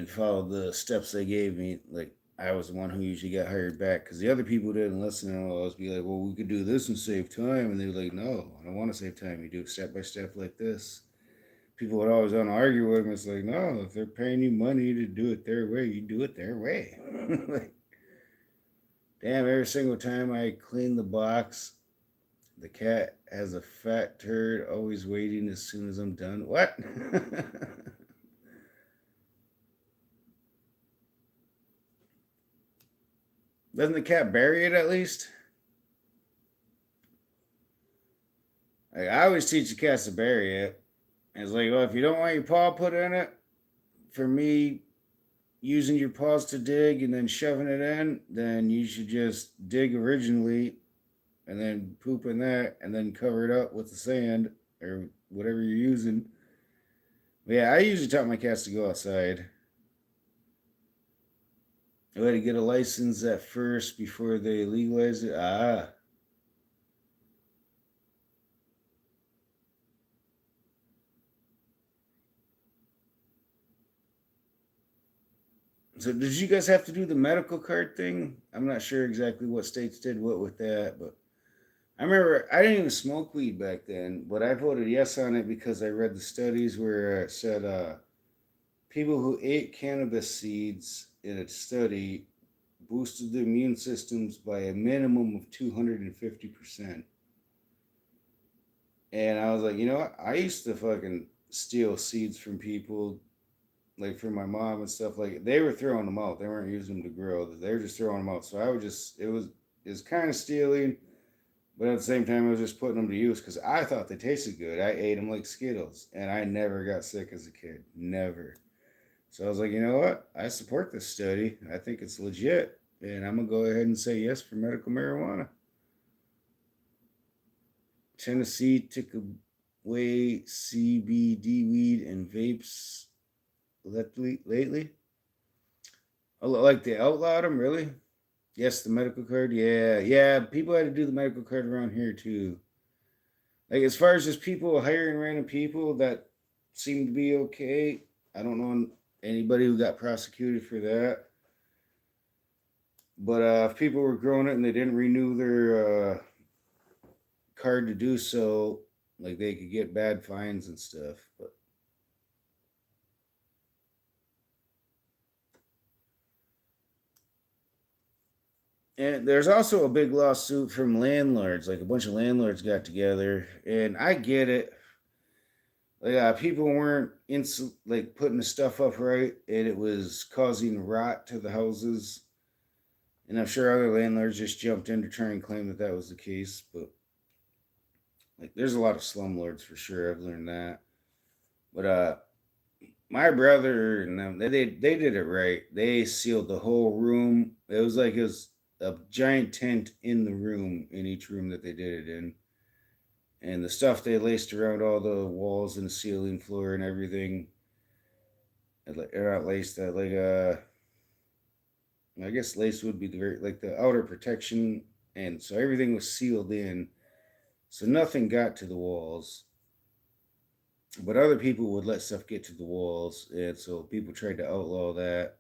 followed the steps they gave me. Like I was the one who usually got hired back because the other people didn't listen, and I'd always be like, "Well, we could do this and save time," and they were like, "No, I don't want to save time. You do it step by step like this." People would always want to argue with them. It's like, no, if they're paying you money to do it their way, you do it their way. Like, damn, every single time I clean the box, the cat has a fat turd always waiting as soon as I'm done. What? Doesn't the cat bury it at least? Like, I always teach the cats to bury it. And it's like, well, if you don't want your paw put in it, for me, using your paws to dig and then shoving it in, then you should just dig originally and then poop in that and then cover it up with the sand or whatever you're using. But yeah, I usually tell my cats to go outside. I had to get a license at first before they legalized it. Ah. So did you guys have to do the medical card thing? I'm not sure exactly what states did what with that, but I remember I didn't even smoke weed back then, but I voted yes on it because I read the studies where it said people who ate cannabis seeds in a study boosted their immune systems by a minimum of 250%. And I was like, you know what? I used to fucking steal seeds from people, like from my mom and stuff. Like they were throwing them out. They weren't using them to grow. They were just throwing them out. So I would just, it was. is kind of stealing, but at the same time, I was just putting them to use because I thought they tasted good. I ate them like Skittles, and I never got sick as a kid. Never. So I was like, you know what? I support this study. I think it's legit, and I'm gonna go ahead and say yes for medical marijuana. Tennessee took away CBD weed and vapes lately. Oh, like they outlawed them, really? Yes, the medical card. Yeah, yeah. People had to do the medical card around here too. Like as far as just people hiring random people, that seemed to be okay. I don't know anybody who got prosecuted for that. But if people were growing it and they didn't renew their card to do so, like they could get bad fines and stuff. But and there's also a big lawsuit from landlords. Like a bunch of landlords got together, and I get it. Like people weren't like putting the stuff up right, and it was causing rot to the houses. And I'm sure other landlords just jumped in to try and claim that that was the case. But like, there's a lot of slumlords for sure. I've learned that. But my brother and them, they did it right. They sealed the whole room. It was a giant tent in the room in each room that they did it in, and the stuff they laced around all the walls and the ceiling, floor, and everything. Or not laced that I guess lace would be the very like the outer protection, and so everything was sealed in, so nothing got to the walls. But other people would let stuff get to the walls, and so people tried to outlaw that,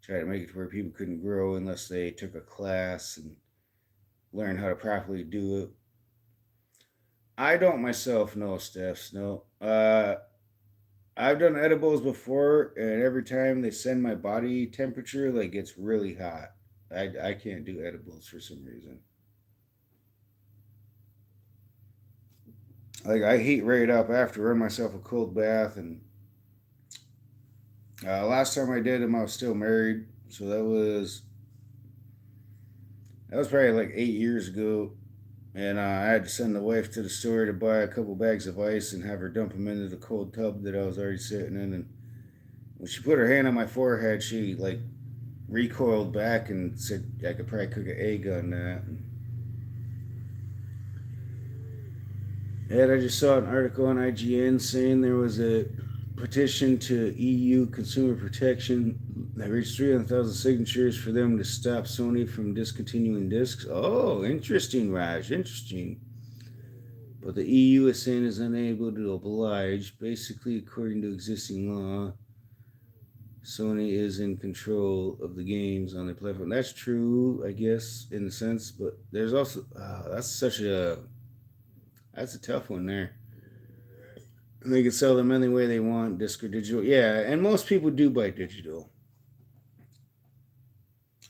try to make it to where people couldn't grow unless they took a class and learn how to properly do it. I don't myself know, Stephs. No, I've done edibles before, and every time they send my body temperature like gets really hot. I can't do edibles for some reason. Like I heat right up. I have to run myself a cold bath, and last time I did them, I was still married, so that was probably like 8 years ago. And I had to send the wife to the store to buy a couple bags of ice and have her dump them into the cold tub that I was already sitting in. And when she put her hand on my forehead, she like recoiled back and said I could probably cook an egg on that. And I just saw an article on IGN saying there was a petition to EU Consumer Protection that reached 300,000 signatures for them to stop Sony from discontinuing discs. Oh, interesting, Raj. Interesting. But the EU is saying is unable to oblige. Basically, according to existing law, Sony is in control of the games on their platform. That's true, I guess, in a sense. But there's also that's a tough one there. They can sell them any way they want, disc or digital. Yeah, and most people do buy digital.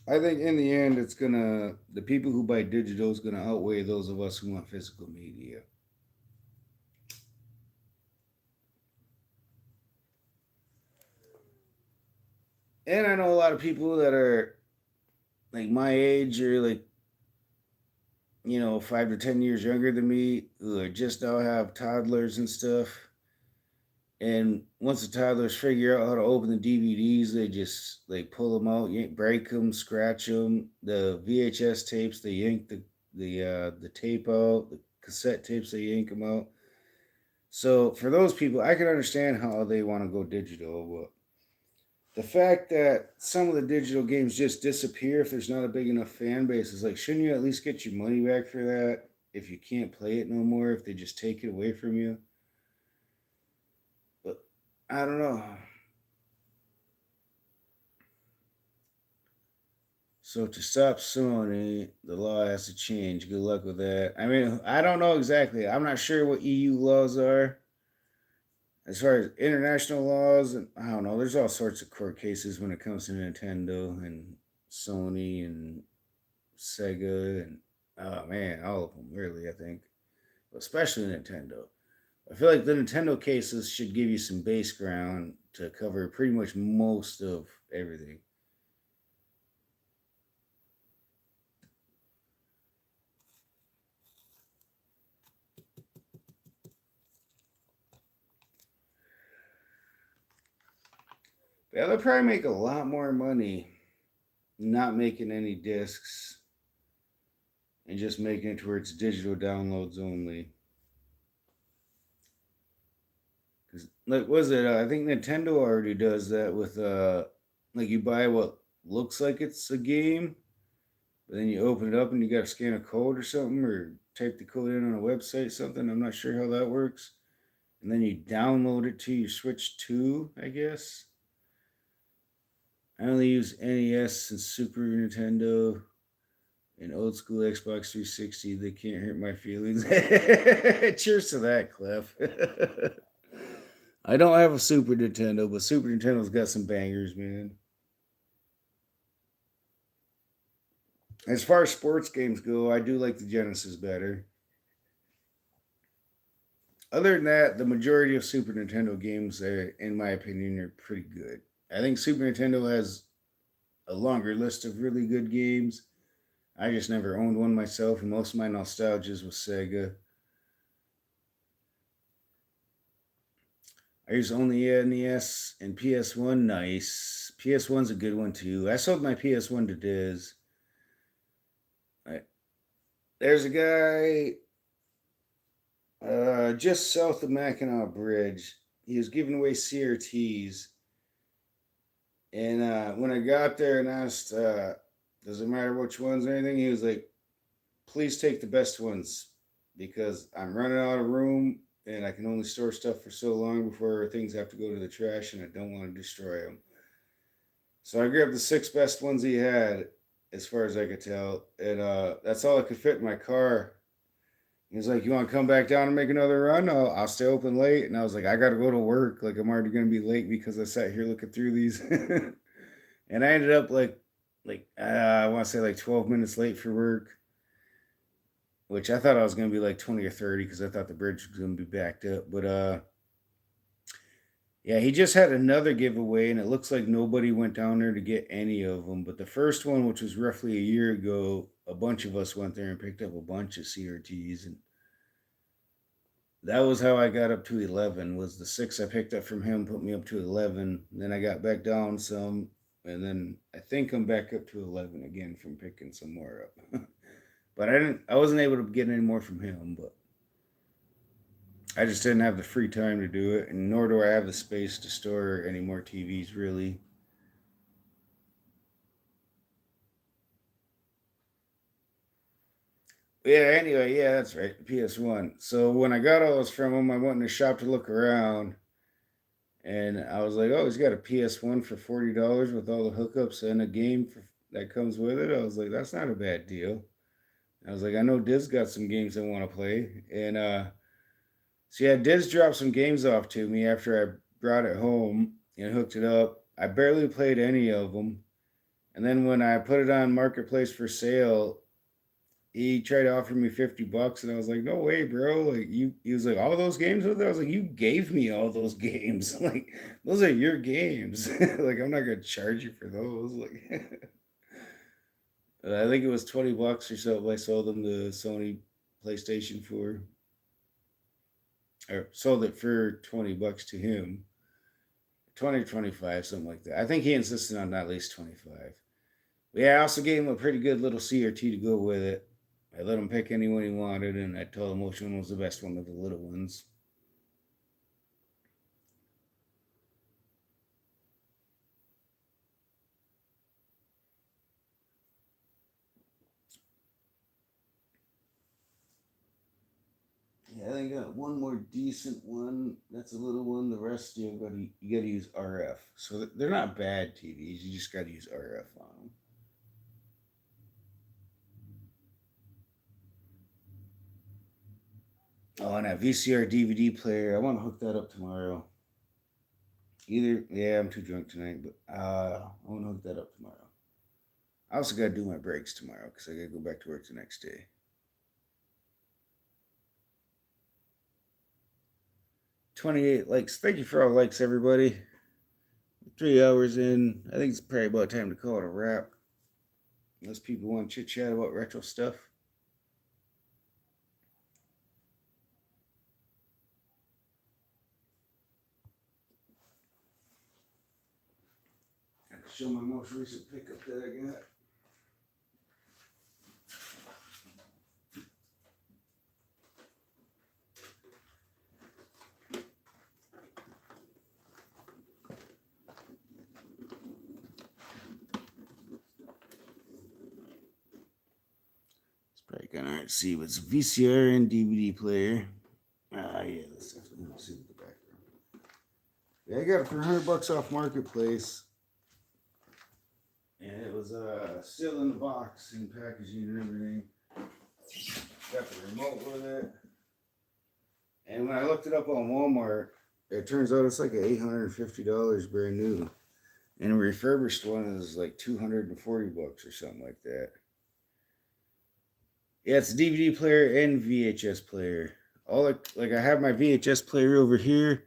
I think in the end, the people who buy digital is gonna outweigh those of us who want physical media. And I know a lot of people that are like my age or like 5 to 10 years younger than me who are just now have toddlers and stuff. And once the toddlers figure out how to open the DVDs, they just like pull them out, break them, scratch them. The VHS tapes, they yank the tape out. The cassette tapes, they yank them out. So for those people, I can understand how they want to go digital, but the fact that some of the digital games just disappear if there's not a big enough fan base is like, shouldn't you at least get your money back for that if you can't play it no more, if they just take it away from you? But I don't know. So to stop Sony, the law has to change. Good luck with that. I mean, I don't know exactly. I'm not sure what EU laws are. As far as international laws, and I don't know, there's all sorts of court cases when it comes to Nintendo and Sony and SEGA and oh man, all of them really. I think, especially Nintendo. I feel like the Nintendo cases should give you some base ground to cover pretty much most of everything. Yeah, they'll probably make a lot more money not making any discs and just making it to where it's digital downloads only. Cause like, was it? I think Nintendo already does that with like you buy what looks like it's a game, but then you open it up and you got to scan a code or something, or type the code in on a website, something. I'm not sure how that works. And then you download it to your Switch 2, I guess. I only use NES and Super Nintendo and old school Xbox 360. They can't hurt my feelings. Cheers to that, Cliff. I don't have a Super Nintendo, but Super Nintendo's got some bangers, man. As far as sports games go, I do like the Genesis better. Other than that, the majority of Super Nintendo games, in my opinion, are pretty good. I think Super Nintendo has a longer list of really good games. I just never owned one myself, and most of my nostalgia is with Sega. I use only NES and PS1. Nice. PS1's a good one too. I sold my PS1 to Diz. I, there's a guy just south of Mackinac Bridge. He was giving away CRTs. And when I got there and asked, does it matter which ones or anything? He was like, please take the best ones because I'm running out of room and I can only store stuff for so long before things have to go to the trash and I don't want to destroy them. So I grabbed the six best ones he had, as far as I could tell, and that's all I could fit in my car. He was like, "You want to come back down and make another run? I'll stay open late." And I was like, "I got to go to work. Like I'm already going to be late because I sat here looking through these." And I ended up I want to say like 12 minutes late for work, which I thought I was going to be like 20 or 30 because I thought the bridge was going to be backed up. But yeah, he just had another giveaway, and it looks like nobody went down there to get any of them. But the first one, which was roughly a year ago, a bunch of us went there and picked up a bunch of CRTs, and that was how I got up to 11. Was the six I picked up from him put me up to 11? Then I got back down some, and then I think I'm back up to 11 again from picking some more up. But I wasn't able to get any more from him, but I just didn't have the free time to do it, and nor do I have the space to store any more TVs, really. Yeah, anyway, yeah, that's right. PS1. So when I got all those from him, I went in the shop to look around, and I was like, oh, he's got a PS1 for $40 with all the hookups and a game that comes with it. I was like, that's not a bad deal. I was like, I know Diz got some games I want to play. And so yeah, Diz dropped some games off to me after I brought it home and hooked it up. I barely played any of them. And then when I put it on Marketplace for sale, he tried to offer me $50, and I was like, no way, bro. Like he was like, all those games with it. I was like, you gave me all those games. Like those are your games. Like I'm not gonna charge you for those. Like I think it was $20 or so. I sold them the Sony PlayStation for, or sold it for $20 to him. 20 25, something like that. I think he insisted on at least 25. But yeah, I also gave him a pretty good little CRT to go with it. I let him pick any one he wanted, and I told him which one was the best one of the little ones. Yeah, I think I got one more decent one. That's a little one. The rest you gotta use RF. So they're not bad TVs. You just gotta use RF on them. Oh, and that VCR DVD player. I want to hook that up tomorrow. Either yeah, I'm too drunk tonight, but I want to hook that up tomorrow. I also gotta do my breaks tomorrow because I gotta go back to work the next day. 28 likes. Thank you for all the likes, everybody. 3 hours in. I think it's probably about time to call it a wrap. Unless people want to chit chat about retro stuff. show my most recent pickup that I got. Probably gonna see what's VCR and DVD player. Yeah, that's definitely see the background. Yeah, I got it for $100 off Marketplace, and it was still in the box and packaging and everything. Got the remote with it, and when I looked it up on Walmart, it turns out it's like $850 brand new, and a refurbished one is like $240 or something like that. Yeah, it's a DVD player and VHS player. All like I have my VHS player over here.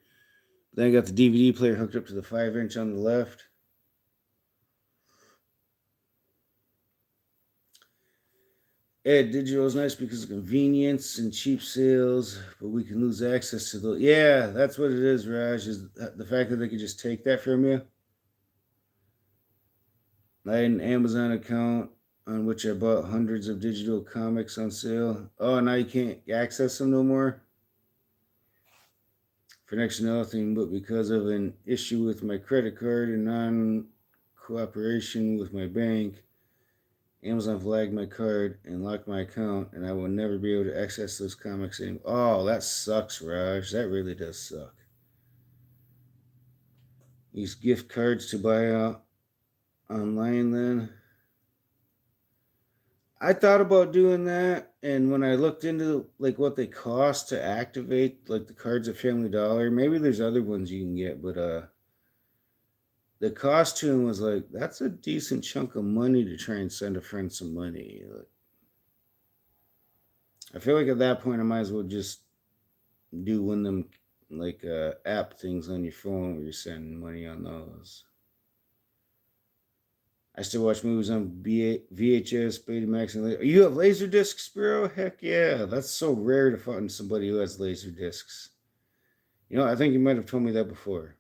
Then I got the DVD player hooked up to the 5-inch on the left. Yeah, digital is nice because of convenience and cheap sales, but we can lose access to those. Yeah, that's what it is, Raj, is the fact that they could just take that from you. I had an Amazon account on which I bought hundreds of digital comics on sale. Oh, now you can't access them no more? For next to nothing, but because of an issue with my credit card and non-cooperation with my bank, Amazon flagged my card and locked my account, and I will never be able to access those comics anymore. Oh, that sucks, Raj. That really does suck. Use gift cards to buy out online then. I thought about doing that, and when I looked into like what they cost to activate like the cards at Family Dollar, maybe there's other ones you can get, but the cost to him was like, that's a decent chunk of money to try and send a friend some money. Like, I feel like at that point I might as well just do one of them like app things on your phone where you're sending money on those. I still watch movies on VHS, Betamax, and you have laser discs, bro? Heck yeah! That's so rare to find somebody who has laser discs. You know, I think you might have told me that before.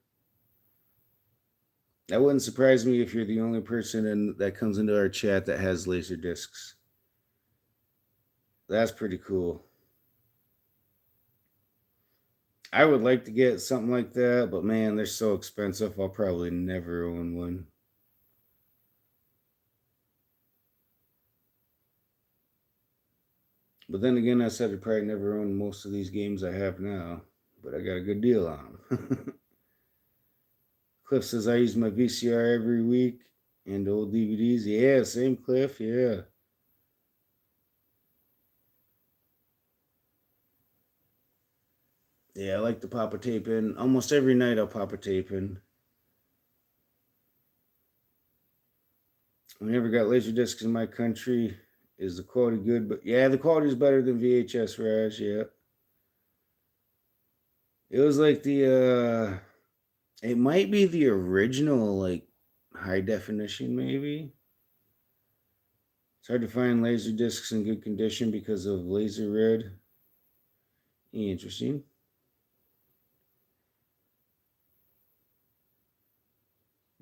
That wouldn't surprise me if you're the only person that comes into our chat that has laser discs. That's pretty cool. I would like to get something like that, but man, they're so expensive. I'll probably never own one. But then again, I said I'd probably never own most of these games I have now, but I got a good deal on them. Cliff says I use my VCR every week and old DVDs. Yeah, same Cliff, yeah. Yeah, I like to pop a tape in. Almost every night I'll pop a tape in. We never got laser discs in my country. Is the quality good? But yeah, the quality is better than VHS, Raj. Yeah. It was like it might be the original, like high definition, maybe. It's hard to find laser discs in good condition because of laser red. Interesting.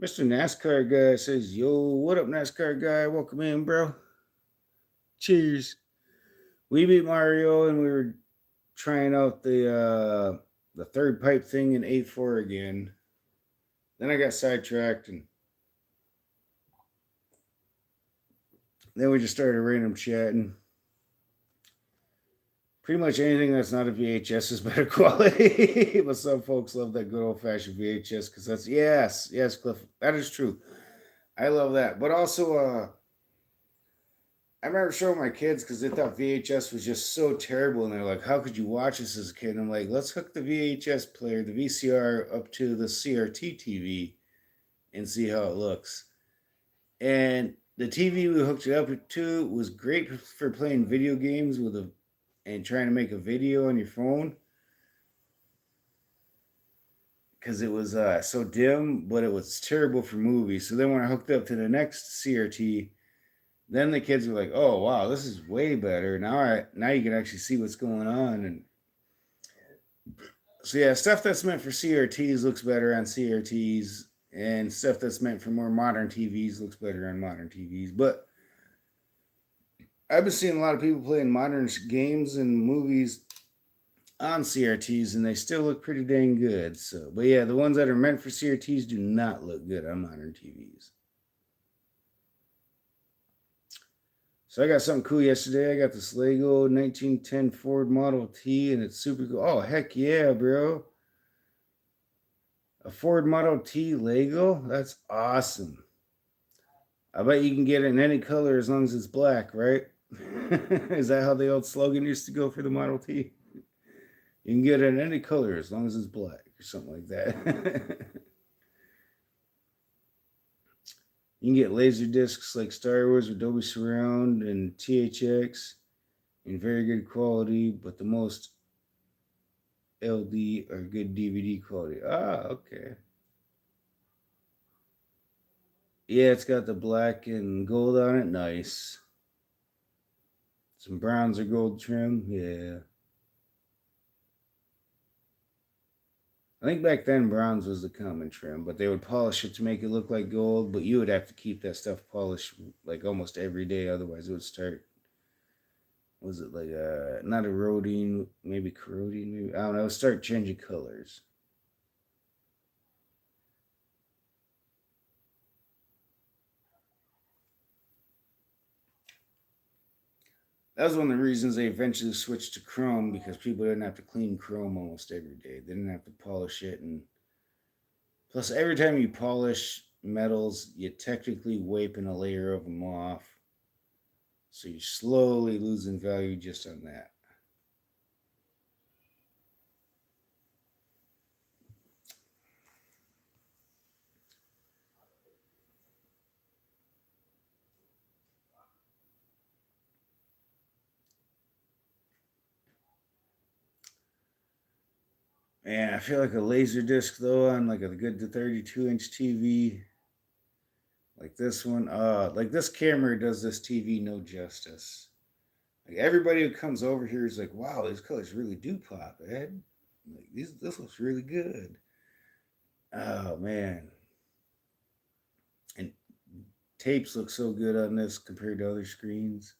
Mr. NASCAR guy says, "Yo, what up, NASCAR guy? Welcome in, bro. Cheers." We beat Mario, and we were trying out the third pipe thing in 8-4 again. Then I got sidetracked, and then we just started random chatting. Pretty much anything that's not a VHS is better quality. But some folks love that good old-fashioned VHS because that's yes, Cliff. That is true. I love that. But also, I remember showing my kids because they thought VHS was just so terrible, and they're like, "How could you watch this as a kid?" And I'm like, "Let's hook the VHS player, the VCR, up to the CRT TV, and see how it looks." And the TV we hooked it up to was great for playing video games and trying to make a video on your phone because it was so dim, but it was terrible for movies. So then when I hooked up to the next CRT, then the kids were like, "Oh wow, this is way better. Now you can actually see what's going on." And so yeah, stuff that's meant for CRTs looks better on CRTs, And stuff that's meant for more modern TVs looks better on modern TVs. But I've been seeing a lot of people playing modern games and movies on CRTs, and they still look pretty dang good. So, but yeah, the ones that are meant for CRTs do not look good on modern TVs. So I got something cool yesterday. I got this Lego 1910 Ford Model T, and it's super cool. Oh, heck yeah, bro. A Ford Model T Lego? That's awesome. I bet you can get it in any color as long as it's black, right? Is that how the old slogan used to go for the Model T? You can get it in any color as long as it's black or something like that. You can get laser discs like Star Wars or Dolby Surround and THX in very good quality, but the most LD or good DVD quality. Ah, okay. Yeah, it's got the black and gold on it. Nice. Some bronze or gold trim. Yeah. I think back then bronze was the common trim, but they would polish it to make it look like gold, but you would have to keep that stuff polished like almost every day, otherwise it would start, was it like not eroding, maybe corroding, maybe I don't know, it would start changing colors. That was one of the reasons they eventually switched to chrome, because people didn't have to clean chrome almost every day. They didn't have to polish it, and plus every time you polish metals, you're technically wiping a layer of them off. So you're slowly losing value just on that. Man, I feel like a laser disc though on like a good 32-inch TV, like this one. Like this camera does this TV no justice. Like everybody who comes over here is like, "Wow, these colors really do pop, Ed. Like this looks really good." Oh man, and tapes look so good on this compared to other screens.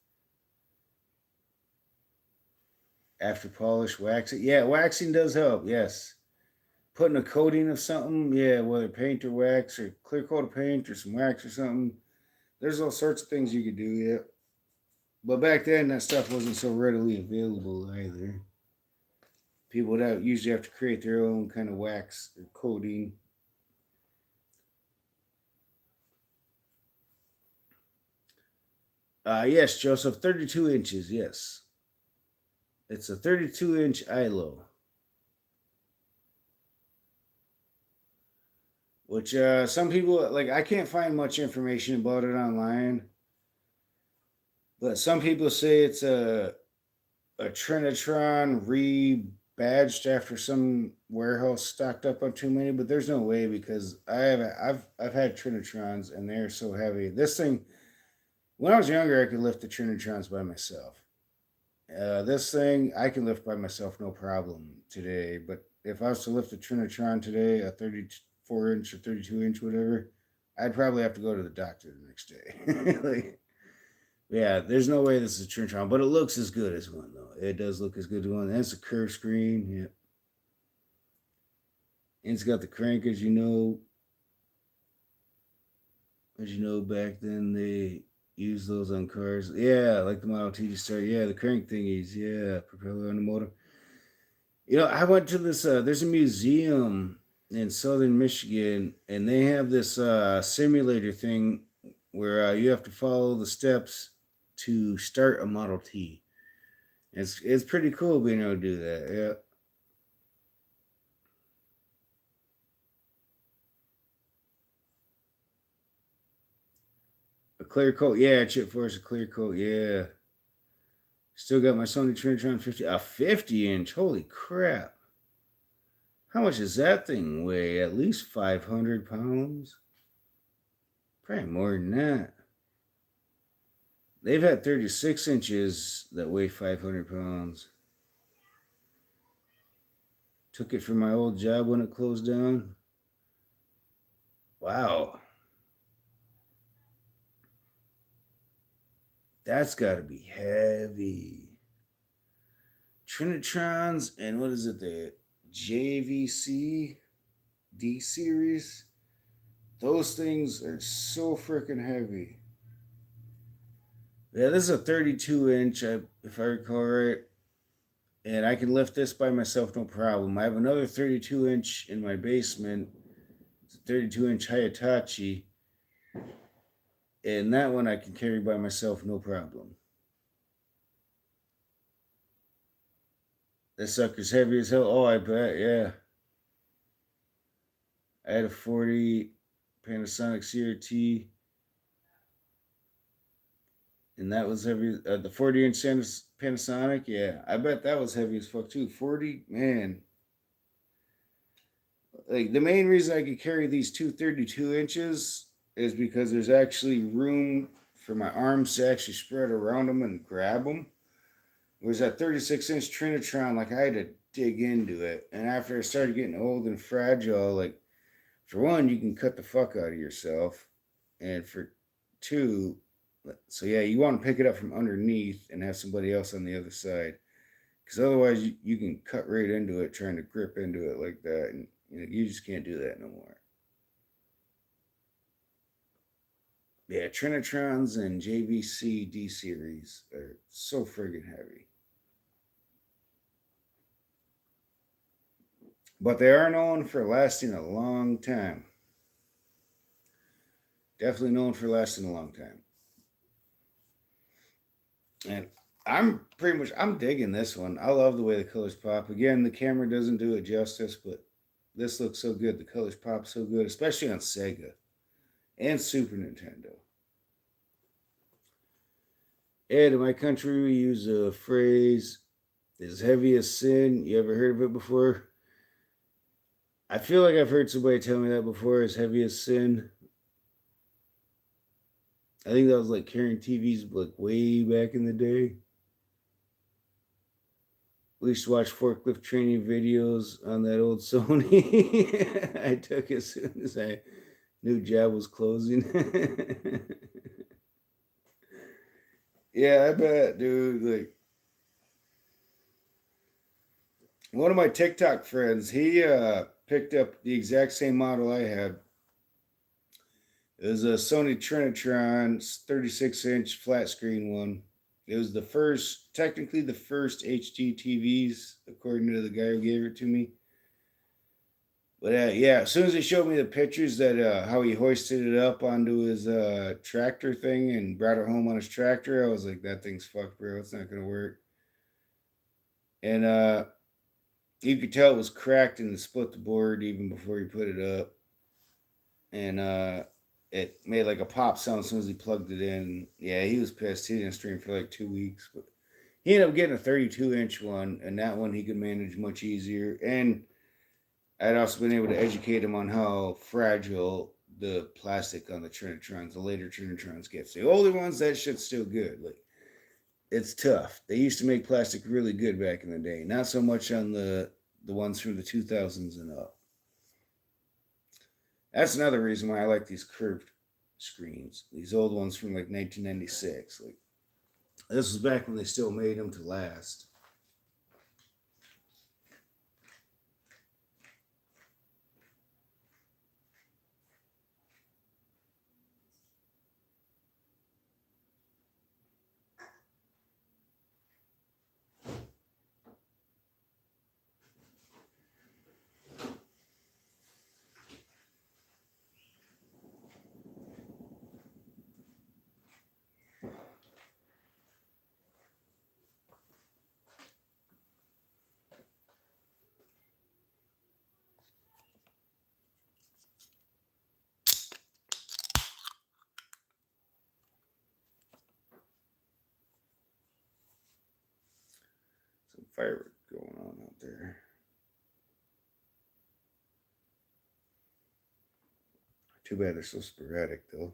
After polish, waxing. Yeah, waxing does help. Yes, putting a coating of something. Yeah, whether paint or wax or clear coat of paint or some wax or something. There's all sorts of things you could do. Yeah, but back then that stuff wasn't so readily available either. People would usually have to create their own kind of wax or coating. Yes, Joseph, 32 inches. Yes, it's a 32-inch ILO, which some people like. I can't find much information about it online, but some people say it's a Trinitron rebadged after some warehouse stocked up on too many, but there's no way, because I've had Trinitrons and they're so heavy. This thing, when I was younger, I could lift the Trinitrons by myself. This thing I can lift by myself no problem today, but if I was to lift a Trinitron today, a 34-inch or 32-inch, whatever, I'd probably have to go to the doctor the next day. Like, yeah, there's no way this is a Trinitron, but it looks as good as one though. It does look as good as one. And it's a curved screen. Yeah, and it's got the crank, as you know. As you know, back then they used those on cars. Yeah, like the Model T to start. Yeah, the crank thingies. Yeah, propeller on the motor. You know, I went to this. There's a museum in southern Michigan, and they have this simulator thing where you have to follow the steps to start a Model T. It's pretty cool being able to do that. Yeah. A clear coat. Yeah, chip force, a clear coat. Yeah. Still got my Sony Trinitron 50. A 50-inch. Holy crap. How much does that thing weigh? At least 500 pounds? Probably more than that. They've had 36 inches that weigh 500 pounds. Took it from my old job when it closed down. Wow. That's got to be heavy. Trinitrons and what is it? The JVC D series. Those things are so freaking heavy. Yeah, this is a 32 inch, if I recall right. And I can lift this by myself, no problem. I have another 32 inch in my basement. It's a 32 inch Hayatachi. And that one I can carry by myself, no problem. That sucker's heavy as hell. Oh, I bet, yeah. I had a 40 Panasonic CRT, and that was heavy. The 40-inch Panasonic, yeah. I bet that was heavy as fuck, too. 40, man. Like, the main reason I could carry these two 32 inches is because there's actually room for my arms to actually spread around them and grab them. Whereas that 36-inch Trinitron, like, I had to dig into it. And after I started getting old and fragile, like, for one, you can cut the fuck out of yourself. And for two, so yeah, you want to pick it up from underneath and have somebody else on the other side. Because otherwise, you can cut right into it trying to grip into it like that. And you just can't do that no more. Yeah, Trinitrons and JVC D series are so friggin' heavy. But they are known for lasting a long time. Definitely known for lasting a long time. And I'm digging this one. I love the way the colors pop. Again, the camera doesn't do it justice, but this looks so good. The colors pop so good, especially on Sega and Super Nintendo. And in my country, we use a phrase, as heavy as sin. You ever heard of it before? I feel like I've heard somebody tell me that before, as heavy as sin. I think that was like carrying TVs like way back in the day. We used to watch forklift training videos on that old Sony. I took as soon as I knew job was closing. Yeah, I bet, dude. Like one of my TikTok friends, he picked up the exact same model I had. It was a Sony Trinitron 36-inch flat screen one. It was the first, technically the first HD TVs, according to the guy who gave it to me. But yeah, as soon as he showed me the pictures that how he hoisted it up onto his tractor thing and brought it home on his tractor, I was like, that thing's fucked, bro. It's not gonna work. And you could tell it was cracked and split the board even before he put it up. And it made like a pop sound as soon as he plugged it in. Yeah, he was pissed. He didn't stream for like 2 weeks, but he ended up getting a 32-inch one, and that one he could manage much easier. And I'd also been able to educate him on how fragile the plastic on the Trinitrons, the later Trinitrons gets. The older ones, that shit's still good. Like, it's tough. They used to make plastic really good back in the day. Not so much on the ones from the 2000s and up. That's another reason why I like these curved screens. These old ones from like 1996. Like, this was back when they still made them to last. Some firework going on out there. Too bad they're so sporadic, though.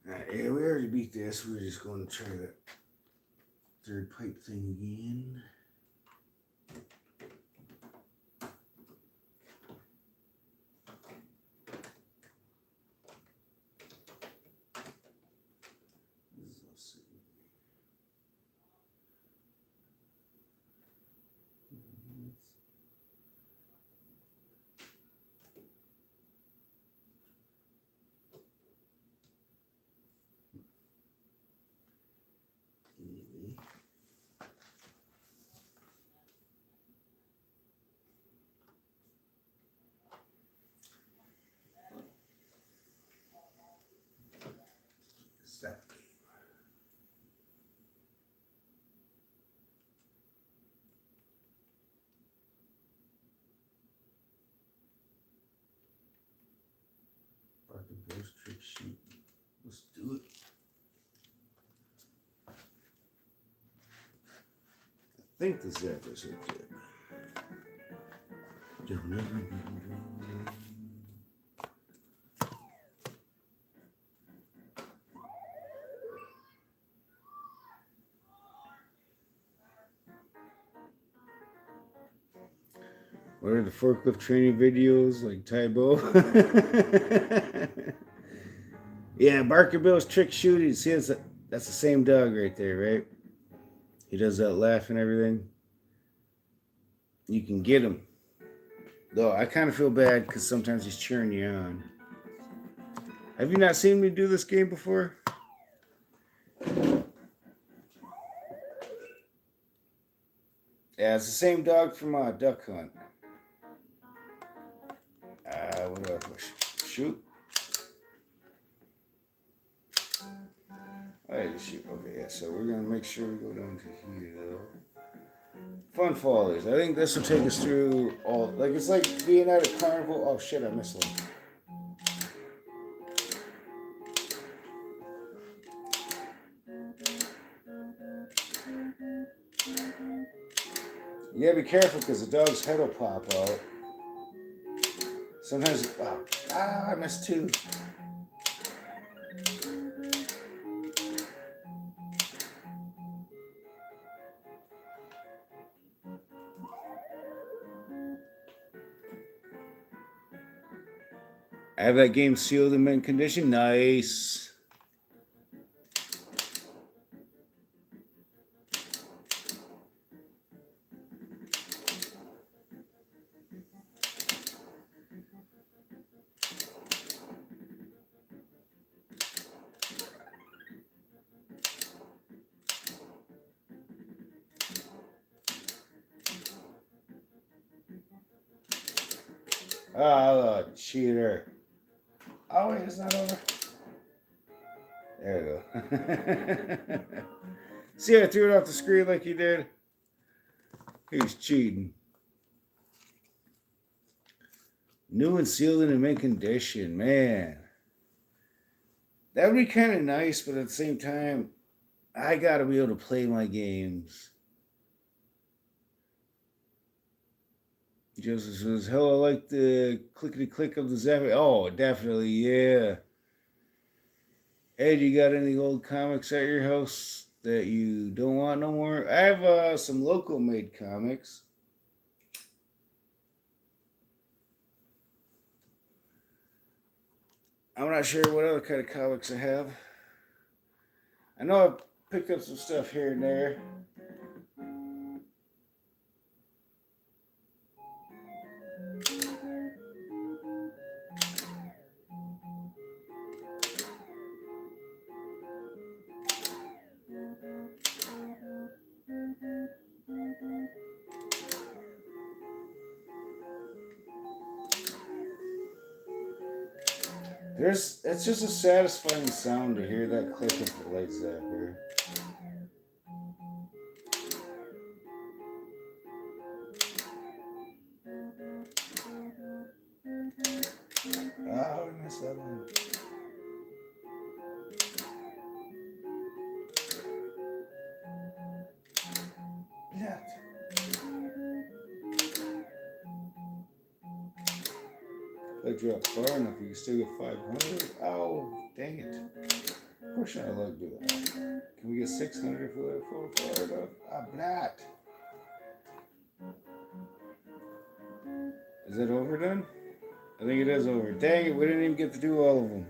Yeah, we already beat this. We're just going to try that third pipe thing again. That game. Barking Ghost Trick Shoot. Let's do it. I think the Zephyr's are good. What are the forklift training videos like Tybo? Yeah, Barker Bill's trick shooting. See, that's the same dog right there, right? He does that laugh and everything. You can get him. Though I kind of feel bad because sometimes he's cheering you on. Have you not seen me do this game before? Yeah, it's the same dog from Duck Hunt. What do I push? Shoot. I had to shoot. Okay, yeah, so we're going to make sure we go down to here, though. Fun Fallers. I think this will take us through all... Like, it's like being at a carnival. Oh, shit, I missed one. You gotta be careful because the dog's head will pop out. Sometimes... Oh, I missed two. I have that game sealed in mint condition. Nice. Oh, cheater. Oh, wait, it's not over. There we go. See, I threw it off the screen like you did. He's cheating. New and sealed in mint condition. Man. That would be kind of nice, but at the same time, I got to be able to play my games. Joseph says, hello, I like the clickety-click of the Zephyr. Oh, definitely, yeah. Ed, you got any old comics at your house that you don't want no more? I have some local-made comics. I'm not sure what other kind of comics I have. I know I've picked up some stuff here and there. It's just a satisfying sound to hear that click of the light zapper. Oh, I missed that one. Yeah. If I drop far enough, you can still get 500. Oh, dang it. What should I look do that? Can we get 600 for that full enough? I'm not. Is it over then? I think it is over. Dang it, we didn't even get to do all of them.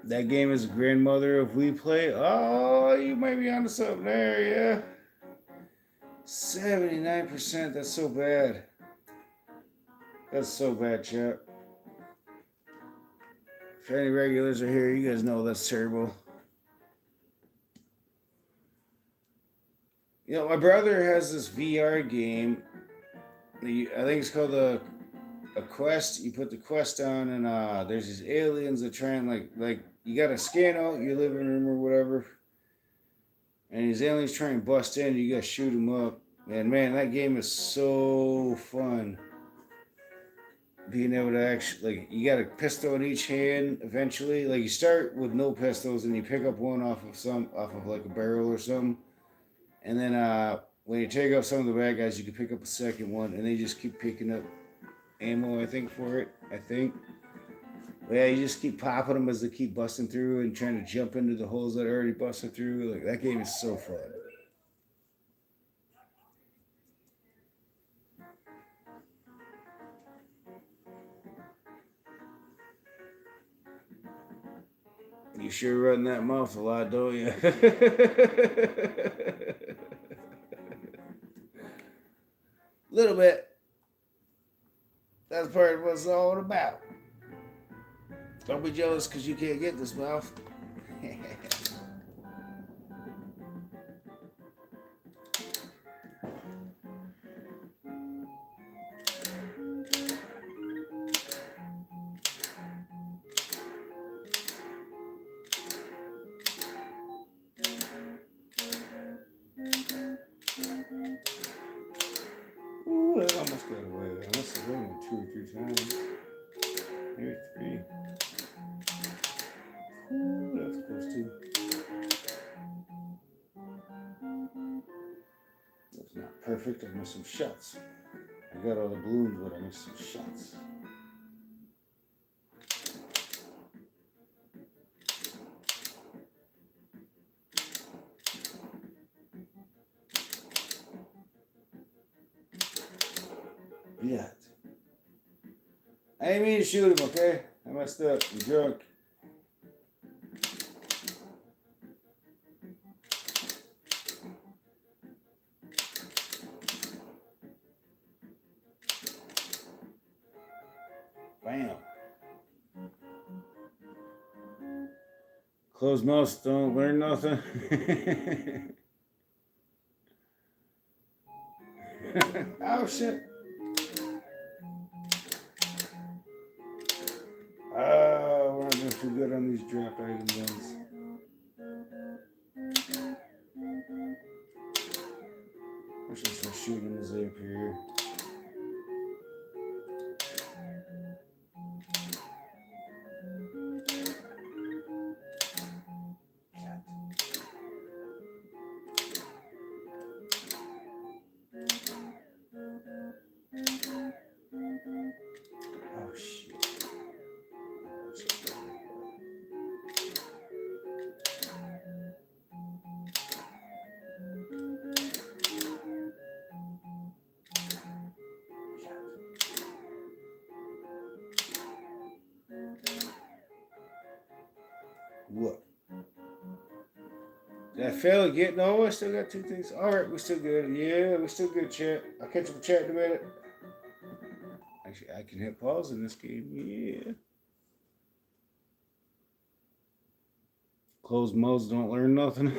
That game is grandmother of We Play. Oh, you might be onto something there, yeah. 79%, that's so bad. That's so bad, chat. If any regulars are here, you guys know that's terrible. You know, my brother has this VR game. I think it's called a quest. You put the quest on, and there's these aliens that try and like you gotta scan out your living room or whatever, and these aliens try and bust in. You gotta shoot them up, and man, that game is so fun. Being able to actually, like, you got a pistol in each hand eventually. Like, you start with no pistols, and you pick up one off of like a barrel or something, and then when you take out some of the bad guys, you can pick up a second one, and they just keep picking up ammo, I think, for it. I think. But yeah, you just keep popping them as they keep busting through and trying to jump into the holes that are already busted through. Like, that game is so fun. You sure run that mouth a lot, don't you? Little bit. That's part of what it's all about. Don't be jealous because you can't get this mouth. Ooh, that almost got away. I must have won 2 or 3 times. Maybe 3. Ooh, that's close too. That's not perfect. I missed some shots. I got all the balloons, but I missed some shots. Yeah. I didn't mean to shoot him, okay? I messed up. I'm drunk. Bam. Closed mouths don't learn nothing. Oh, shit. Oh, we're not doing too good on these draft item ones. I should start shooting as they appear. Oh, shit. What? Did I fail again? No, I still got 2 things. Alright, we're still good. Yeah, we're still good, chat. I'll catch up with chat in a minute. Actually, I can hit pause in this game. Yeah. Closed mouths don't learn nothing.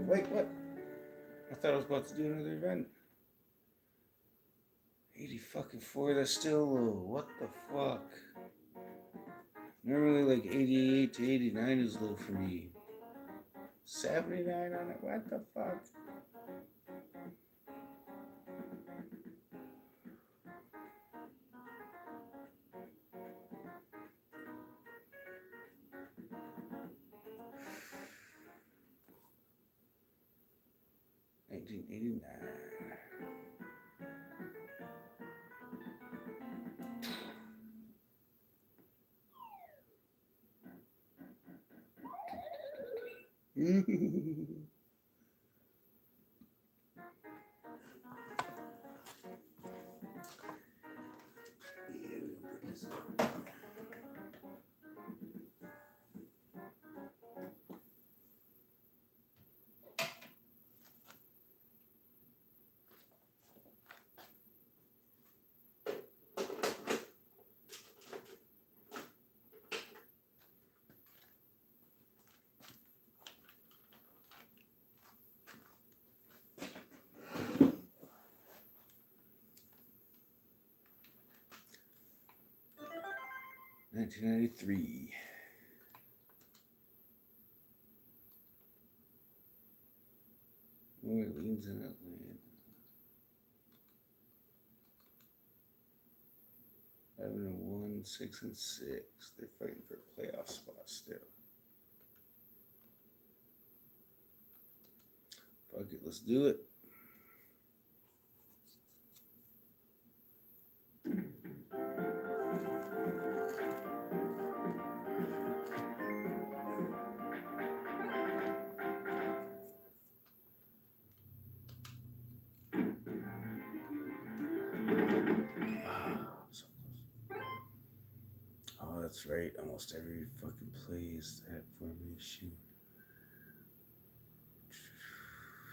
Wait, what? I thought I was about to do another event. 80 fucking 4, that's still low. What the fuck? Normally like 88 to 89 is low for me. $79 on it. What the fuck? $19.89. $19.93. New Orleans and Atlanta. 11-1, 6-6. They're fighting for a playoff spot still. Fuck it, let's do it. Oh, that's right. Almost every fucking play is that formation.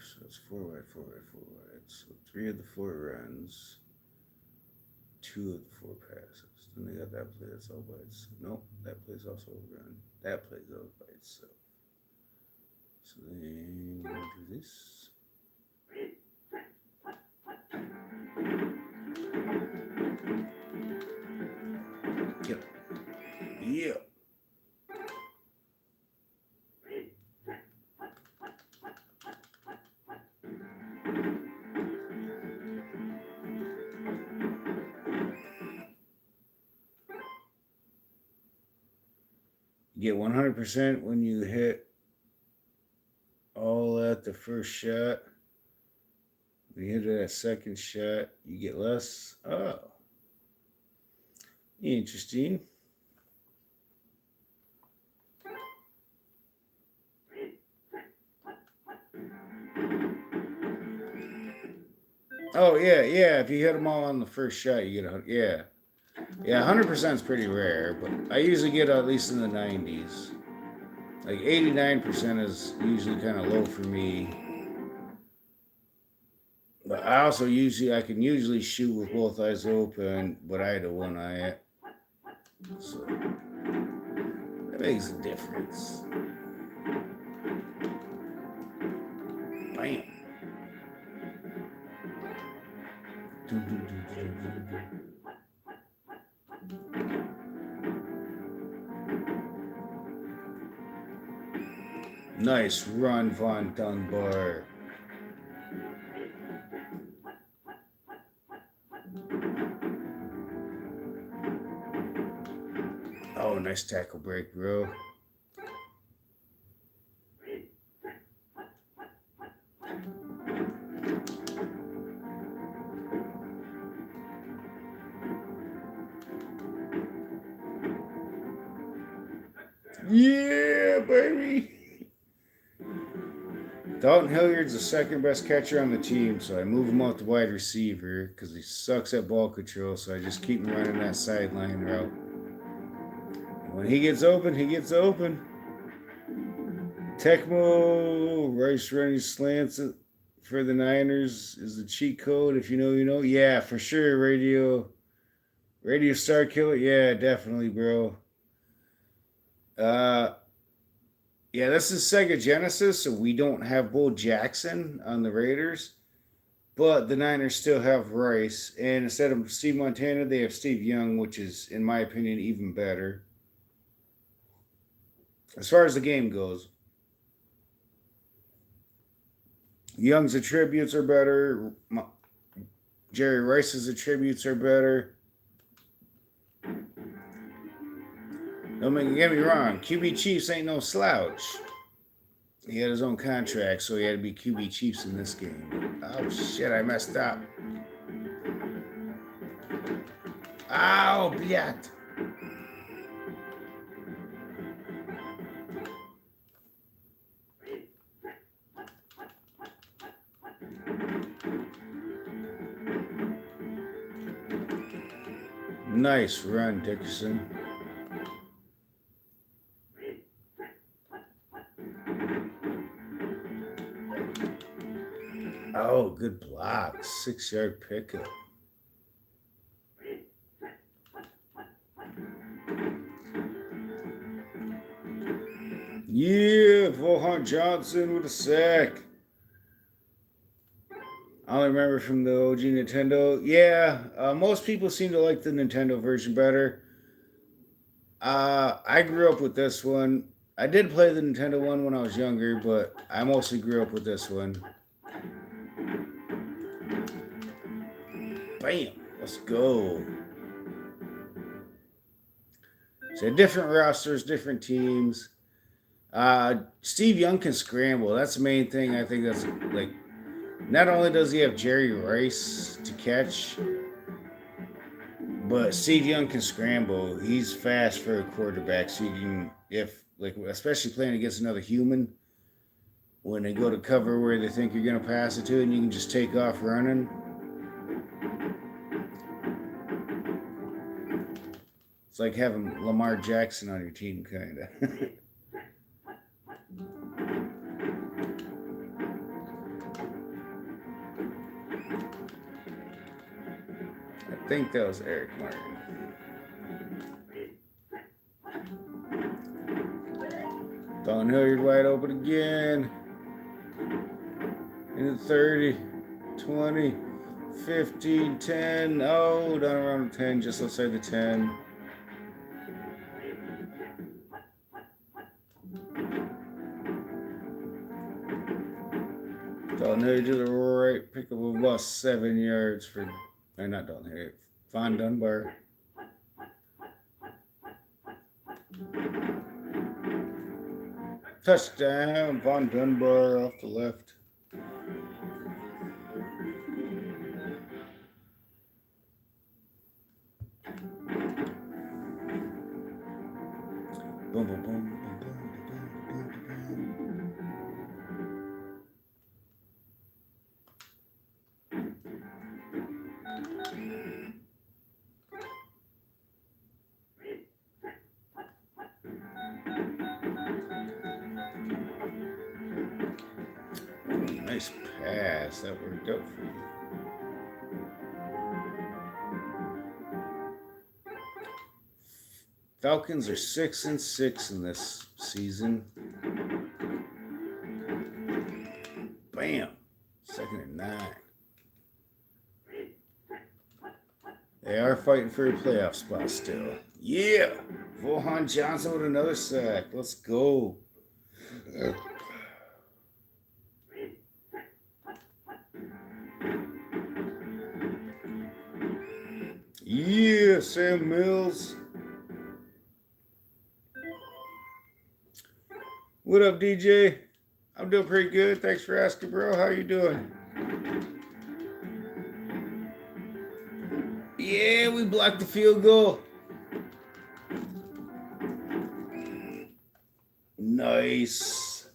So it's 4-wide, 4-wide, 4-wide. So 3 of the 4 runs, 2 of the 4 passes. Then they got that play that's all by itself. Nope, that play's also a run. That play's all by itself. So then we'll do this. Yep. Yeah. You get 100% when you hit all at the first shot. When you hit that second shot, you get less. Oh. Interesting. Oh, yeah. If you hit them all on the first shot, you get a, yeah. Yeah, 100% is pretty rare, but I usually get at least in the 90s. Like 89% is usually kind of low for me. But I also I can usually shoot with both eyes open, but I had one eye. So that makes a difference. Bam. Nice run, Von Dunbar. Oh, nice tackle break, bro. Yeah, baby. Dalton Hilliard's the second best catcher on the team, so I move him out to wide receiver because he sucks at ball control, so I just keep him running that sideline route. And when he gets open, he gets open. Tecmo, Rice running slants for the Niners is the cheat code. If you know, you know. Yeah, for sure. Radio Star Killer. Yeah, definitely, bro. Yeah, this is Sega Genesis, so we don't have Bo Jackson on the Raiders, but the Niners still have Rice, and instead of Steve Montana, they have Steve Young, which is, in my opinion, even better. As far as the game goes. Young's attributes are better. Jerry Rice's attributes are better. Don't get me wrong, QB Chiefs ain't no slouch. He had his own contract, so he had to be QB Chiefs in this game. Oh shit, I messed up. Ow, biat. Nice run, Dickerson. Oh, good block. 6-yard pickup. Yeah, Volhan Johnson with a sack. I only remember from the OG Nintendo. Yeah, most people seem to like the Nintendo version better. I grew up with this one. I did play the Nintendo one when I was younger, but I mostly grew up with this one. Bam! Let's go. So different rosters, different teams. Steve Young can scramble. That's the main thing. I think that's like. Not only does he have Jerry Rice to catch, but Steve Young can scramble. He's fast for a quarterback, so you can, especially playing against another human, when they go to cover where they think you're going to pass it to, and you can just take off running. It's like having Lamar Jackson on your team, kind of. I think that was Eric Martin. Don Hilliard wide open again. In the 30, 20, 15, 10. Oh, down around 10, just outside the 10. Dalton Hilliard to the right, pick up about 7 yards for, or not Dalton Hilliard, Von Dunbar. Touchdown, Von Dunbar off the left. Boom, boom, boom, boom, boom, boom, boom, boom. Nice pass. That worked out for you. Falcons are 6-6 in this season. Bam. 2nd and 9. They are fighting for a playoff spot still. Yeah. Volhan Johnson with another sack. Let's go. Yeah, Sam Mills. What up, DJ? I'm doing pretty good. Thanks for asking, bro. How you doing? Yeah, we blocked the field goal. Nice.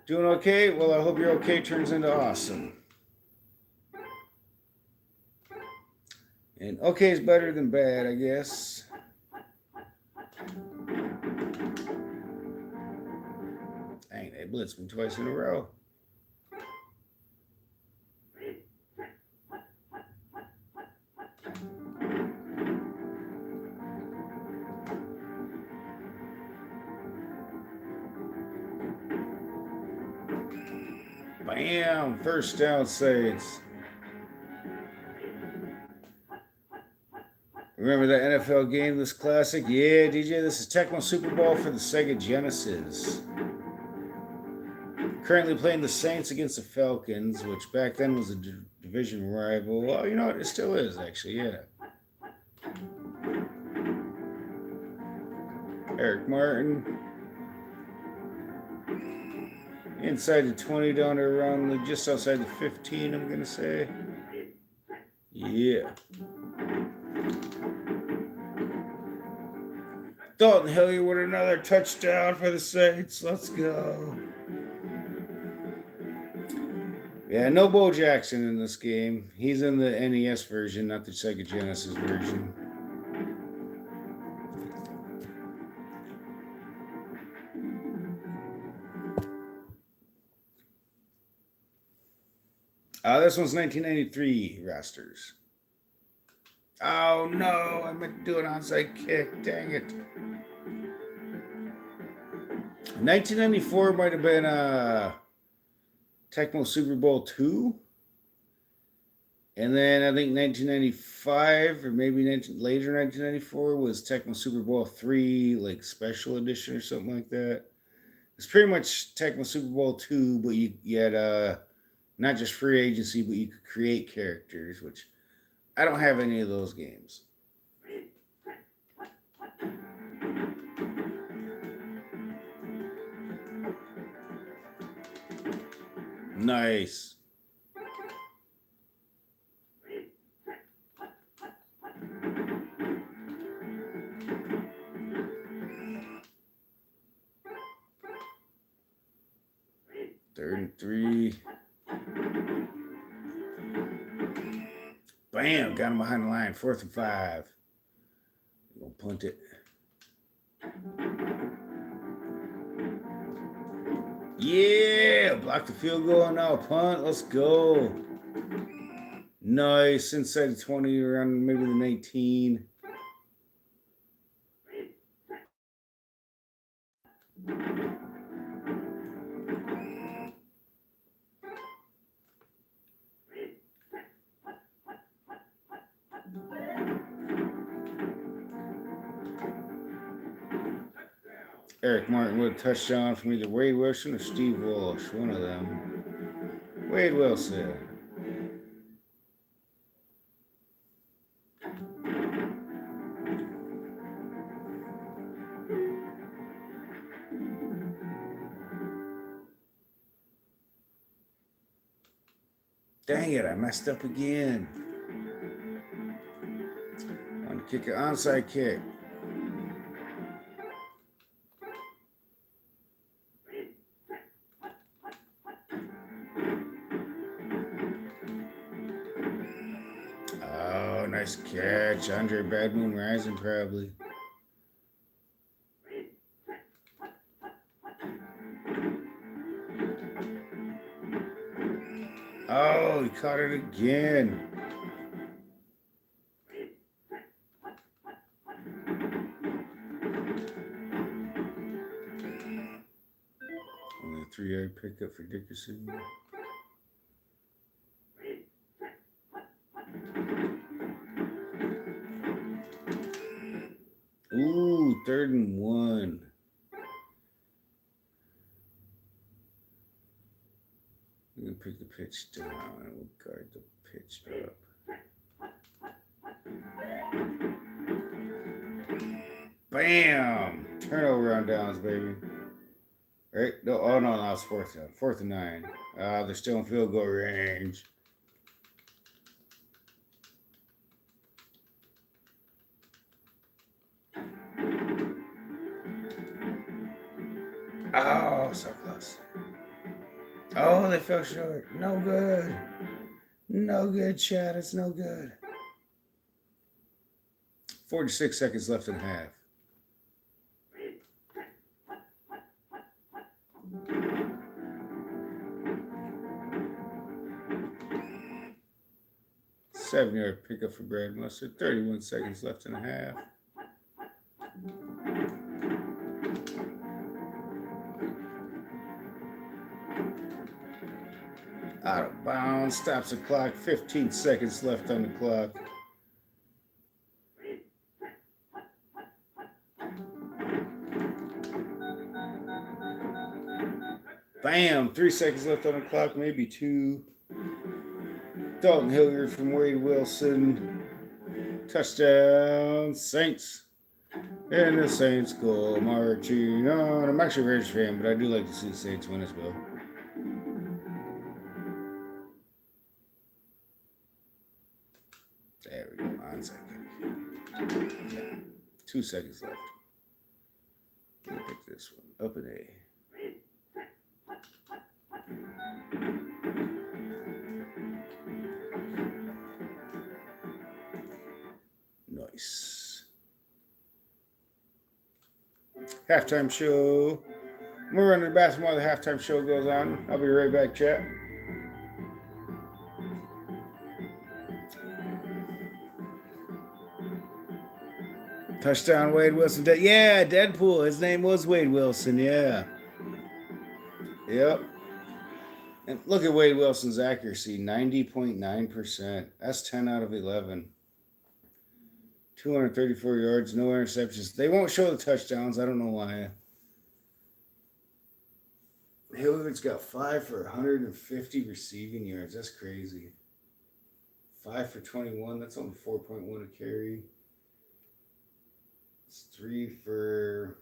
Doing okay? Well, I hope your okay turns into awesome. And okay is better than bad, I guess. Dang, they blitzed me twice in a row. Bam! First down, Saints. Remember that NFL game, this classic? Yeah, DJ, this is Tecmo Super Bowl for the Sega Genesis. Currently playing the Saints against the Falcons, which back then was a division rival. Well, you know what? It still is, actually, yeah. Eric Martin. Inside the 20, down to around just outside the 15, I'm going to say. Yeah. Dalton Hilliard with another touchdown for the Saints. Let's go. Yeah, no Bo Jackson in this game. He's in the NES version, not the Sega Genesis version. This one's 1993 rosters. Oh no, I meant to do an onside kick. Dang it. 1994 might have been Tecmo Super Bowl 2. And then I think 1995 or maybe later 1994 was Tecmo Super Bowl 3, like special edition or something like that. It's pretty much Tecmo Super Bowl 2, but you had not just free agency, but you could create characters, which I don't have any of those games. Nice. Third and 3. Bam, got him behind the line. 4th and 5. We'll punt it. Yeah, block the field goal now. Punt. Let's go. Nice. Inside the 20, around maybe the 19. Eric Martin with a touchdown from either Wade Wilson or Steve Walsh. One of them. Wade Wilson. Dang it, I messed up again. I'm kick an onside kick. Oh, nice catch. Andre Bad Moon Rising, probably. Oh, he caught it again. Only a 3-yard pickup for Dickerson. Ooh, 3rd and 1. We're going to pick the pitch down and we'll guard the pitch up. Bam! Turnover on downs, baby. Right? No, oh, no, it's 4th down. 4th and 9. They're still in field goal range. Oh, so close. Oh, they fell short. No good. No good, Chad. It's no good. 46 seconds left in half. Seven-yard pickup for Brad Mustard. 31 seconds left in half. Out of bounds. Stops the clock. 15 seconds left on the clock. Bam! 3 seconds left on the clock, maybe 2. Dalton Hilliard from Wade Wilson. Touchdown, Saints. And the Saints go marching on. I'm actually a Raiders fan, but I do like to see the Saints win as well. There we go. On second. Yeah. 2 seconds left. Let me pick this one. Up an A. Nice. Halftime show. We're running the basketball. The halftime show goes on. I'll be right back, chat. Touchdown, Wade Wilson. Yeah, Deadpool. His name was Wade Wilson. Yeah. Yep. And look at Wade Wilson's accuracy, 90.9%. That's 10 out of 11. 234 yards, no interceptions. They won't show the touchdowns. I don't know why. Hilliard's got 5 for 150 receiving yards. That's crazy. 5 for 21. That's only 4.1 a carry. It's 3 for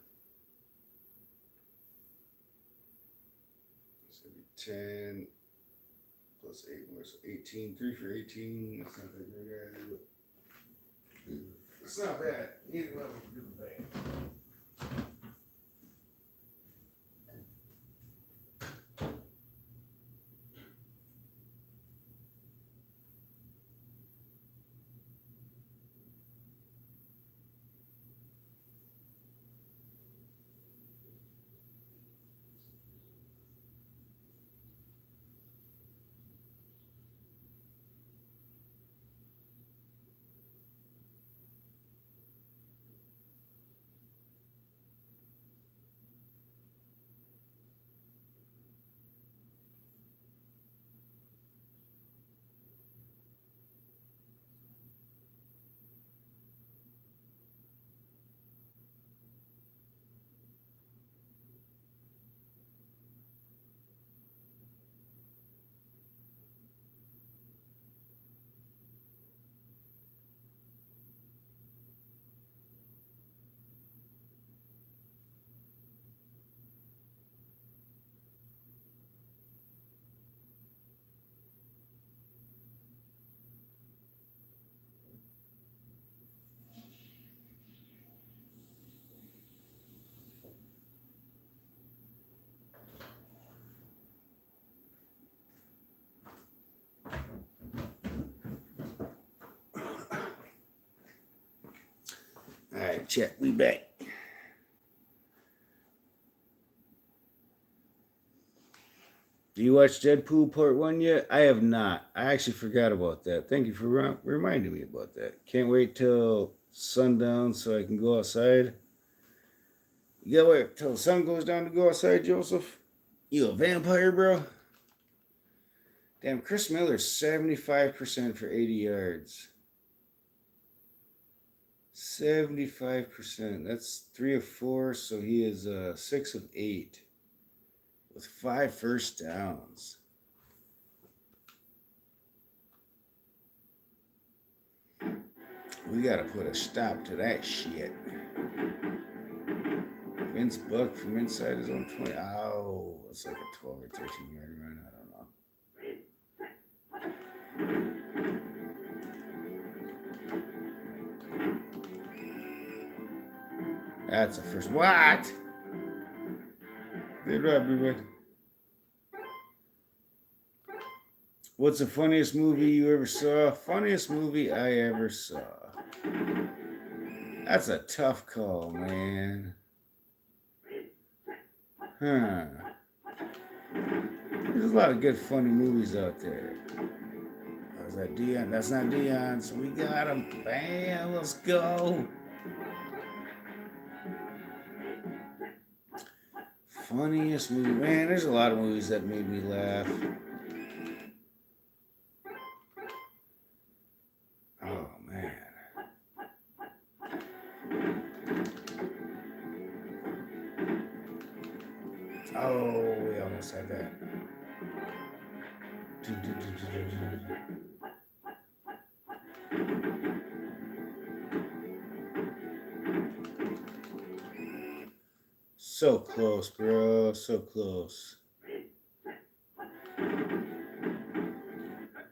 10 plus 8 more, so 18. 3 for 18. That's not that great. It's not bad. Neither level can do bad. All right, chat. We back. Do you watch Deadpool Part 1 yet? I have not. I actually forgot about that. Thank you for reminding me about that. Can't wait till sundown so I can go outside. You gotta wait till the sun goes down to go outside, Joseph? You a vampire, bro? Damn, Chris Miller, 75% for 80 yards. 75%. That's 3 of 4, so he is 6 of 8 with 5 first downs. We gotta put a stop to that shit. Vince Buck from inside his own 20. Oh, it's like a 12 or 13 yard run. I don't know. That's a first. What? They robbed me, but. What's the funniest movie you ever saw? Funniest movie I ever saw. That's a tough call, man. Huh. There's a lot of good funny movies out there. Oh, is that Dion? That's not Dion, so we got him. Bam, let's go. Funniest movie. Man, there's a lot of movies that made me laugh. Oh, man. Oh, we let's have that. So close, bro. So close.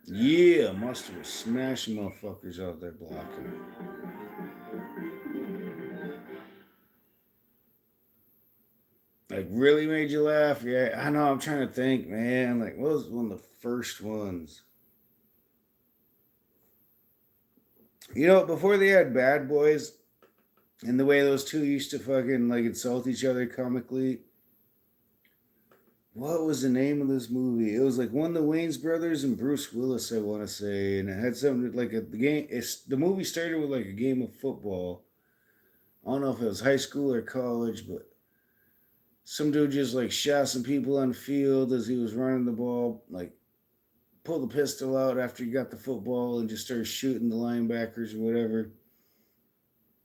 Yeah, Mustard was smashing motherfuckers out there blocking. Like, really made you laugh? Yeah, I know. I'm trying to think, man. Like, what was one of the first ones? You know, before they had Bad Boys, and the way those two used to fucking, like, insult each other comically. What was the name of this movie? It was like one of the Wayans brothers and Bruce Willis, I want to say, and it had something like the game. The movie started with like a game of football. I don't know if it was high school or college, but some dude just like shot some people on the field as he was running the ball, like pulled the pistol out after he got the football and just started shooting the linebackers or whatever.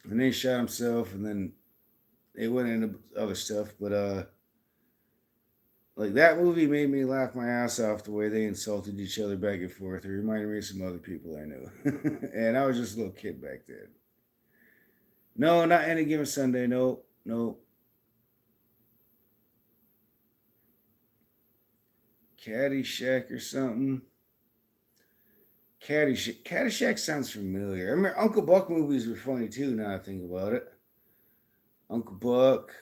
And then he shot himself, and then it went into other stuff, but like that movie made me laugh my ass off the way they insulted each other back and forth. It reminded me of some other people I knew. And I was just a little kid back then. No, not Any Given Sunday. No, no. Caddyshack or something. Caddyshack sounds familiar. I remember Uncle Buck movies were funny too, now I think about it. Uncle Buck.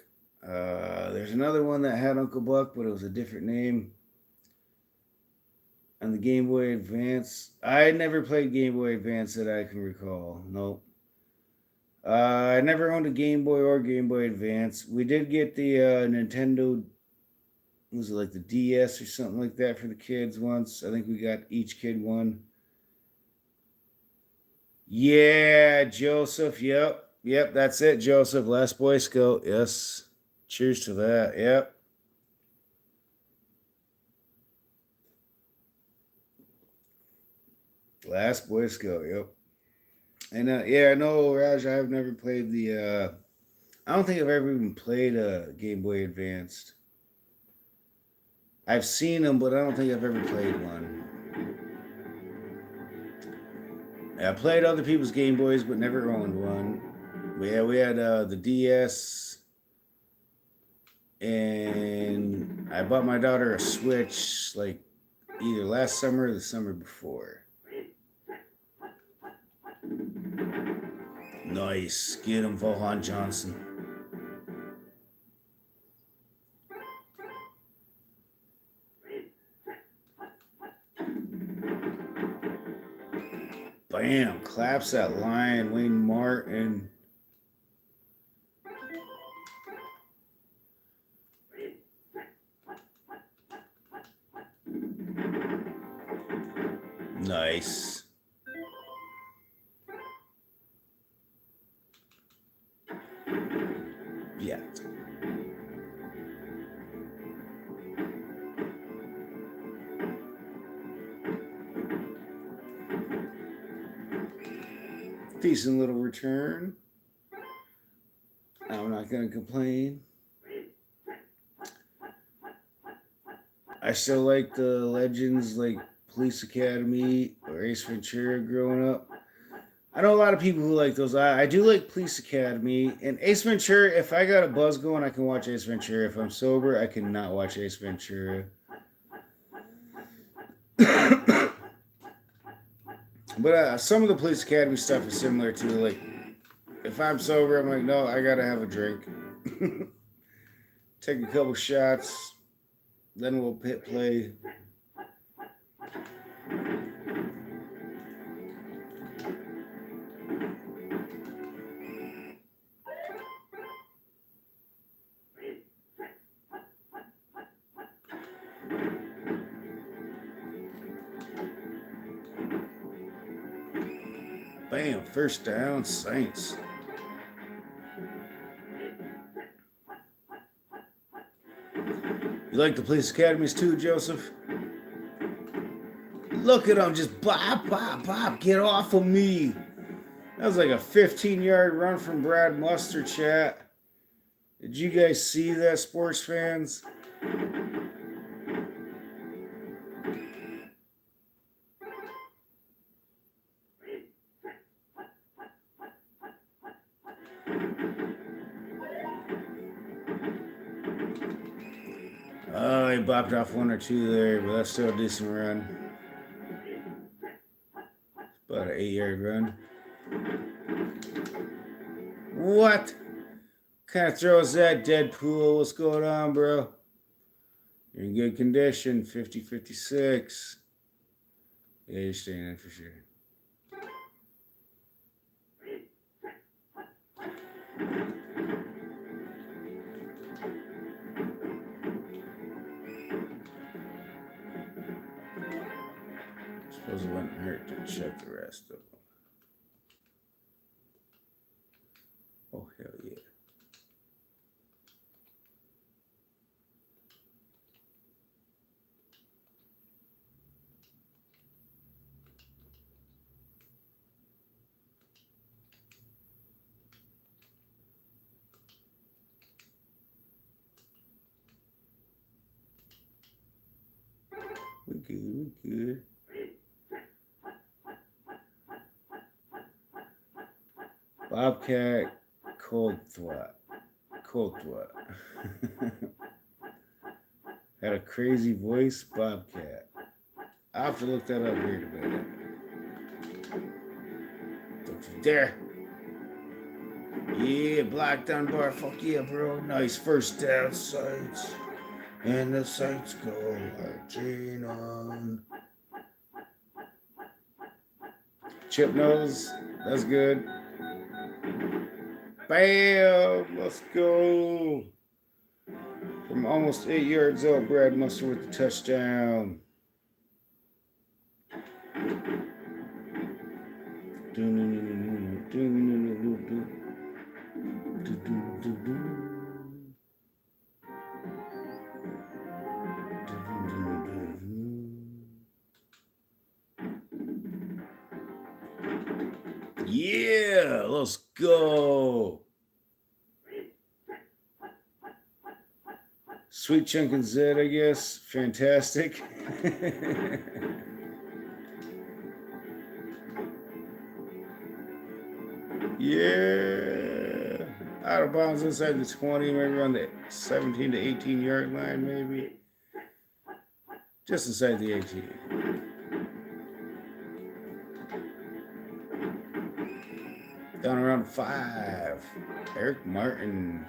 There's another one that had Uncle Buck, but it was a different name. On the Game Boy Advance. I never played Game Boy Advance that I can recall. Nope. I never owned a Game Boy or Game Boy Advance. We did get the Nintendo, was it like the DS or something like that for the kids once? I think we got each kid one. Yeah, Joseph. Yep. Yep, that's it, Joseph. Last Boy Scout. Yes. Cheers to that. Yep. Last Boy Scout. Yep. And yeah, no, Raj, I've never played the. I don't think I've ever even played a Game Boy Advanced. I've seen them, but I don't think I've ever played one. I played other people's Game Boys, but never owned one. But yeah, we had the DS, and I bought my daughter a Switch like either last summer or the summer before. Nice. Get him, Vohan Johnson. Bam. Claps that line. Wayne Martin. Nice. Yeah. Decent little return. I'm not going to complain. I still like the Legends, like Police Academy or Ace Ventura growing up. I know a lot of people who like those. I do like Police Academy and Ace Ventura. If I got a buzz going, I can watch Ace Ventura. If I'm sober, I cannot watch Ace Ventura. But some of the Police Academy stuff is similar to, like, if I'm sober, I'm like, no, I gotta have a drink. Take a couple shots, then we'll hit play. Bam, first down, Saints. You like the Police Academies too, Joseph? Look at him, just bop, bop, bop, get off of me. That was like a 15-yard run from Brad Muster, chat. Did you guys see that, sports fans? Well, he bopped off one or two there, but that's still a decent run. About an 8-yard run. What? Kind of throws that Deadpool. What's going on, bro? You're in good condition. 50-56. Yeah, you're staying in for sure. Suppose it wouldn't hurt to check the rest of them. Oh, hell yeah. We good. Bobcat, cold thwat. Had a crazy voice, Bobcat. I'll have to look that up here in a minute. Don't you dare. Yeah, Black Dunbar, fuck yeah, bro. Nice first down sights. And the sights go marching on. Chip nose, that's good. Bam! Let's go. From almost 8 yards out, Brad Muster with the touchdown. Yeah, let's go. Sweet Chunk and Zed, I guess. Fantastic. Yeah. Out of bounds inside the 20, maybe around the 17 to 18 yard line, maybe. Just inside the 18. Down around 5. Eric Martin.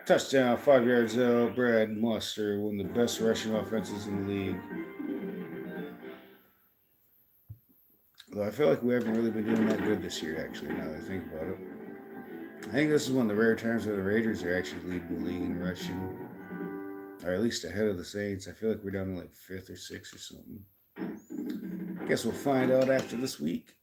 Touchdown, 5 yards out. Brad Muster, one of the best rushing offenses in the league. Though I feel like we haven't really been doing that good this year, actually, now that I think about it. I think this is one of the rare times where the Raiders are actually leading the league in rushing. Or at least ahead of the Saints. I feel like we're down to like 5th or 6th or something. I guess we'll find out after this week.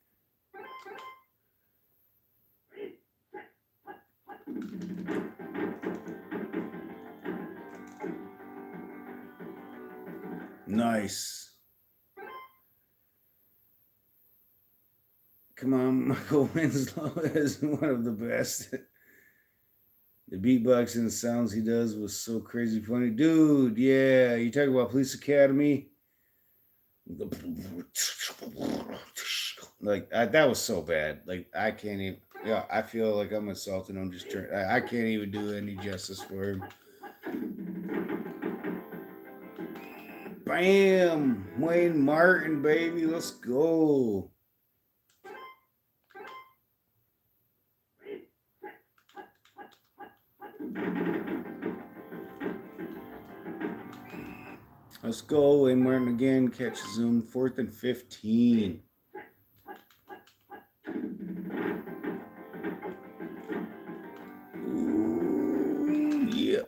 Nice. Come on, Michael Winslow is one of the best. The beatboxing sounds he does was so crazy funny. Dude, yeah. You talk about Police Academy? Like, that was so bad. Like, I can't even. Yeah, I feel like I'm insulting him. I can't even do any justice for him. Bam! Wayne Martin, baby. Let's go. Let's go. Wayne Martin again catches him. 4th and 15. Ooh, yeah.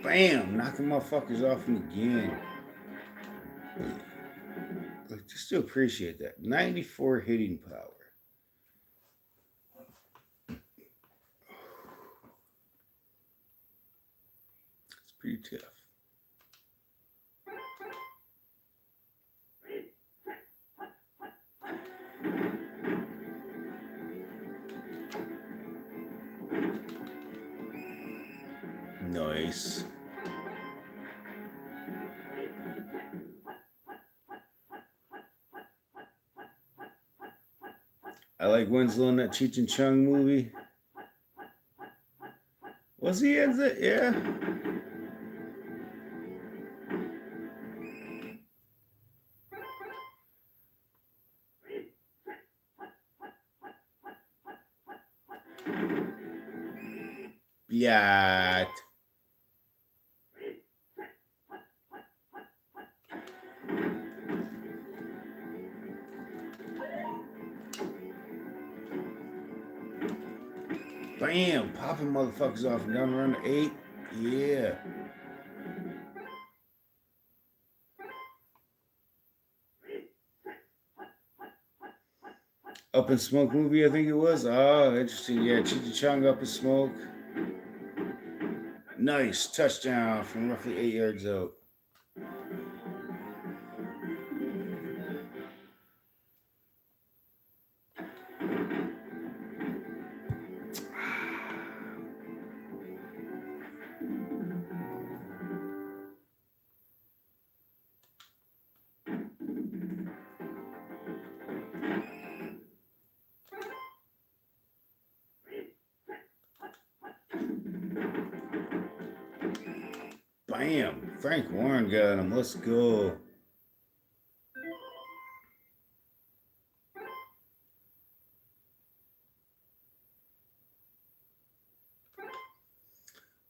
Bam! Knock the motherfuckers off him again. Like, just to appreciate that. 94 hitting power. It's pretty tough. Nice. I like Winslow in that Cheech and Chong movie. Was he in it? Yeah. Yeah. Bam! Popping motherfuckers off and down around the 8. Yeah. Up in Smoke movie, I think it was. Oh, interesting. Yeah, Cheech and Chong Up in Smoke. Nice touchdown from roughly 8 yards out. Bam! Frank Warren got him. Let's go.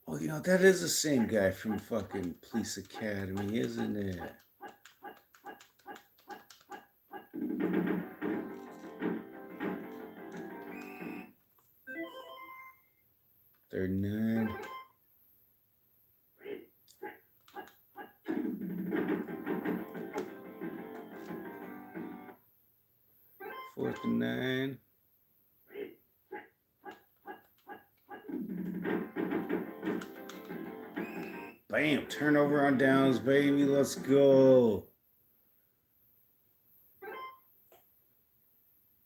Oh, you know, that is the same guy from fucking Police Academy, isn't it? Third and 9. Fourth and 9. Bam! Turnover on downs, baby. Let's go.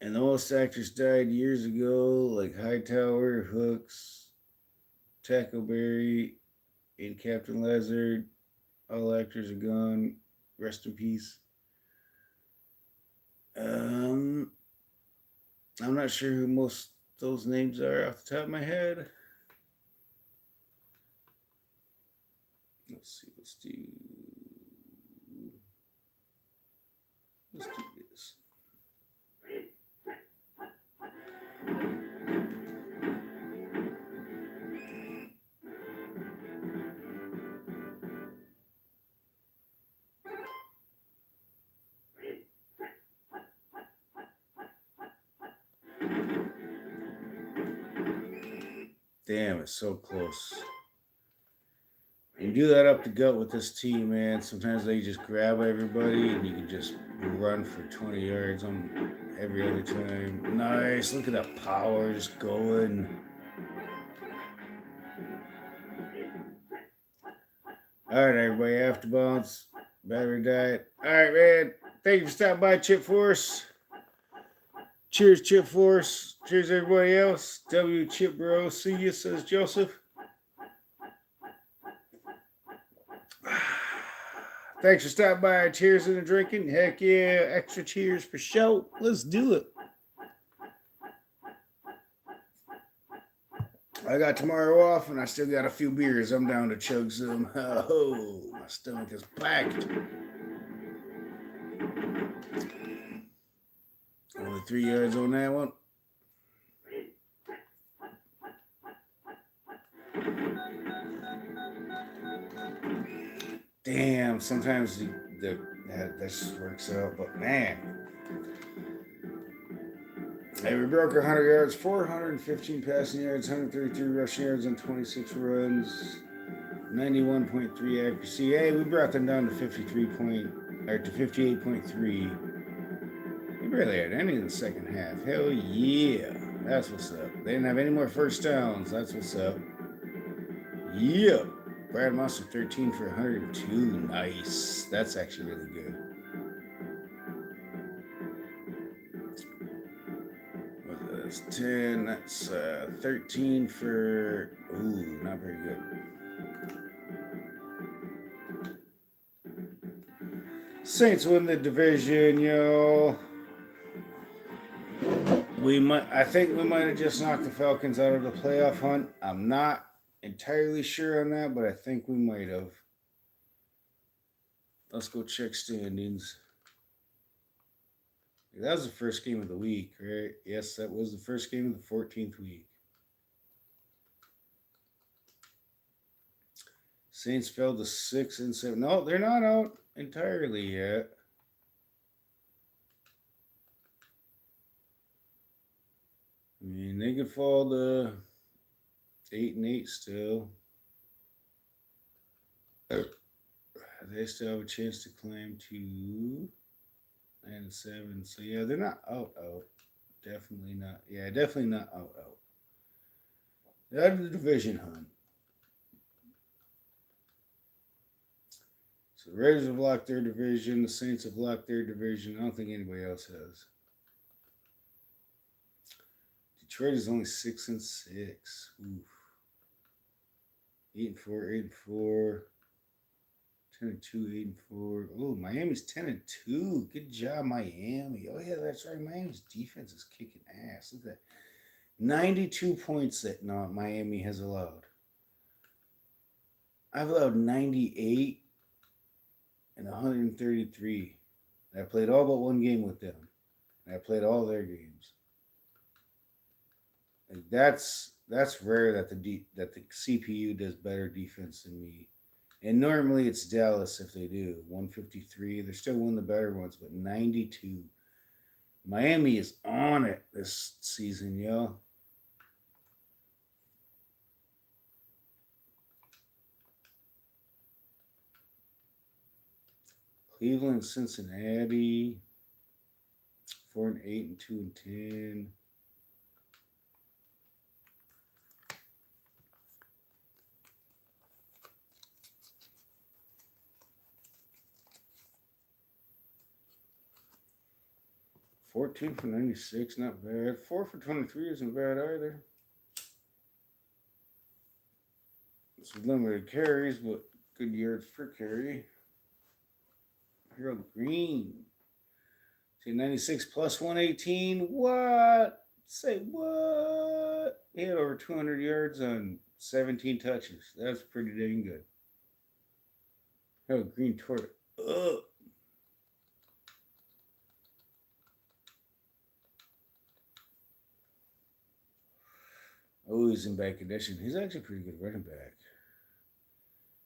And the most actors died years ago, like Hightower, Hooks, Tackleberry, and Captain Lazard. All actors are gone. Rest in peace. I'm not sure who most those names are off the top of my head. Let's see. Let's do this. Damn, it's so close. You do that up the gut with this team, man. Sometimes they just grab everybody and you can just run for 20 yards on every other time. Nice. Look at that power just going. All right, everybody. After bounce. Battery diet. All right, man. Thank you for stopping by, Chip Force. Cheers, Chip Force. Cheers, everybody else. W Chip Bro. See you, says Joseph. Thanks for stopping by. Cheers and drinking. Heck yeah. Extra cheers for show. Let's do it. I got tomorrow off and I still got a few beers. I'm down to chug some. Oh, my stomach is packed. Only 3 yards on that one. Damn, sometimes that just works out, but man. Hey, we broke 100 yards, 415 passing yards, 133 rushing yards on 26 runs, 91.3 accuracy. Hey, we brought them down to 58.3. We barely had any in the second half. Hell yeah. That's what's up. They didn't have any more first downs. That's what's up. Yeah. Brad Moss 13 for 102. Nice. That's actually really good. That's 10. That's 13 for... Ooh, not very good. Saints win the division, yo. I think we might have just knocked the Falcons out of the playoff hunt. I'm not entirely sure on that, but I think we might have. Let's go check standings. That was the first game of the week, right? Yes, that was the first game of the 14th week. Saints fell to 6-7. No, they're not out entirely yet. I mean, they could fall to 8-8 still. They still have a chance to climb to 9-7. So yeah, they're not out. Definitely not. Yeah, definitely not out. They're out of the division hunt. So the Raiders have locked their division. The Saints have locked their division. I don't think anybody else has. Detroit is only 6-6. Oof. 8-4, 8-4. 10-2, 8-4. Oh, Miami's 10-2. Good job, Miami. Oh yeah, that's right. Miami's defense is kicking ass. Look at that. 92 points that Miami has allowed. I've allowed 98 and 133. I played all but one game with them. I played all their games. Like that's rare that the CPU does better defense than me. And normally it's Dallas if they do. 153. They're still one of the better ones, but 92. Miami is on it this season, yo. Cleveland, Cincinnati, 4-8 and 2-10. $14 for 96, not bad. 4 for 23 isn't bad either. It's limited carries, but good yards per carry. Harold Green. Say 96 plus 118. What? Say what? He had over 200 yards on 17 touches. That's pretty dang good. Harold Green tore it up. Oh, he's in bad condition. He's actually a pretty good running back.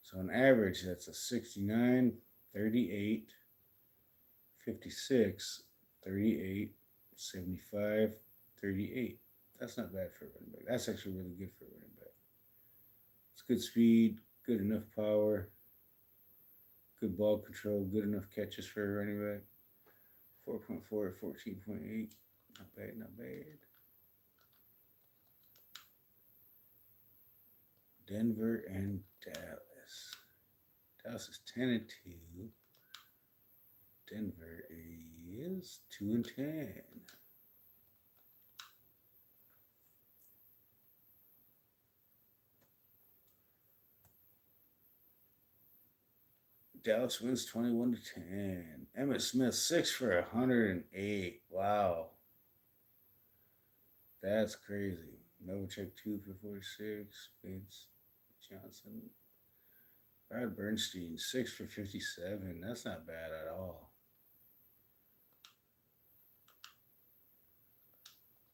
So on average, that's a 69, 38, 56, 38, 75, 38. That's not bad for a running back. That's actually really good for a running back. It's good speed, good enough power, good ball control, good enough catches for a running back. 4.4 to 14.8. Not bad, not bad. Denver and Dallas. Dallas is 10-2. Denver is 2-10. Dallas wins 21-10. Emmitt Smith 6 for 108. Wow, that's crazy. Novacek 2 for 46. Bates Johnson. Brad Bernstein 6 for 57. That's not bad at all.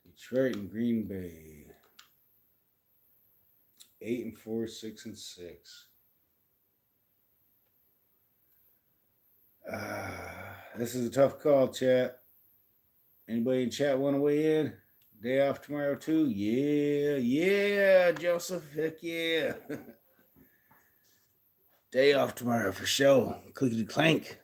Detroit and Green Bay 8-4, 6-6. This is a tough call, chat. Anybody in chat want to weigh in? Day off tomorrow too? Yeah, Joseph. Heck yeah. Day off tomorrow for sure. Clickety clank.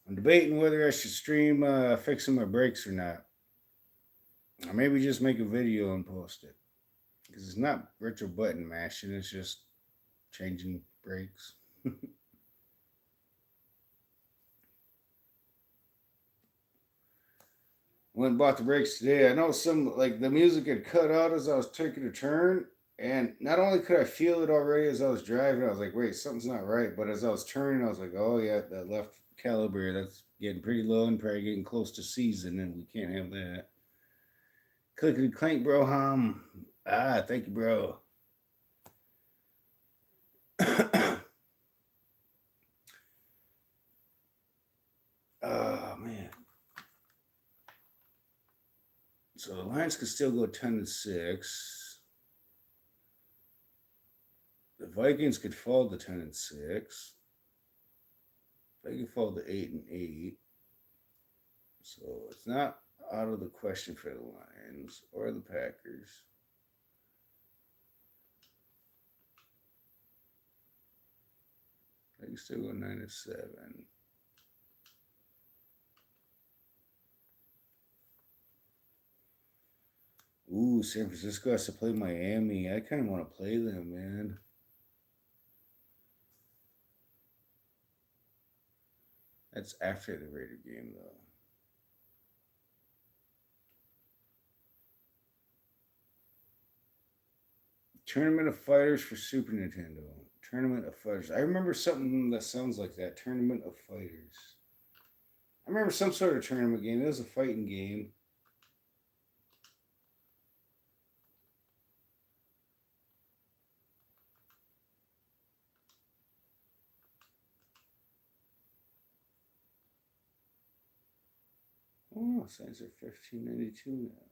I'm debating whether I should stream fixing my brakes or not. Or maybe just make a video and post it. Because it's not retro button mashing, it's just changing brakes. Went and bought the brakes today. I know some like the music had cut out as I was taking a turn, and not only could I feel it already as I was driving, I was like, "Wait, something's not right." But as I was turning, I was like, "Oh yeah, that left caliber that's getting pretty low and probably getting close to season, and we can't have that." Clickety clank, bro. Thank you, bro. Oh man. So the Lions could still go 10-6. The Vikings could fall to 10-6. They could fall to 8-8. So it's not out of the question for the Lions or the Packers. They can still go 9-7. Ooh, San Francisco has to play Miami. I kind of want to play them, man. That's after the Raider game, though. Tournament of Fighters for Super Nintendo. Tournament of Fighters. I remember something that sounds like that. Tournament of Fighters. I remember some sort of tournament game. It was a fighting game. Oh, Saints are 1592 now.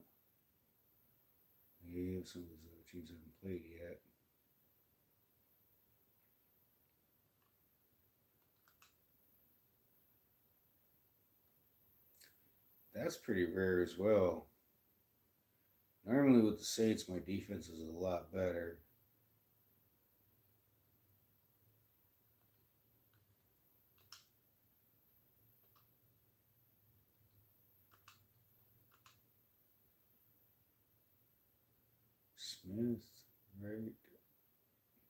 Yeah, some of those other teams haven't played yet. That's pretty rare as well. Normally with the Saints, my defense is a lot better. Smith, Wright,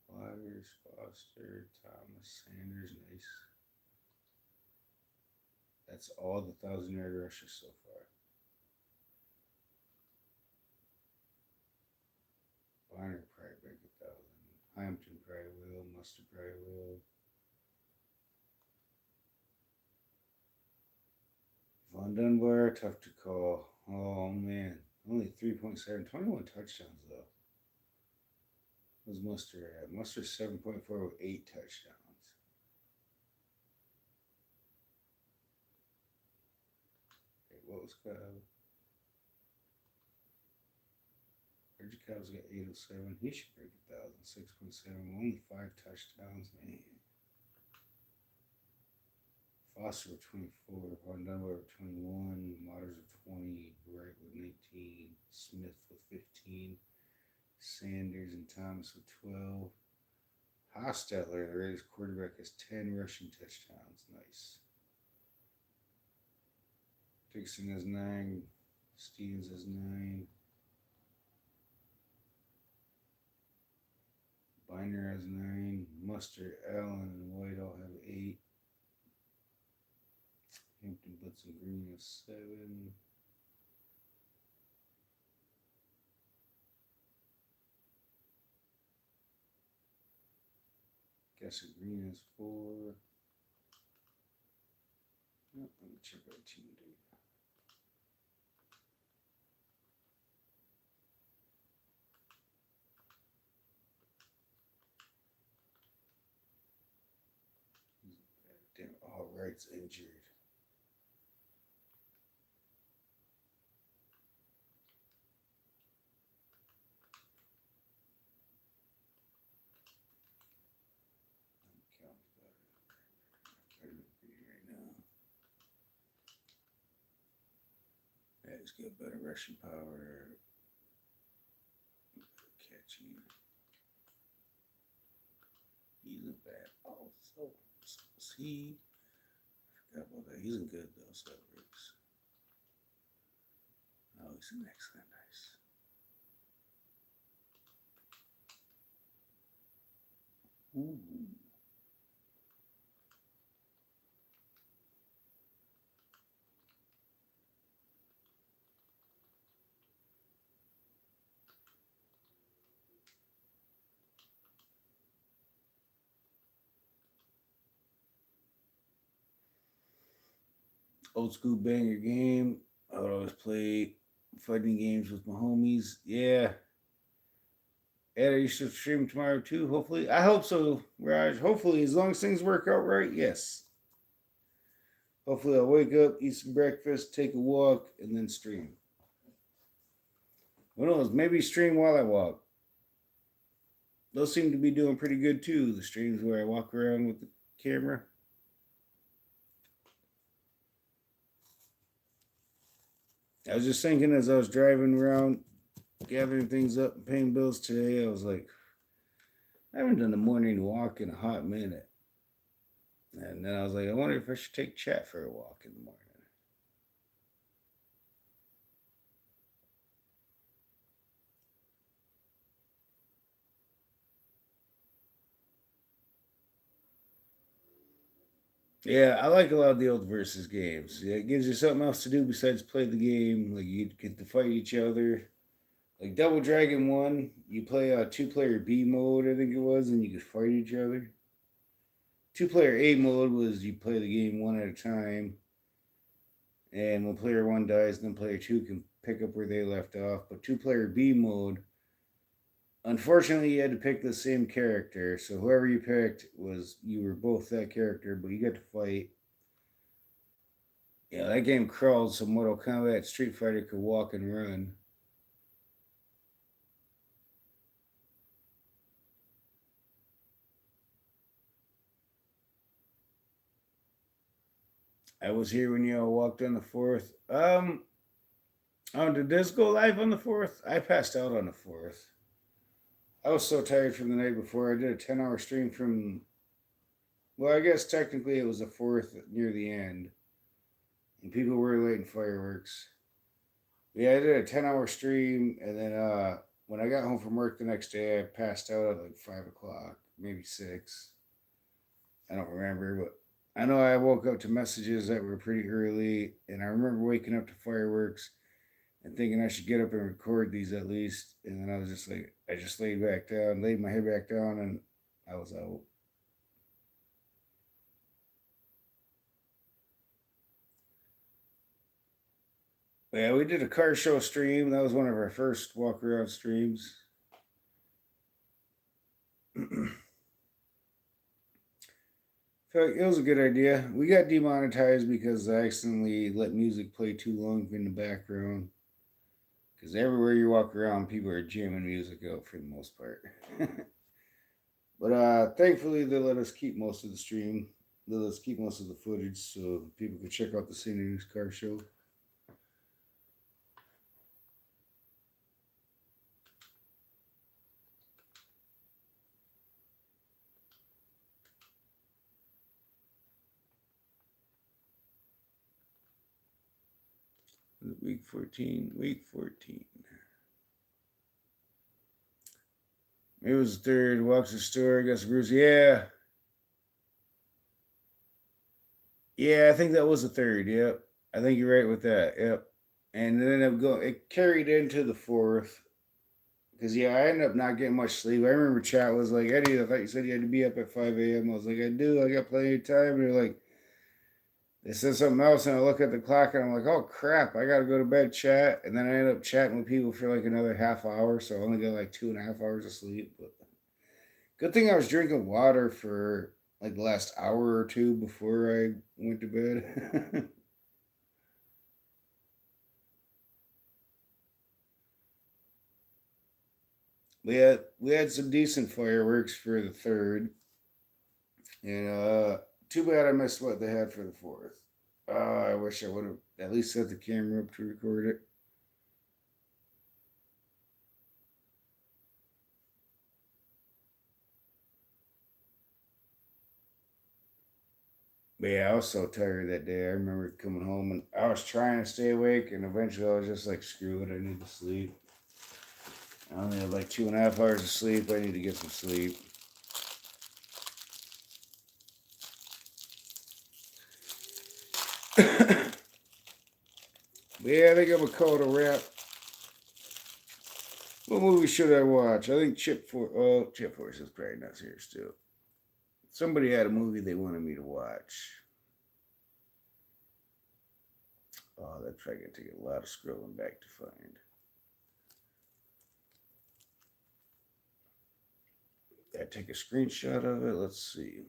Flyers, Foster, Thomas, Sanders, nice. That's all the 1,000-yard rushes so far. Bonner probably break 1,000. Hampton probably will. Mustard probably will. Von Dunbar, tough to call. Oh man, only 3.7, 21 touchdowns though. What's Mustard at? Mustard 7.4 with 8 touchdowns. Okay, what was Cobb? Reggie Cobb's got 807. He should break 1,000. 6.7. Only 5 touchdowns, man. Foster with 24. Von Dunbar with 21. Motters with 20. Wright with 19. Smith with 15. Sanders and Thomas with 12. Hostetler, the Raiders quarterback, has 10 rushing touchdowns. Nice. Dixon has 9. Stevens has 9. Binder has 9. Mustard, Allen, and White all have 8. Hampton, Butts, and Green have 7. Guessing Green has 4. Let me check our team data. Damn, all Wright's injured. Yeah, he's got better rushing power, catching. He's a bad also. So is he? I forgot about that. He's in good though, so that works. Oh, he's an excellent, nice. Ooh. Old school banger game. I would always play fighting games with my homies. Yeah. Ed, are you should stream tomorrow too? Hopefully. I hope so, Raj. Hopefully, as long as things work out right, yes. Hopefully I'll wake up, eat some breakfast, take a walk, and then stream. Who knows? Maybe stream while I walk. Those seem to be doing pretty good too. The streams where I walk around with the camera. I was just thinking as I was driving around, gathering things up and paying bills today, I was like, I haven't done a morning walk in a hot minute. And then I was like, I wonder if I should take chat for a walk in the morning. Yeah, I like a lot of the old versus games. Yeah, it gives you something else to do besides play the game. Like you get to fight each other. Like Double Dragon 1, you play a two-player B mode, I think it was, and you could fight each other. Two-player A mode was you play the game one at a time, and when player one dies, then player two can pick up where they left off. But two-player B mode, unfortunately, you had to pick the same character. So whoever you picked was you were both that character, but you got to fight. Yeah, that game crawled so Mortal Kombat Street Fighter could walk and run. I was here when you all walked on the fourth. Did this go live on the fourth? I passed out on the fourth. I was so tired from the night before. I did a 10-hour stream from. Well, I guess technically it was the fourth near the end, and people were lighting fireworks. Yeah, I did a 10-hour stream, and then when I got home from work the next day, I passed out at like 5 o'clock, maybe 6. I don't remember, but I know I woke up to messages that were pretty early, and I remember waking up to fireworks and thinking I should get up and record these at least. And then I was just like, I just laid back down, laid my head back down, and I was out. But yeah, we did a car show stream. That was one of our first walk around streams. It was a good idea. We got demonetized because I accidentally let music play too long in the background. Because everywhere you walk around, people are jamming music out for the most part. But thankfully, they let us keep most of the stream. They let us keep most of the footage so people could check out the St. News car show. Week 14. Week 14. Maybe it was the third. Walks the store. Got some Bruce. Yeah. Yeah, I think that was the third. Yep. I think you're right with that. Yep. And then it carried into the fourth. Because, yeah, I ended up not getting much sleep. I remember chat was like, Eddie, I thought you said you had to be up at 5 a.m. I was like, I do. I got plenty of time. And they're like, they said something else. And I look at the clock and I'm like, oh, crap. I got to go to bed, chat. And then I ended up chatting with people for like another half hour. So I only got like 2.5 hours of sleep. But good thing I was drinking water for like the last hour or two before I went to bed. we had some decent fireworks for the third, and too bad I missed what they had for the fourth. I wish I would have at least set the camera up to record it. But yeah, I was so tired that day. I remember coming home and I was trying to stay awake, and eventually I was just like, screw it, I need to sleep. I only had like 2.5 hours of sleep. I need to get some sleep. But yeah, I think I'm gonna call it a wrap. What movie should I watch? I think Chip Force is probably not here still. Somebody had a movie they wanted me to watch. Oh, that's probably going to take a lot of scrolling back to find. I take a screenshot of it. Let's see.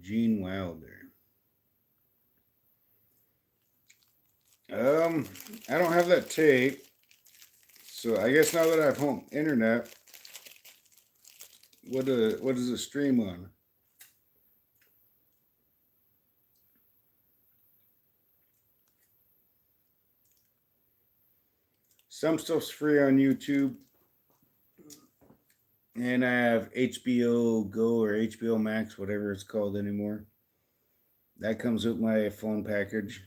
Gene Wilder. I don't have that tape, so I guess now that I have home internet, what does it stream on? Some stuff's free on YouTube, and I have HBO Go or HBO Max, whatever it's called anymore. That comes with my phone package.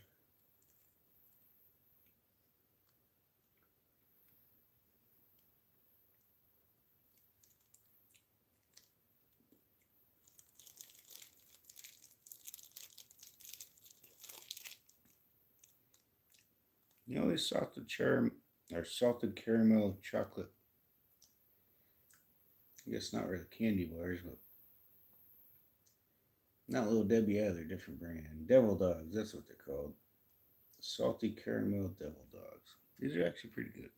You know, these salted caramel chocolate. I guess not really candy bars, but not Little Debbie either. Different brand. Devil Dogs. That's what they're called. Salty caramel Devil Dogs. These are actually pretty good.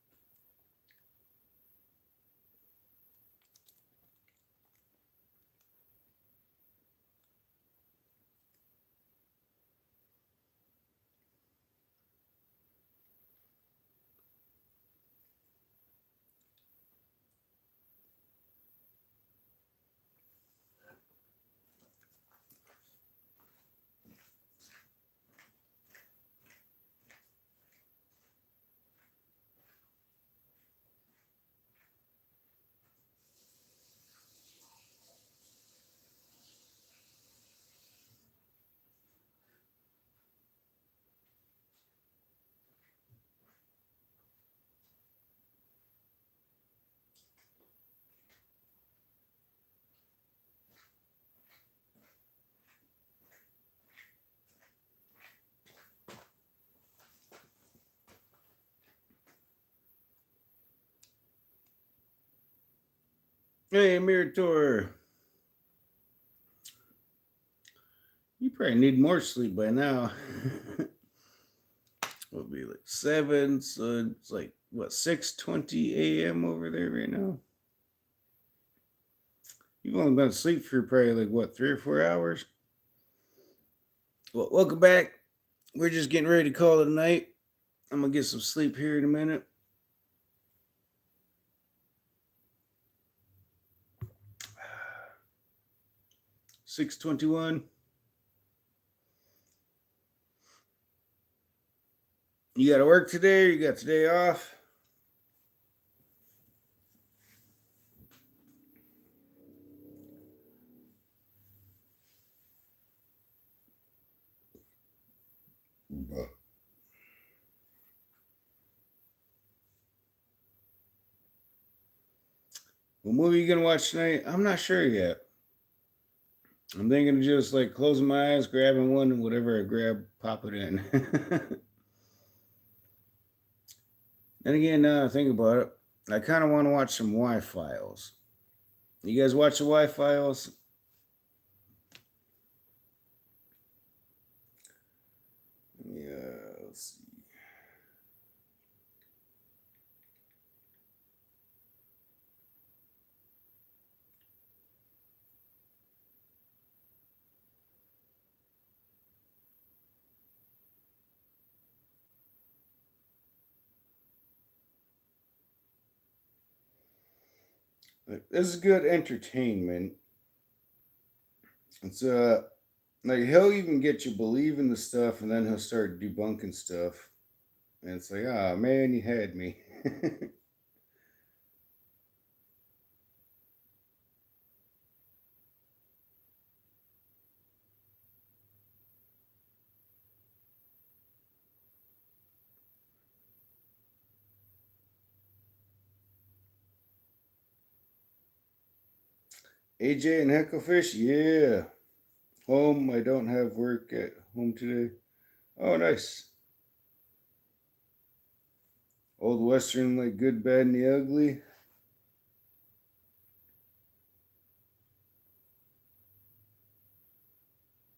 Hey, Mirator. You probably need more sleep by now. It'll be like 7, so it's like what 6:20 a.m. over there right now. You've only been asleep for probably like what 3 or 4 hours. Well, welcome back. We're just getting ready to call it a night. I'm gonna get some sleep here in a minute. 6:21. You got to work today, or you got today off? What movie you gonna watch tonight? I'm not sure yet. I'm thinking of just like closing my eyes, grabbing one, and whatever I grab, pop it in. Then again, now I think about it, I kind of want to watch some Y-Files. You guys watch the Y-Files? Yeah, let's see. This is good entertainment. It's Like he'll even get you believing the stuff, and then he'll start debunking stuff, and it's like, ah, man, you had me. AJ and Hecklefish, yeah. Home. I don't have work at home today. Oh, nice. Old Western, like Good, Bad, and the Ugly.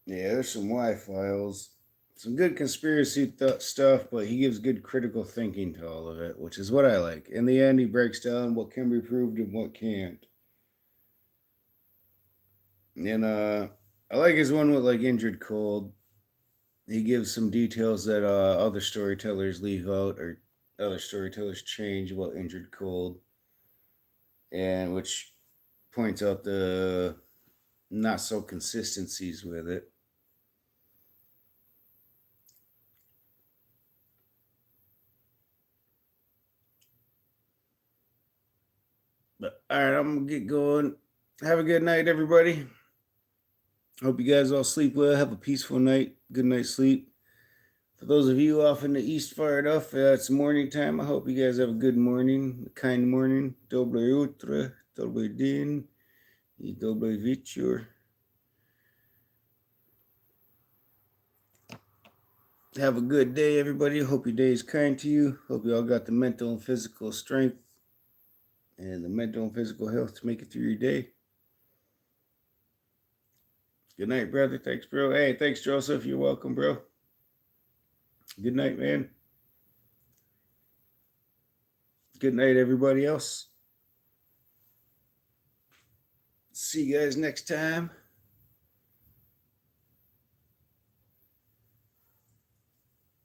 Yeah, there's some Y files. Some good conspiracy stuff, but he gives good critical thinking to all of it, which is what I like. In the end, he breaks down what can be proved and what can't. And I like his one with like Injured Cold. He gives some details that other storytellers leave out or other storytellers change about Injured Cold, and which points out the not so consistencies with it. But all right, I'm gonna get going. Have a good night, everybody. Hope you guys all sleep well. Have a peaceful night. Good night's sleep. For those of you off in the east far enough, it's morning time. I hope you guys have a good morning, a kind morning. Dobre utro, dobre din, и dobre вечер. Have a good day, everybody. Hope your day is kind to you. Hope you all got the mental and physical strength and the mental and physical health to make it through your day. Good night, brother. Thanks, bro. Hey, thanks, Joseph. You're welcome, bro. Good night, man. Good night, everybody else. See you guys next time.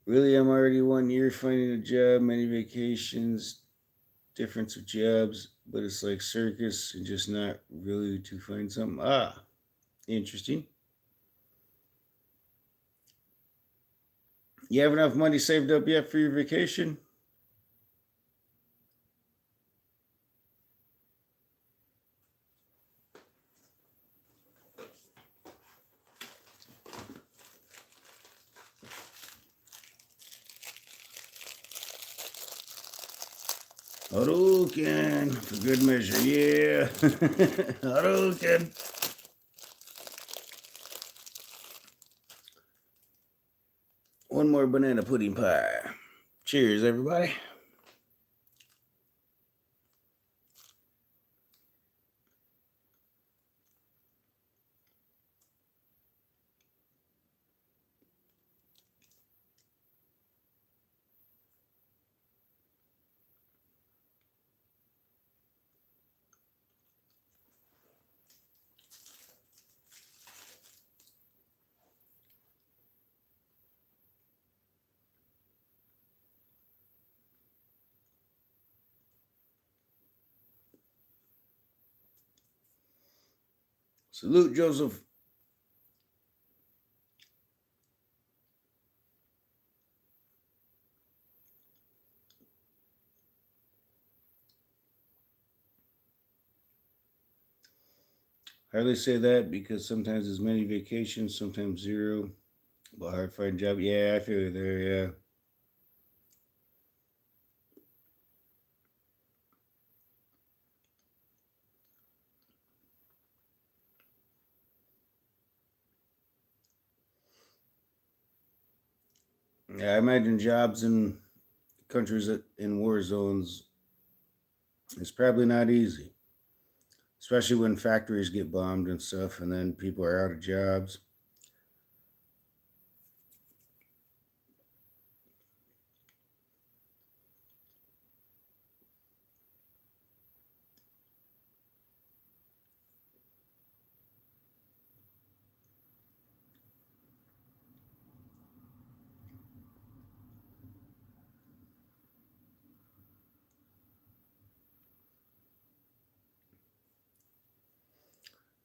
Really, I'm already 1 year finding a job, many vacations, difference of jobs, but it's like circus and just not really to find something. Ah, interesting. You have enough money saved up yet for your vacation? Hadouken, for good measure, yeah. Hadouken. One more banana pudding pie. Cheers, everybody. Salute, Joseph. Hardly say that because sometimes there's many vacations, sometimes zero. But hard to find a job. Yeah, I feel you there, yeah. Yeah, I imagine jobs in countries in war zones is probably not easy, especially when factories get bombed and stuff, and then people are out of jobs.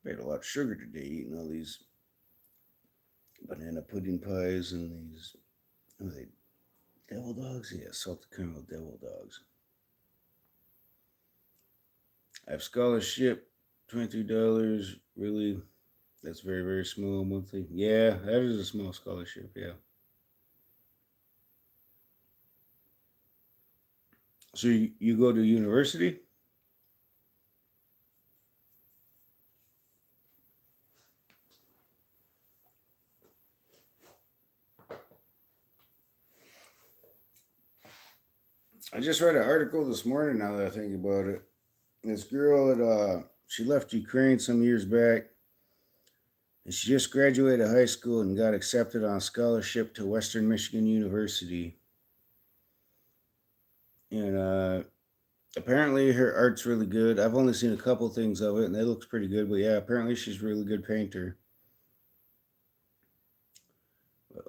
I ate a lot of sugar today eating all these banana pudding pies and these, what are they, devil dogs? Yeah, salted caramel devil dogs. I have scholarship, $23. Really? That's very, very small monthly. Yeah, that is a small scholarship, yeah. So you go to university? I just read an article this morning now that I think about it. This girl she left Ukraine some years back, and she just graduated high school and got accepted on a scholarship to Western Michigan University. And apparently her art's really good. I've only seen a couple things of it, and it looks pretty good. But yeah, apparently she's a really good painter.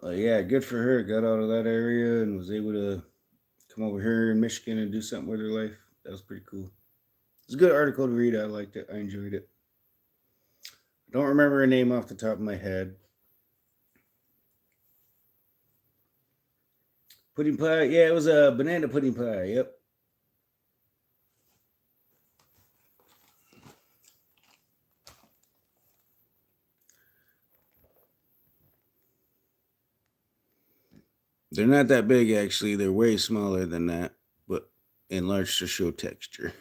But, yeah, good for her. Got out of that area and was able to come over here in Michigan and do something with her life. That was pretty cool. It's a good article to read. I liked it. I enjoyed it. I don't remember her name off the top of my head. Pudding pie. Yeah, it was a banana pudding pie. Yep. They're not that big, actually. They're way smaller than that, but enlarged to show texture.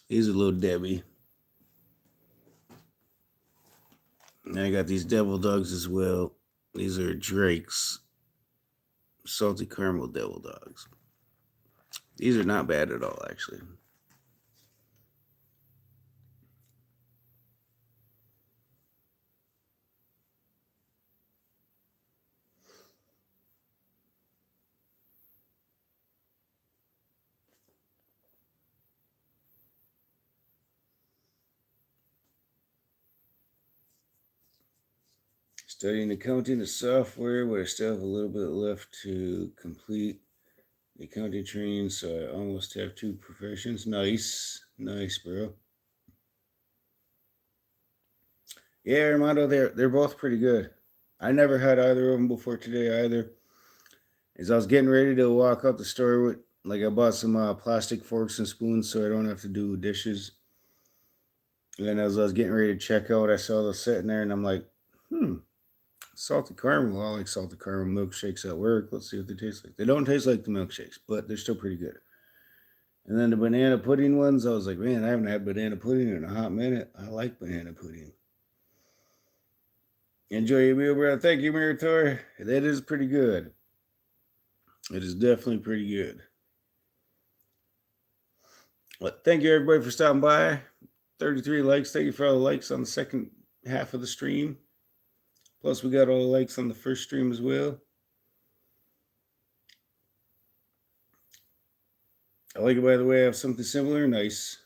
He's a little Debbie. And I got these devil dogs as well. These are Drake's salty caramel devil dogs. These are not bad at all, actually. Studying accounting is software, but I still have a little bit left to complete the accounting training, so I almost have 2 professions. Nice. Nice, bro. Yeah, Armando, they're both pretty good. I never had either of them before today either. As I was getting ready to walk out the store with, like, I bought some plastic forks and spoons so I don't have to do dishes. And then as I was getting ready to check out, I saw those sitting there, and I'm like, salted caramel. I like salted caramel milkshakes at work. Let's see what they taste like. They don't taste like the milkshakes, but they're still pretty good. And then the banana pudding ones, I was like, man, I haven't had banana pudding in a hot minute. I like banana pudding. Enjoy your meal, bro. Thank you, Meritor. That is pretty good. It is definitely pretty good. But thank you, everybody, for stopping by. 33 likes. Thank you for all the likes on the second half of the stream. Plus, we got all the likes on the first stream as well. I like it, by the way. I have something similar. Nice.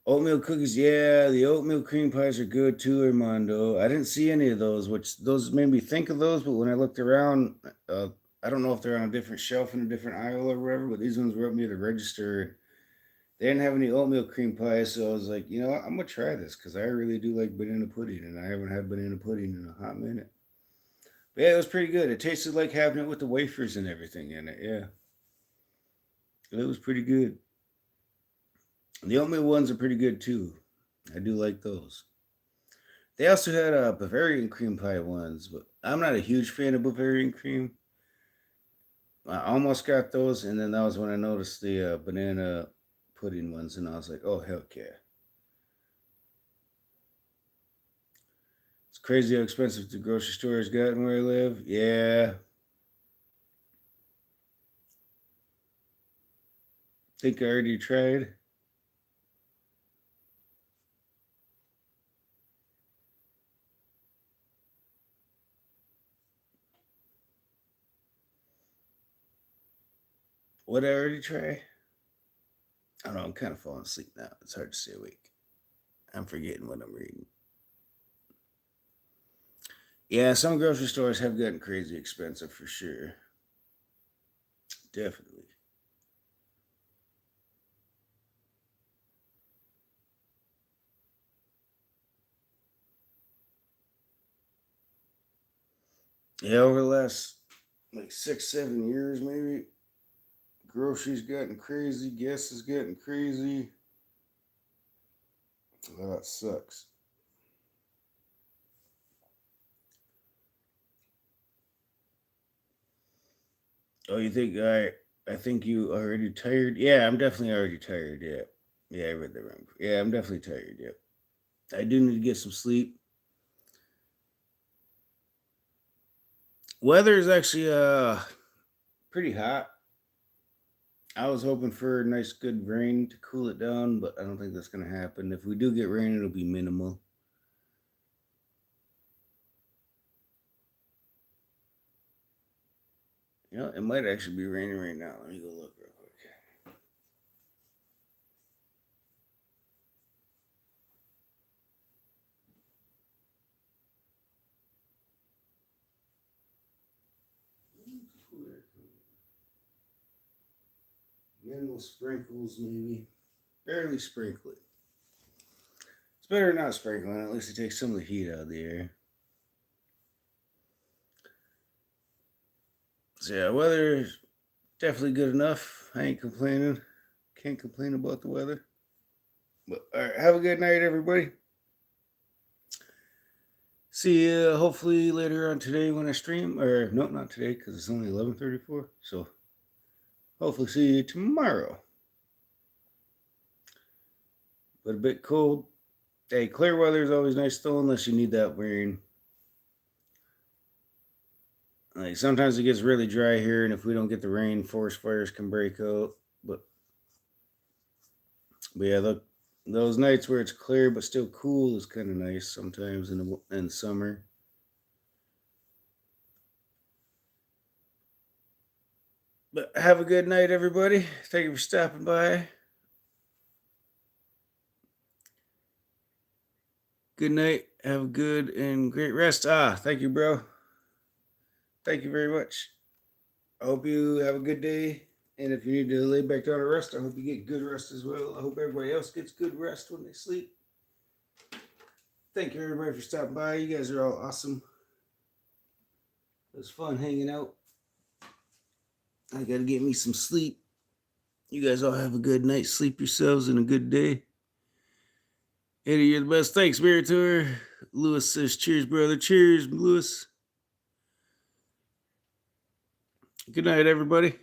Oatmeal cookies. Yeah, the oatmeal cream pies are good too, Armando. I didn't see any of those, which those made me think of those, but when I looked around, I don't know if they're on a different shelf in a different aisle or whatever, but these ones were up near the register. They didn't have any oatmeal cream pie, so I was like, you know what? I'm gonna try this because I really do like banana pudding, and I haven't had banana pudding in a hot minute. But yeah, it was pretty good. It tasted like having it with the wafers and everything in it. Yeah, it was pretty good. The oatmeal ones are pretty good too. I do like those. They also had Bavarian cream pie ones, but I'm not a huge fan of Bavarian cream. I almost got those, and then that was when I noticed the banana pudding ones, and I was like, oh, heck yeah. It's crazy how expensive the grocery store has gotten where I live. Yeah. Think I already tried. What I already try? I don't know. I'm kind of falling asleep now. It's hard to stay awake. I'm forgetting what I'm reading. Yeah, some grocery stores have gotten crazy expensive for sure. Definitely. Yeah, over the last like 6-7 years, maybe, groceries gotten crazy, gas is getting crazy. That sucks. Oh, you think I think you already tired? Yeah, I'm definitely already tired. Yeah. Yeah, I read that wrong. Yeah, I'm definitely tired. Yep. I do need to get some sleep. Weather is actually pretty hot. I was hoping for a nice good rain to cool it down, but I don't think that's gonna happen. If we do get rain, it'll be minimal. You know, it might actually be raining right now. Let me go look real quick. Minimal sprinkles, maybe. Barely sprinkling. It's better not sprinkling. At least it takes some of the heat out of the air. So yeah, weather is definitely good enough. I ain't complaining. Can't complain about the weather. But all right, have a good night, everybody. See you hopefully later on today when I stream. Or no, not today because it's only 11:34. So hopefully see you tomorrow. But a bit cold. Hey, clear weather is always nice though, unless you need that rain. Like sometimes it gets really dry here, and if we don't get the rain, forest fires can break out. But yeah, those nights where it's clear but still cool is kind of nice sometimes in summer. But have a good night, everybody. Thank you for stopping by. Good night. Have a good and great rest. Thank you, bro. Thank you very much. I hope you have a good day. And if you need to lay back down and rest, I hope you get good rest as well. I hope everybody else gets good rest when they sleep. Thank you, everybody, for stopping by. You guys are all awesome. It was fun hanging out. I got to get me some sleep. You guys all have a good night. Sleep yourselves and a good day. Eddie, you're the best. Thanks, Mirror Tour. Lewis says, cheers, brother. Cheers, Lewis. Good night, everybody.